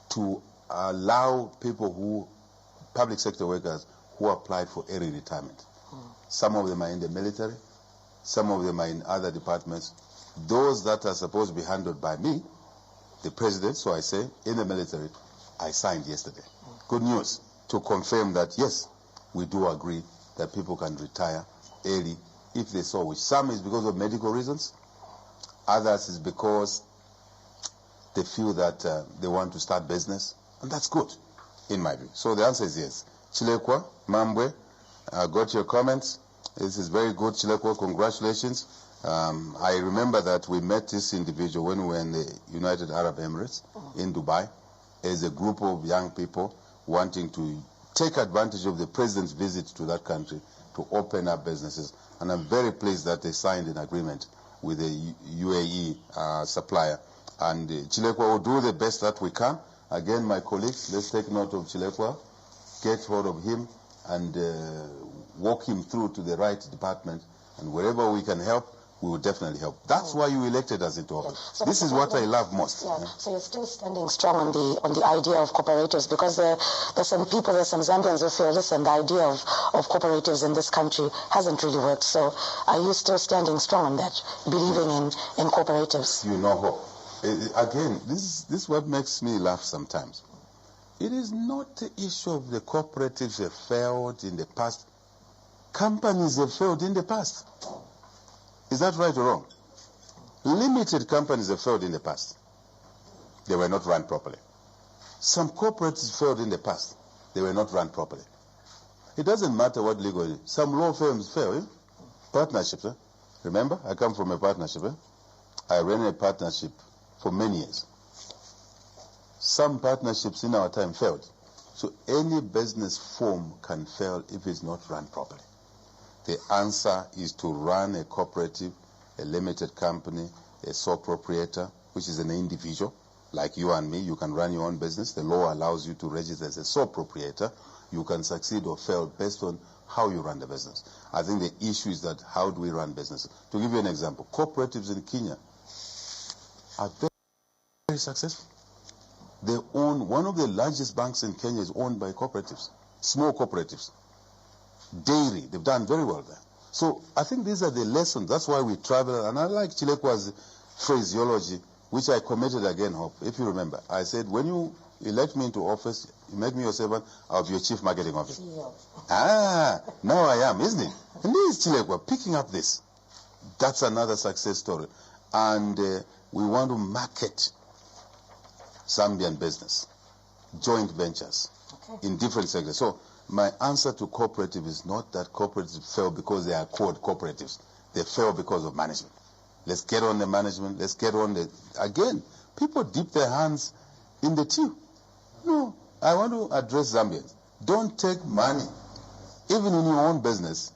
to allow people public sector workers who applied for early retirement. Some of them are in the military, some of them are in other departments. Those that are supposed to be handled by me, the president, so I say, in the military, I signed yesterday. Good news, to confirm that, yes, we do agree that people can retire early if they so wish. Some is because of medical reasons, others is because they feel that they want to start business, and that's good, in my view. So the answer is yes. Chilekwa, Mambwe, I got your comments. This is very good, Chilekwa, congratulations. I remember that we met this individual when we were in the United Arab Emirates in Dubai as a group of young people wanting to take advantage of the president's visit to that country to open up businesses. And I'm very pleased that they signed an agreement with the UAE supplier. And Chilekwa will do the best that we can. Again, my colleagues, let's take note of Chilekwa, get hold of him, and walk him through to the right department. And wherever we can help, we will definitely help. That's why you elected us into office. So this is what I love most. Yeah. So you're still standing strong on the idea of cooperatives, because there's some people, there's some Zambians who feel, listen, the idea of cooperatives in this country hasn't really worked. So are you still standing strong on that, believing in cooperatives? You know, Hope. Again, this is what makes me laugh sometimes. It is not the issue of the cooperatives have failed in the past. Companies have failed in the past. Is that right or wrong? Limited companies have failed in the past. They were not run properly. Some cooperatives failed in the past. They were not run properly. It doesn't matter what legal. Some law firms fail. Partnerships. Remember, I come from a partnership. I ran a partnership for many years. Some partnerships in our time failed. So any business form can fail if it's not run properly. The answer is to run a cooperative, a limited company, a sole proprietor, which is an individual, Like you and me, you can run your own business. The law allows you to register as a sole proprietor. You can succeed or fail based on how you run the business. I think the issue is that how do we run businesses? To give you an example, cooperatives in Kenya are very, very successful. They own, one of the largest banks in Kenya is owned by cooperatives, small cooperatives. Dairy, they've done very well there. So I think these are the lessons. That's why we travel. And I like Chilekwa's phraseology, which I committed again, Hope. If you remember, I said, when you elect me into office, you make me your servant, I'll be your chief marketing officer. Now I am, isn't it? And this is Chilekwa picking up this. That's another success story. And we want to market Zambian business, joint ventures in different sectors. So my answer to cooperative is not that cooperatives fail because they are called cooperatives. They fail because of management. Let's get on the management. Let's get on the... Again, people dip their hands in the tea. No, I want to address Zambians. Don't take money, even in your own business,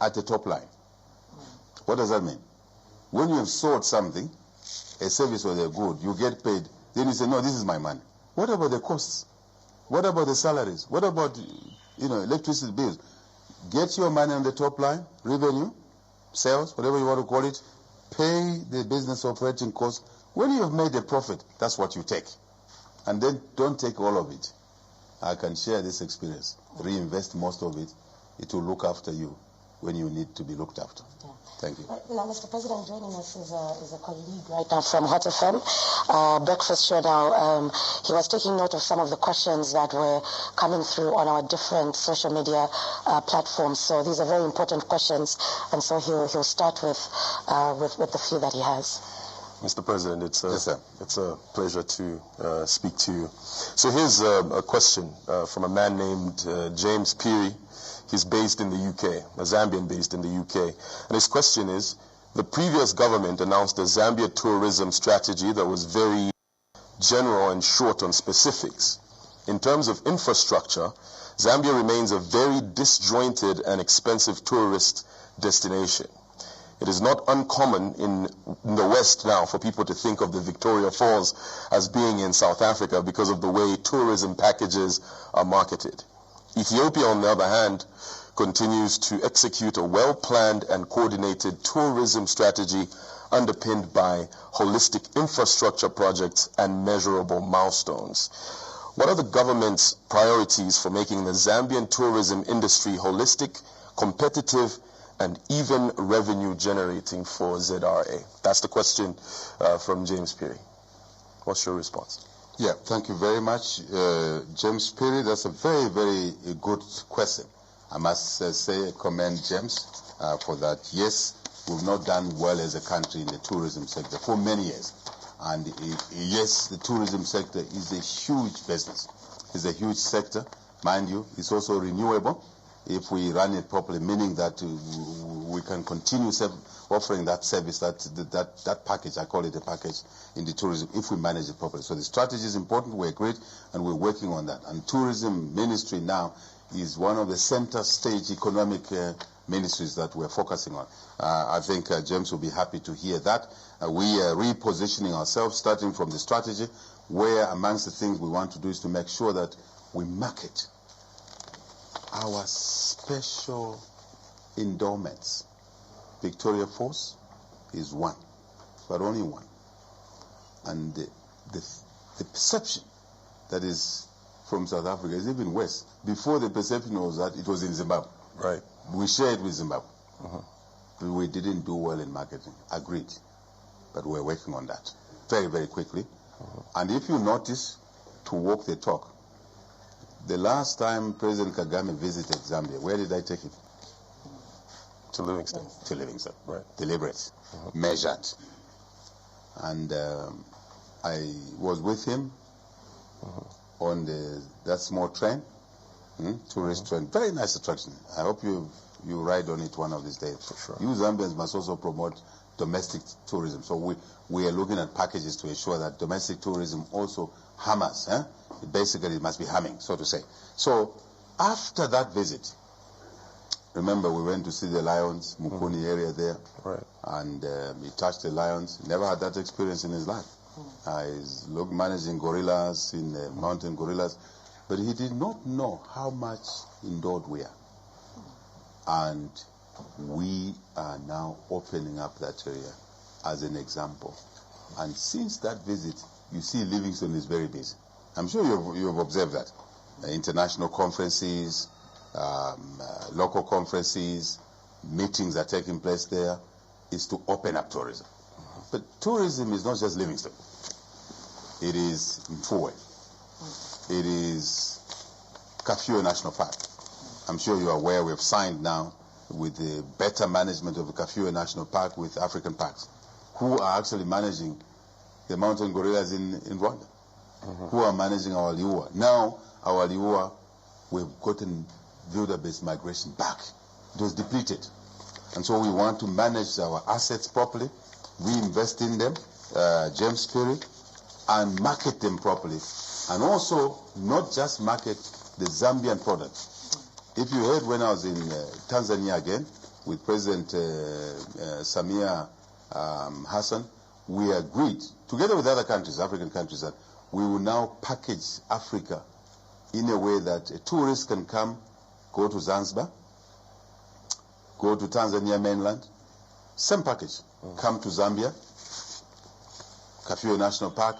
at the top line. What does that mean? When you have sold something, a service or a good, you get paid. Then you say, no, this is my money. What about the costs? What about the salaries? What about, electricity bills? Get your money on the top line, revenue, sales, whatever you want to call it. Pay the business operating costs. When you have made a profit, that's what you take. And then don't take all of it. I can share this experience. Reinvest most of it. It will look after you when you need to be looked after. Yeah. Thank you. Now, Mr. President, joining us is a colleague right now from Hot FM, breakfast show now. He was taking note of some of the questions that were coming through on our different social media platforms. So these are very important questions, and so he'll start with the few that he has. Mr. President, it's a pleasure to speak to you. So here's a question from a man named James Peary. He's based in the UK, a Zambian based in the UK. And his question is, the previous government announced a Zambia tourism strategy that was very general and short on specifics. In terms of infrastructure, Zambia remains a very disjointed and expensive tourist destination. It is not uncommon in the West now for people to think of the Victoria Falls as being in South Africa because of the way tourism packages are marketed. Ethiopia, on the other hand, continues to execute a well-planned and coordinated tourism strategy underpinned by holistic infrastructure projects and measurable milestones. What are the government's priorities for making the Zambian tourism industry holistic, competitive, and even revenue generating for ZRA? That's the question from James Peary. What's your response? Yeah, thank you very much, James Peary. That's a very, very good question. I must say, commend James for that. Yes, we've not done well as a country in the tourism sector for many years. And yes, the tourism sector is a huge business. It's a huge sector. Mind you, it's also renewable if we run it properly, meaning that we can continue offering that service, that package, I call it a package, in the tourism, if we manage it properly. So the strategy is important, we agree, and we're working on that. And tourism ministry now is one of the center stage economic ministries that we're focusing on. I think James will be happy to hear that. We are repositioning ourselves, starting from the strategy, where amongst the things we want to do is to make sure that we market our special endowments. Victoria Falls is one, but only one. And the perception that is from South Africa is even worse. Before, the perception was that it was in Zimbabwe. Right. We share it with Zimbabwe. We didn't do well in marketing. Agreed. But we're working on that very, very quickly. And if you notice, to walk the talk, the last time President Kagame visited Zambia, where did I take him? To Livingstone. To Livingstone. Right. Deliberate, measured. And I was with him on that small train, tourist train. Very nice attraction. I hope you ride on it one of these days. For sure. You Zambians must also promote domestic tourism. So we are looking at packages to ensure that domestic tourism also hammers. Basically, it must be humming, so to say. So after that visit, remember we went to see the lions, Mukuni area there. Right. And he touched the lions. Never had that experience in his life. He's managing gorillas in mountain gorillas, but he did not know how much indored we are. And we are now opening up that area as an example. And since that visit, you see Livingstone is very busy. I'm sure you've observed that. International conferences, local conferences, meetings are taking place there, is to open up tourism. But tourism is not just Livingstone. It is Mfuwe. It is Kafue National Park. I'm sure you are aware we've signed now with the better management of the Kafue National Park with African Parks, who are actually managing the mountain gorillas in Rwanda, who are managing our Liua. Now, our Liua, we've gotten wildebeest migration back. It was depleted. And so we want to manage our assets properly, reinvest in them, James Spirit, and market them properly. And also, not just market the Zambian products. If you heard when I was in Tanzania again, with President Samia Hassan, we agreed, together with other countries, African countries, that we will now package Africa in a way that a tourist can come, go to Zanzibar, go to Tanzania mainland, same package, come to Zambia, Kafue National Park,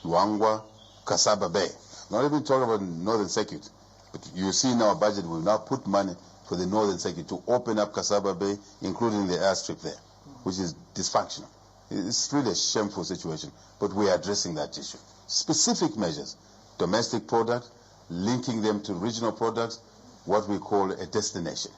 Luangwa, Kasaba Bay. Not even talking about Northern Circuit, but you see in our budget we will now put money for the Northern Circuit to open up Kasaba Bay, including the airstrip there, which is dysfunctional. It's really a shameful situation, but we are addressing that issue. Specific measures, domestic product, linking them to regional products, what we call a destination.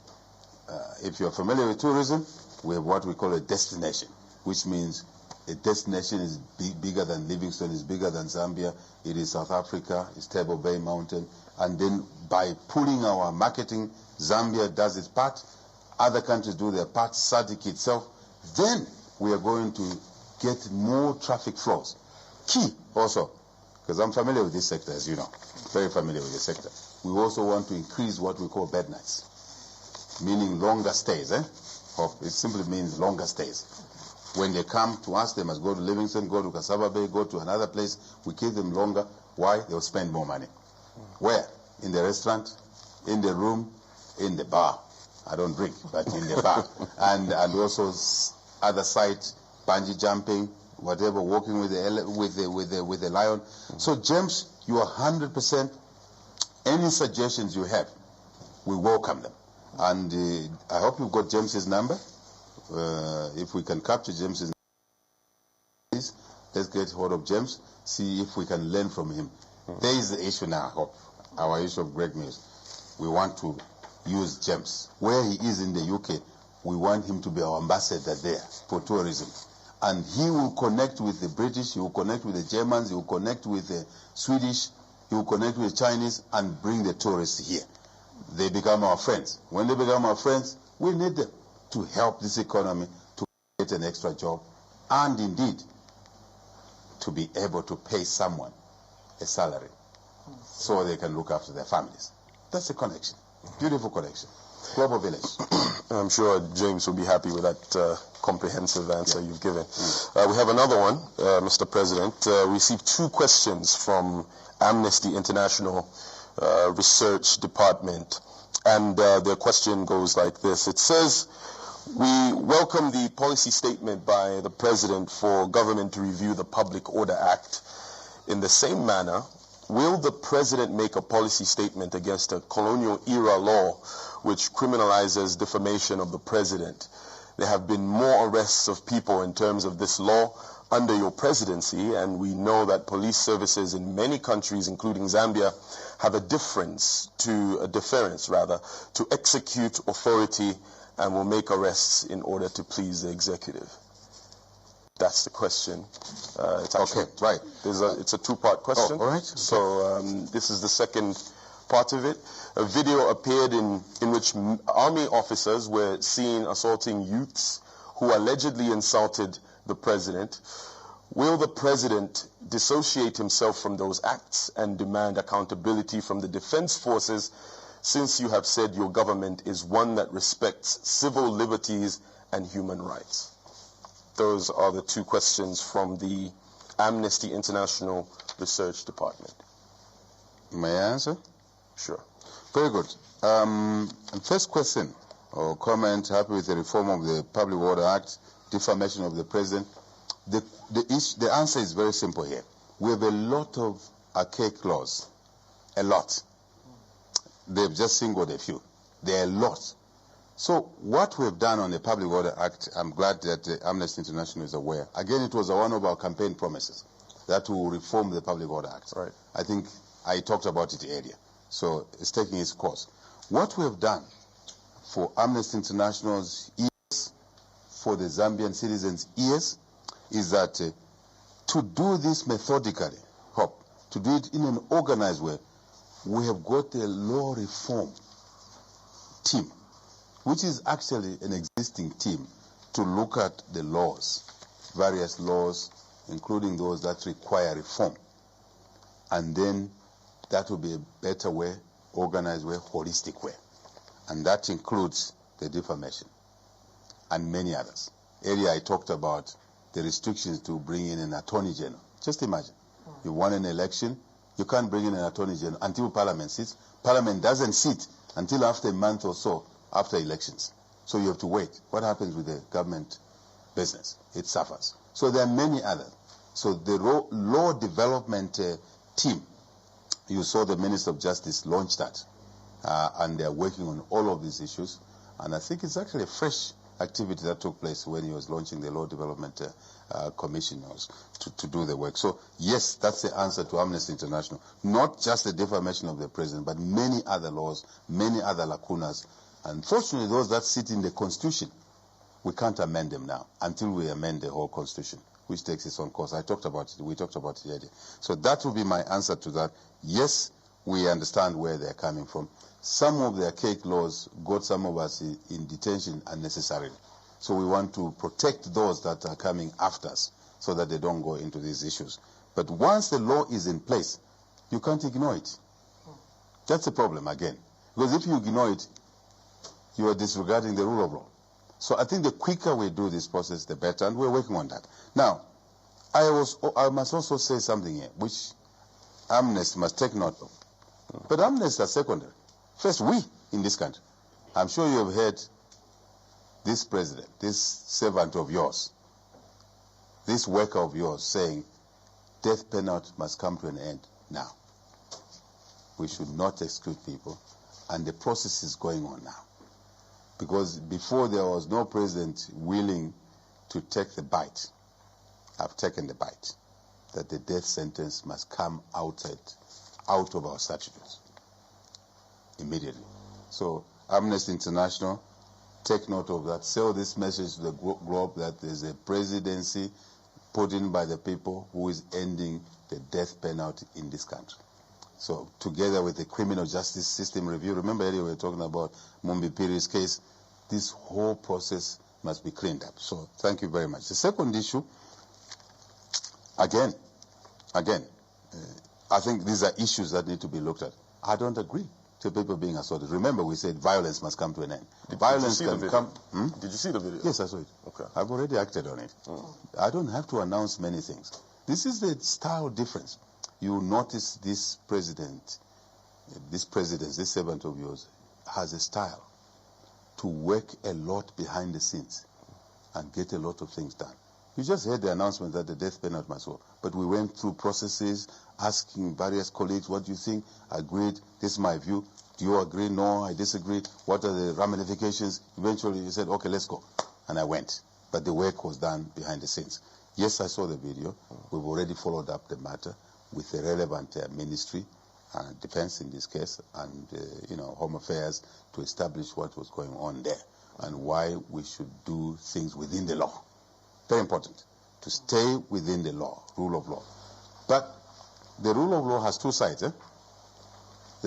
If you're familiar with tourism, we have what we call a destination, which means a destination is bigger than Livingstone, is bigger than Zambia, it is South Africa, it's Table Bay Mountain, and then by pulling our marketing, Zambia does its part, other countries do their part, SADC itself, then we are going to get more traffic flows. Key also, because I'm familiar with this sector, as you know, very familiar with this sector. We also want to increase what we call bed nights, meaning longer stays. It simply means longer stays. When they come to us, they must go to Livingstone, go to Kasaba Bay, go to another place. We keep them longer. Why? They'll spend more money. Where? In the restaurant, in the room, in the bar. I don't drink, but in the bar. And also other sites, bungee jumping, whatever, walking with the lion. So James, you are 100%. Any suggestions you have, we welcome them. And I hope you've got James's number. If we can capture James's number, let's get hold of James, see if we can learn from him. There is the issue now, I hope, our issue of Greg Mills. We want to use James. Where he is in the UK, we want him to be our ambassador there for tourism. And he will connect with the British, he will connect with the Germans, he will connect with the Swedish, he will connect with the Chinese and bring the tourists here. They become our friends. When they become our friends, we need them to help this economy to get an extra job and indeed to be able to pay someone a salary so they can look after their families. That's a connection. Beautiful connection. Global village. I'm sure James will be happy with that comprehensive answer you've given. We have another one, Mr. President. We received 2 questions from Amnesty International Research Department, and their question goes like this. It says, we welcome the policy statement by the President for government to review the Public Order Act. In the same manner, will the President make a policy statement against a colonial-era law which criminalizes defamation of the President? There have been more arrests of people in terms of this law under your presidency, and we know that police services in many countries, including Zambia, have a deference to execute authority and will make arrests in order to please the executive. That's the question. It's actually, okay, right. It's a 2-part question. Oh, all right. Okay. So this is the second part of it. A video appeared in which army officers were seen assaulting youths who allegedly insulted the President. Will the President dissociate himself from those acts and demand accountability from the defense forces, since you have said your government is one that respects civil liberties and human rights? Those are the 2 questions from the Amnesty International Research Department? May I answer? Sure. Very good. First question or comment, happy with the reform of the Public Water Act, defamation of the president. The answer is very simple here. We have a lot of archaic laws, a lot. They've just singled a few. There are a lot. So what we've done on the Public Water Act, I'm glad that Amnesty International is aware. Again, it was one of our campaign promises that we will reform the Public Water Act. Right. I think I talked about it earlier. So it's taking its course. What we have done for Amnesty International's ears, for the Zambian citizens' ears, is that to do this methodically, to do it in an organized way, we have got a law reform team, which is actually an existing team, to look at the laws, various laws, including those that require reform. And then that will be a better way, organized way, holistic way. And that includes the defamation and many others. Earlier I talked about the restrictions to bring in an attorney general. Just imagine, you won an election, you can't bring in an attorney general until Parliament sits. Parliament doesn't sit until after a month or so after elections. So you have to wait. What happens with the government business? It suffers. So there are many others. So the law development team, you saw the Minister of Justice launch that, and they're working on all of these issues. And I think it's actually a fresh activity that took place when he was launching the Law Development Commission to do the work. So yes, that's the answer to Amnesty International. Not just the defamation of the president, but many other laws, many other lacunas. Unfortunately, those that sit in the Constitution, we can't amend them now until we amend the whole Constitution, which takes its own course. I talked about it. We talked about it earlier. So that will be my answer to that. Yes, we understand where they're coming from. Some of the archaic laws got some of us in detention unnecessarily. So we want to protect those that are coming after us so that they don't go into these issues. But once the law is in place, you can't ignore it. That's the problem again. Because if you ignore it, you are disregarding the rule of law. So I think the quicker we do this process, the better, and we're working on that. Now, I must also say something here, which Amnesty must take note of. But Amnesty are secondary. First, we in this country. I'm sure you have heard this president, this servant of yours, this worker of yours saying, death penalty must come to an end now. We should not exclude people, and the process is going on now. Because before there was no president willing to take the bite. I've taken the bite, that the death sentence must come out of our statutes immediately. So Amnesty International, take note of that. Sell this message to the globe that there's a presidency put in by the people who is ending the death penalty in this country. So together with the criminal justice system review, remember earlier we were talking about Mumbi Piri's case, this whole process must be cleaned up. So thank you very much. The second issue, again, I think these are issues that need to be looked at. I don't agree to people being assaulted. Remember, we said violence must come to an end. Violence can come. Did you see the video? Yes, I saw it. Okay. I've already acted on it. I don't have to announce many things. This is the style difference. You notice this president, this servant of yours, has a style to work a lot behind the scenes and get a lot of things done. You just heard the announcement that the death penalty must go. But we went through processes, asking various colleagues, what do you think? Agreed. This is my view. Do you agree? No, I disagree. What are the ramifications? Eventually, he said, okay, let's go. And I went. But the work was done behind the scenes. Yes, I saw the video. We've already followed up the matter with the relevant ministry, defense in this case, and Home Affairs, to establish what was going on there and why we should do things within the law. Very important to stay within the law, rule of law. But the rule of law has two sides. The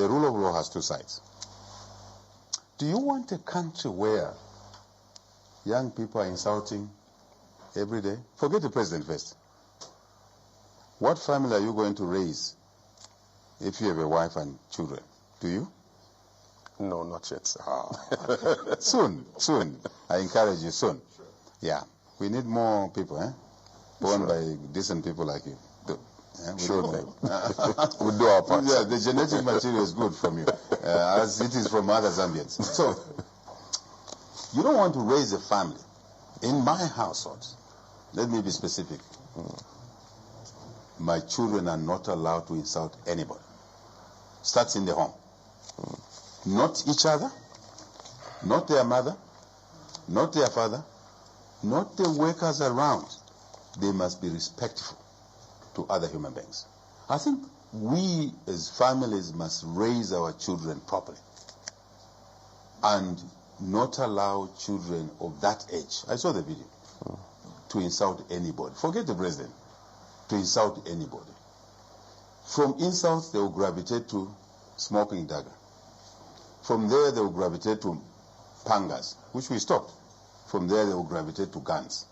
rule of law has two sides. Do you want a country where young people are insulting every day? Forget the president first. What family are you going to raise if you have a wife and children? Do you? No, not yet, sir. Soon. I encourage you soon. Yeah. We need more people, born by decent people like you. Sure thing. We'll do our part. Yeah, the genetic material is good from you, as it is from other Zambians. So, you don't want to raise a family. In my household, let me be specific. My children are not allowed to insult anybody. Starts in the home. Not each other, not their mother, not their father, not the workers around. They must be respectful to other human beings. I think we as families must raise our children properly and not allow children of that age, I saw the video, to insult anybody. Forget the president, to insult anybody. From insults, they will gravitate to smoking dagger. From there, they will gravitate to pangas, which we stopped. From there, they will gravitate to guns.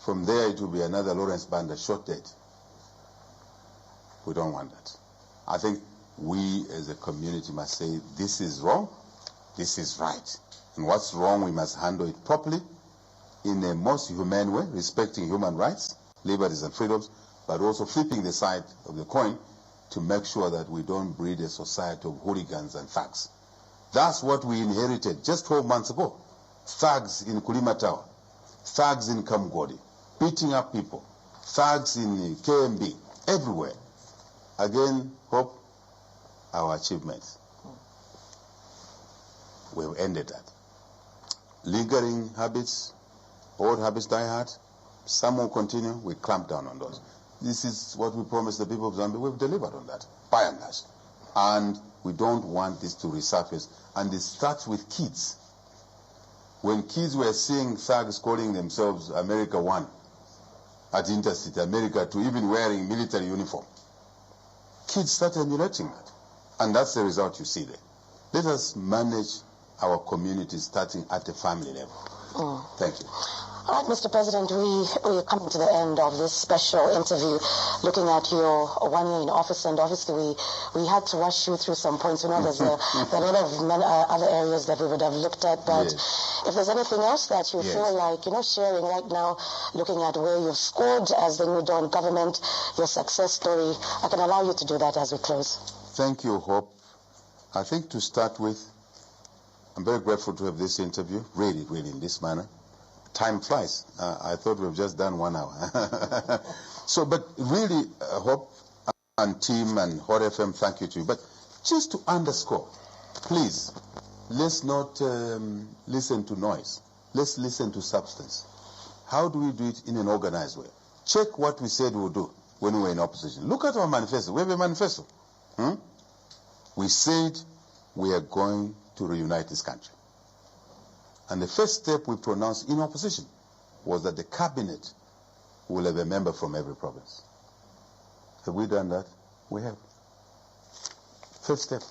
From there, it will be another Lawrence Banda shot dead. We don't want that. I think we as a community must say, this is wrong, this is right. And what's wrong, we must handle it properly in a most humane way, respecting human rights, liberties and freedoms, but also flipping the side of the coin to make sure that we don't breed a society of hooligans and thugs. That's what we inherited just 12 months ago. Thugs in Kulima Tower, thugs in Kamgodi, beating up people, thugs in KMB, everywhere. Again, hope our achievements. We've ended that. Lingering habits, old habits die hard. Some will continue. We clamp down on those. This is what we promised the people of Zambia. We've delivered on that, by and large. And we don't want this to resurface. And it starts with kids. When kids were seeing thugs calling themselves America 1 at Interstate, America 2, even wearing military uniform, kids started emulating that. And that's the result you see there. Let us manage our community starting at the family level. Thank you. All right, Mr. President, we are coming to the end of this special interview, looking at your 1 year in office, and obviously we had to rush you through some points. We know there are a lot of other areas that we would have looked at, but if there's anything else that you feel like, sharing right now, looking at where you've scored as the new Dawn government, your success story, I can allow you to do that as we close. Thank you, Hope. I think to start with, I'm very grateful to have this interview, really, in this manner. Time flies. I thought we've just done 1 hour. So, but really, Hope and team and Hot FM, thank you to you. But just to underscore, please, let's not listen to noise. Let's listen to substance. How do we do it in an organized way? Check what we said we'll do when we were in opposition. Look at our manifesto. We have a manifesto. We said we are going to reunite this country. And the first step we pronounced in opposition was that the cabinet will have a member from every province. Have we done that? We have. First step.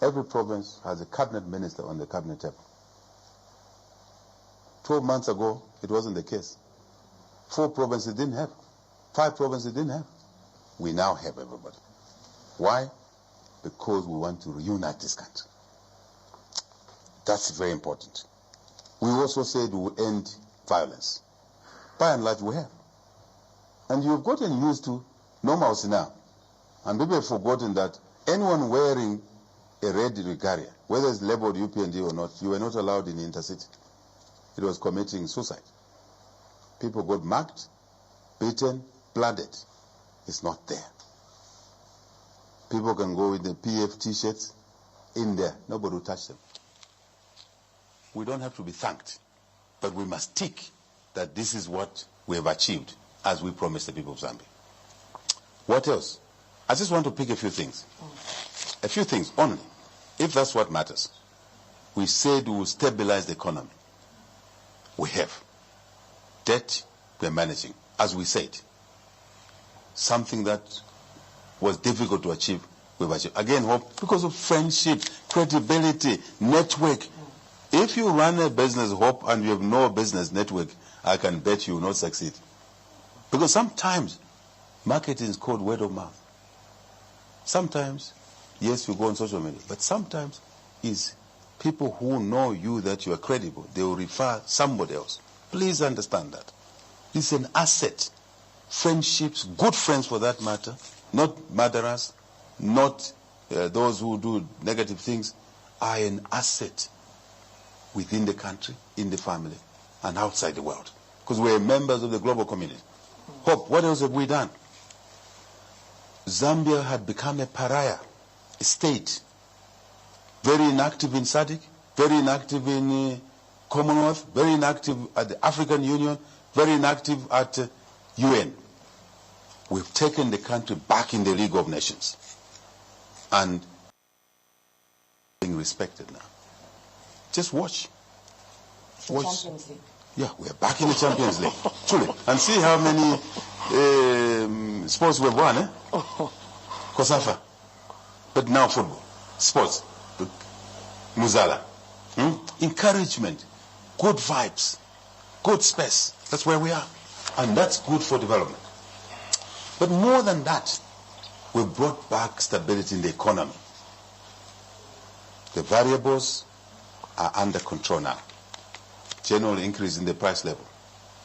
Every province has a cabinet minister on the cabinet table. 12 months ago, it wasn't the case. 4 provinces didn't have. 5 provinces didn't have. We now have everybody. Why? Because we want to reunite this country. That's very important. We also said we will end violence. By and large, we have. And you've gotten used to normalcy now. And people have forgotten that anyone wearing a red regalia, whether it's labeled UPND or not, you were not allowed in the intercity. It was committing suicide. People got mugged, beaten, blooded. It's not there. People can go with the PF T-shirts in there. Nobody will touch them. We don't have to be thanked, but we must tick that this is what we have achieved as we promised the people of Zambia. What else? I just want to pick a few things. A few things only, if that's what matters. We said we will stabilize the economy. We have. Debt, we're managing, as we said. Something that was difficult to achieve, we've achieved. Again, Hope, because of friendship, credibility, network. If you run a business, Hope, and you have no business network, I can bet you will not succeed. Because sometimes marketing is called word of mouth. Sometimes, yes, you go on social media, but sometimes is people who know you that you are credible. They will refer somebody else. Please understand that. It's an asset. Friendships, good friends for that matter, not murderers, not those who do negative things, are an asset within the country, in the family, and outside the world. Because we're members of the global community. Hope, what else have we done? Zambia had become a pariah, a state. Very inactive in SADC, very inactive in Commonwealth, very inactive at the African Union, very inactive at UN. We've taken the country back in the League of Nations. And being respected now. Just watch. Champions League. Yeah, we're back in the Champions League. Truly. And see how many sports we've won, eh? Kosafa. But now football. Sports. Muzala. Encouragement. Good vibes. Good space. That's where we are. And that's good for development. But more than that, we've brought back stability in the economy. The variables are under control now. General increase in the price level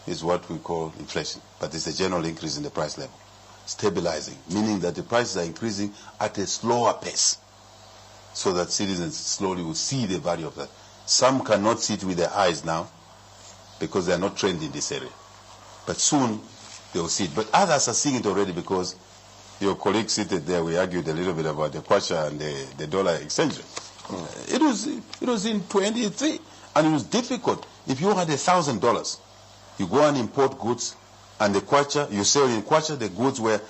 is what we call inflation, but it's a general increase in the price level. Stabilizing, meaning that the prices are increasing at a slower pace so that citizens slowly will see the value of that. Some cannot see it with their eyes now because they are not trained in this area. But soon they will see it. But others are seeing it already because your colleague seated there, we argued a little bit about the kwacha and the dollar exchange rate. It was in 23, and it was difficult. If you had $1,000, you go and import goods, and the kwacha, you sell in kwacha the goods where,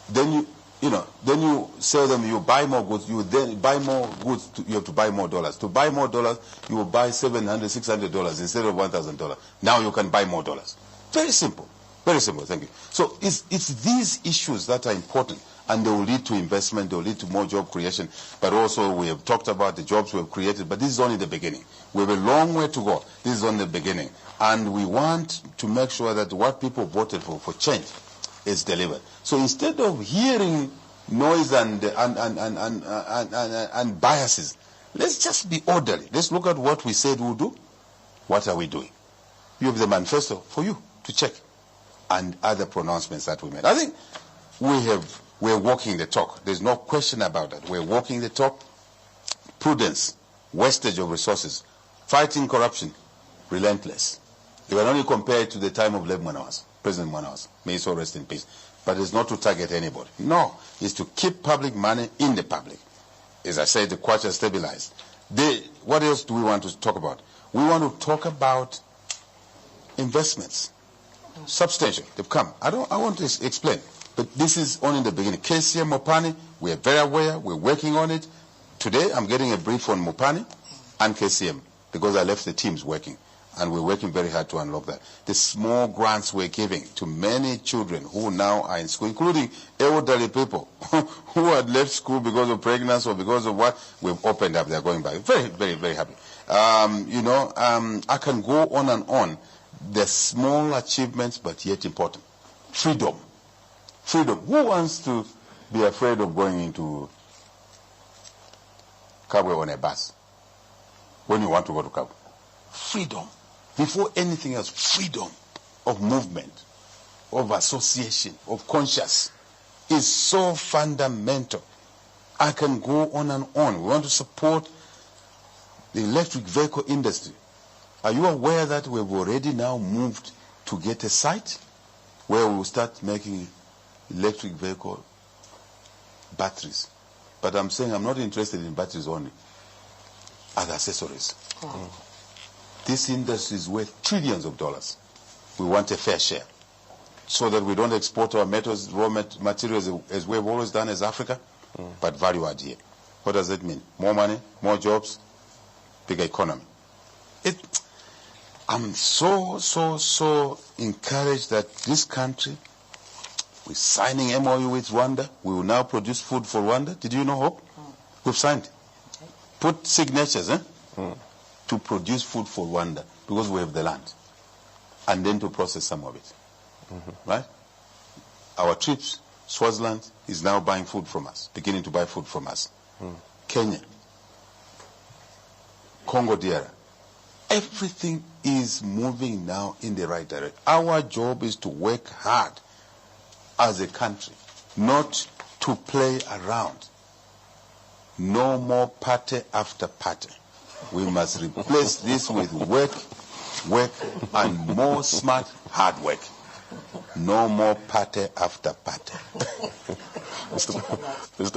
then you sell them, you buy more goods, you then buy more goods, you have to buy more dollars. To buy more dollars, you will buy $700, $600 instead of $1,000. Now you can buy more dollars. Very simple. Very simple, thank you. So it's these issues that are important, and they will lead to investment, they will lead to more job creation, but also we have talked about the jobs we have created, but this is only the beginning. We have a long way to go. This is only the beginning. And we want to make sure that what people voted for change, is delivered. So instead of hearing noise and biases, let's just be orderly. Let's look at what we said we'll do. What are we doing? You have the manifesto for you to check, and other pronouncements that we made. I think we're walking the talk. There's no question about that. We're walking the talk. Prudence, wastage of resources, fighting corruption, relentless. You can only compare it to the time of President Manawas. May he so rest in peace. But it's not to target anybody. No, it's to keep public money in the public. As I said, the kwacha stabilized. What else do we want to talk about? We want to talk about investments. Substantial. They've come. I want to explain. But this is only the beginning. KCM Mopani, we are very aware. We're working on it. Today, I'm getting a brief on Mopani and KCM because I left the teams working. And we're working very hard to unlock that. The small grants we're giving to many children who now are in school, including elderly people who had left school because of pregnancy or because of what, we've opened up. They're going back. Very, very, very happy. I can go on and on. They're small achievements, but yet important. Freedom. Freedom. Who wants to be afraid of going into Kabwe on a bus when you want to go to Kabwe? Freedom. Before anything else, freedom of movement, of association, of conscience is so fundamental. I can go on and on. We want to support the electric vehicle industry. Are you aware that we've already now moved to get a site where we will start making electric vehicle batteries? But I'm saying I'm not interested in batteries only, other accessories. This industry is worth trillions of dollars. We want a fair share so that we don't export our metals, raw materials as we've always done as Africa, but value add here. What does that mean? More money, more jobs, bigger economy. I'm so encouraged that this country, we're signing MOU with Rwanda. We will now produce food for Rwanda. Did you know, Hope? We've signed. Put signatures, to produce food for Rwanda because we have the land, and then to process some of it. Right? Our trips, Swaziland is now buying food from us, beginning to buy food from us. Kenya, Congo DR, Everything is moving now in the right direction. Our job is to work hard as a country, not to play around. No more party after party. We must replace this with work, and more smart, hard work. No more party after party.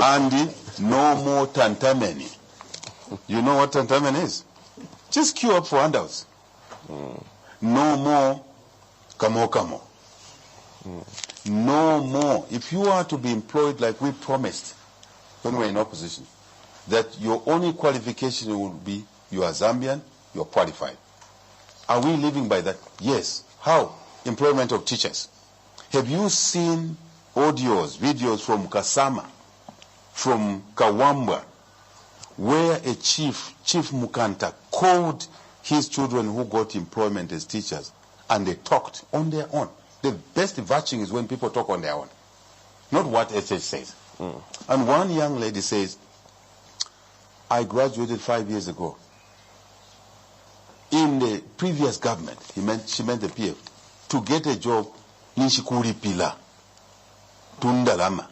Andy, no more tantameni. You know what tantameni is? Just queue up for handouts. No more kamo. No more. If you are to be employed like we promised when we were in opposition, that your only qualification will be you are Zambian, you are qualified. Are we living by that? Yes. How? Employment of teachers. Have you seen audios, videos from Kasama, from Kawamba, where a chief Mukanta, called his children who got employment as teachers, and they talked on their own. The best vouching is when people talk on their own, not what SH says. And one young lady says, I graduated 5 years ago. In the previous government, she meant the PF, to get a job, nishikuri pila, tundalama.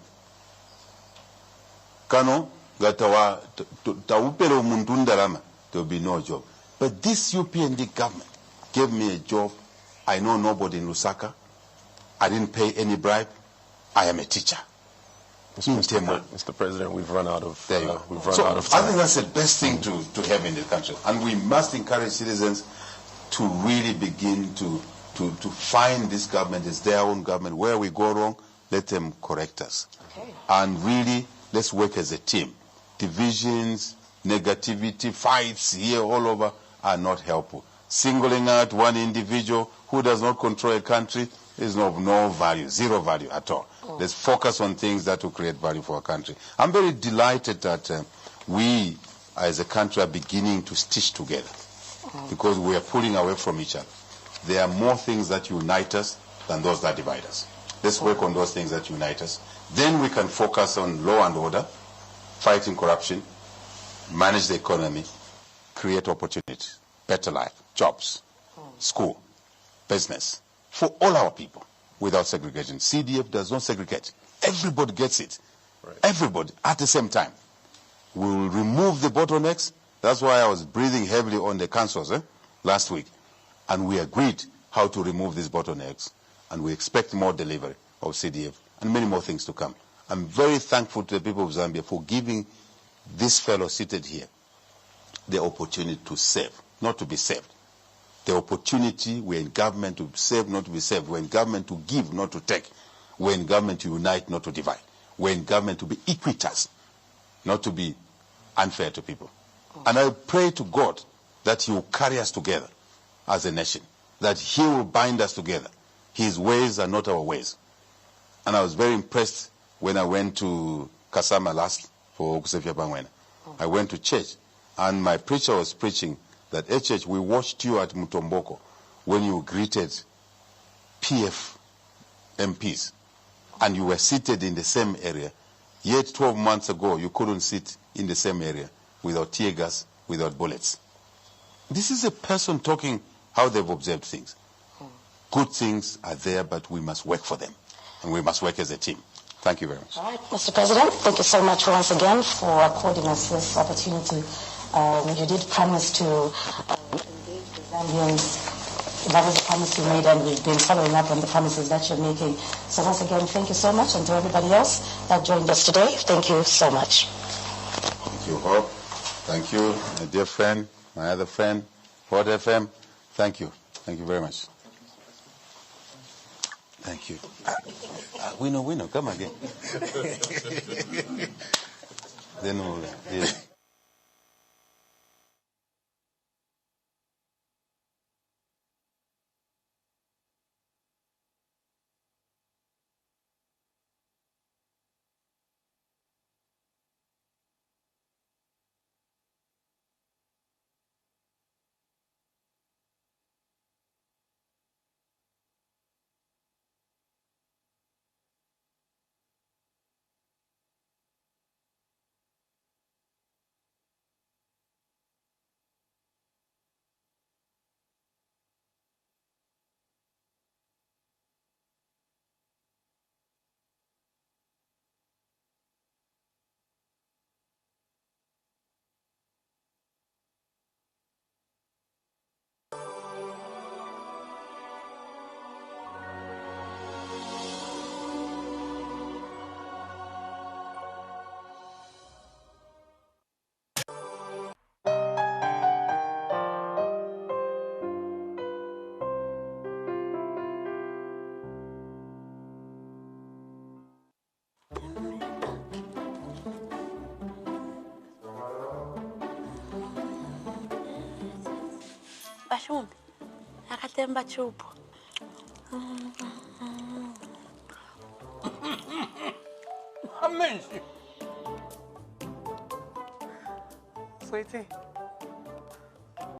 Kano, gatawa, taupero mundundalama, there will be no job. But this UPND government gave me a job. I know nobody in Lusaka. I didn't pay any bribe. I am a teacher. Mr. President, we've run out of time. I think that's the best thing to have in the country. And we must encourage citizens to really begin to find this government as their own government. Where we go wrong, let them correct us. Okay. And really, let's work as a team. Divisions, negativity, fights here all over are not helpful. Singling out one individual who does not control a country is of no value, zero value at all. Let's focus on things that will create value for our country. I'm very delighted that we as a country are beginning to stitch together because we are pulling away from each other. There are more things that unite us than those that divide us. Let's work on those things that unite us. Then we can focus on law and order, fighting corruption, manage the economy, create opportunities, better life, jobs, school, business, for all our people without segregation. CDF does not segregate. Everybody gets it. Right. Everybody at the same time. We will remove the bottlenecks. That's why I was breathing heavily on the councils last week. And we agreed how to remove these bottlenecks. And we expect more delivery of CDF and many more things to come. I'm very thankful to the people of Zambia for giving this fellow seated here the opportunity to save, not to be saved. The opportunity, we're in government to save, not to be saved. We're in government to give, not to take. We're in government to unite, not to divide. We're in government to be equitous, not to be unfair to people. And I pray to God that He will carry us together as a nation, that He will bind us together. His ways are not our ways. And I was very impressed when I went to Kasama last for Kusefia Bangwena. I went to church, and my preacher was preaching that HH, we watched you at Mutomboko when you greeted PF MPs, and you were seated in the same area. Yet 12 months ago, you couldn't sit in the same area without tear gas, without bullets. This is a person talking how they've observed things. Good things are there, but we must work for them, and we must work as a team. Thank you very much. All right, Mr. President, thank you so much once again for according us this opportunity. You did promise to engage the Zambians. That was a promise you made, and we've been following up on the promises that you're making. So once again, thank you so much, and to everybody else that joined us today, thank you so much. Thank you, Hope. Thank you, my dear friend, my other friend, Port FM. Thank you. Thank you very much. Thank you. We know. Come again. Then we'll... Yeah. shumbi akatemba chupu. Amenshi. Sweetie.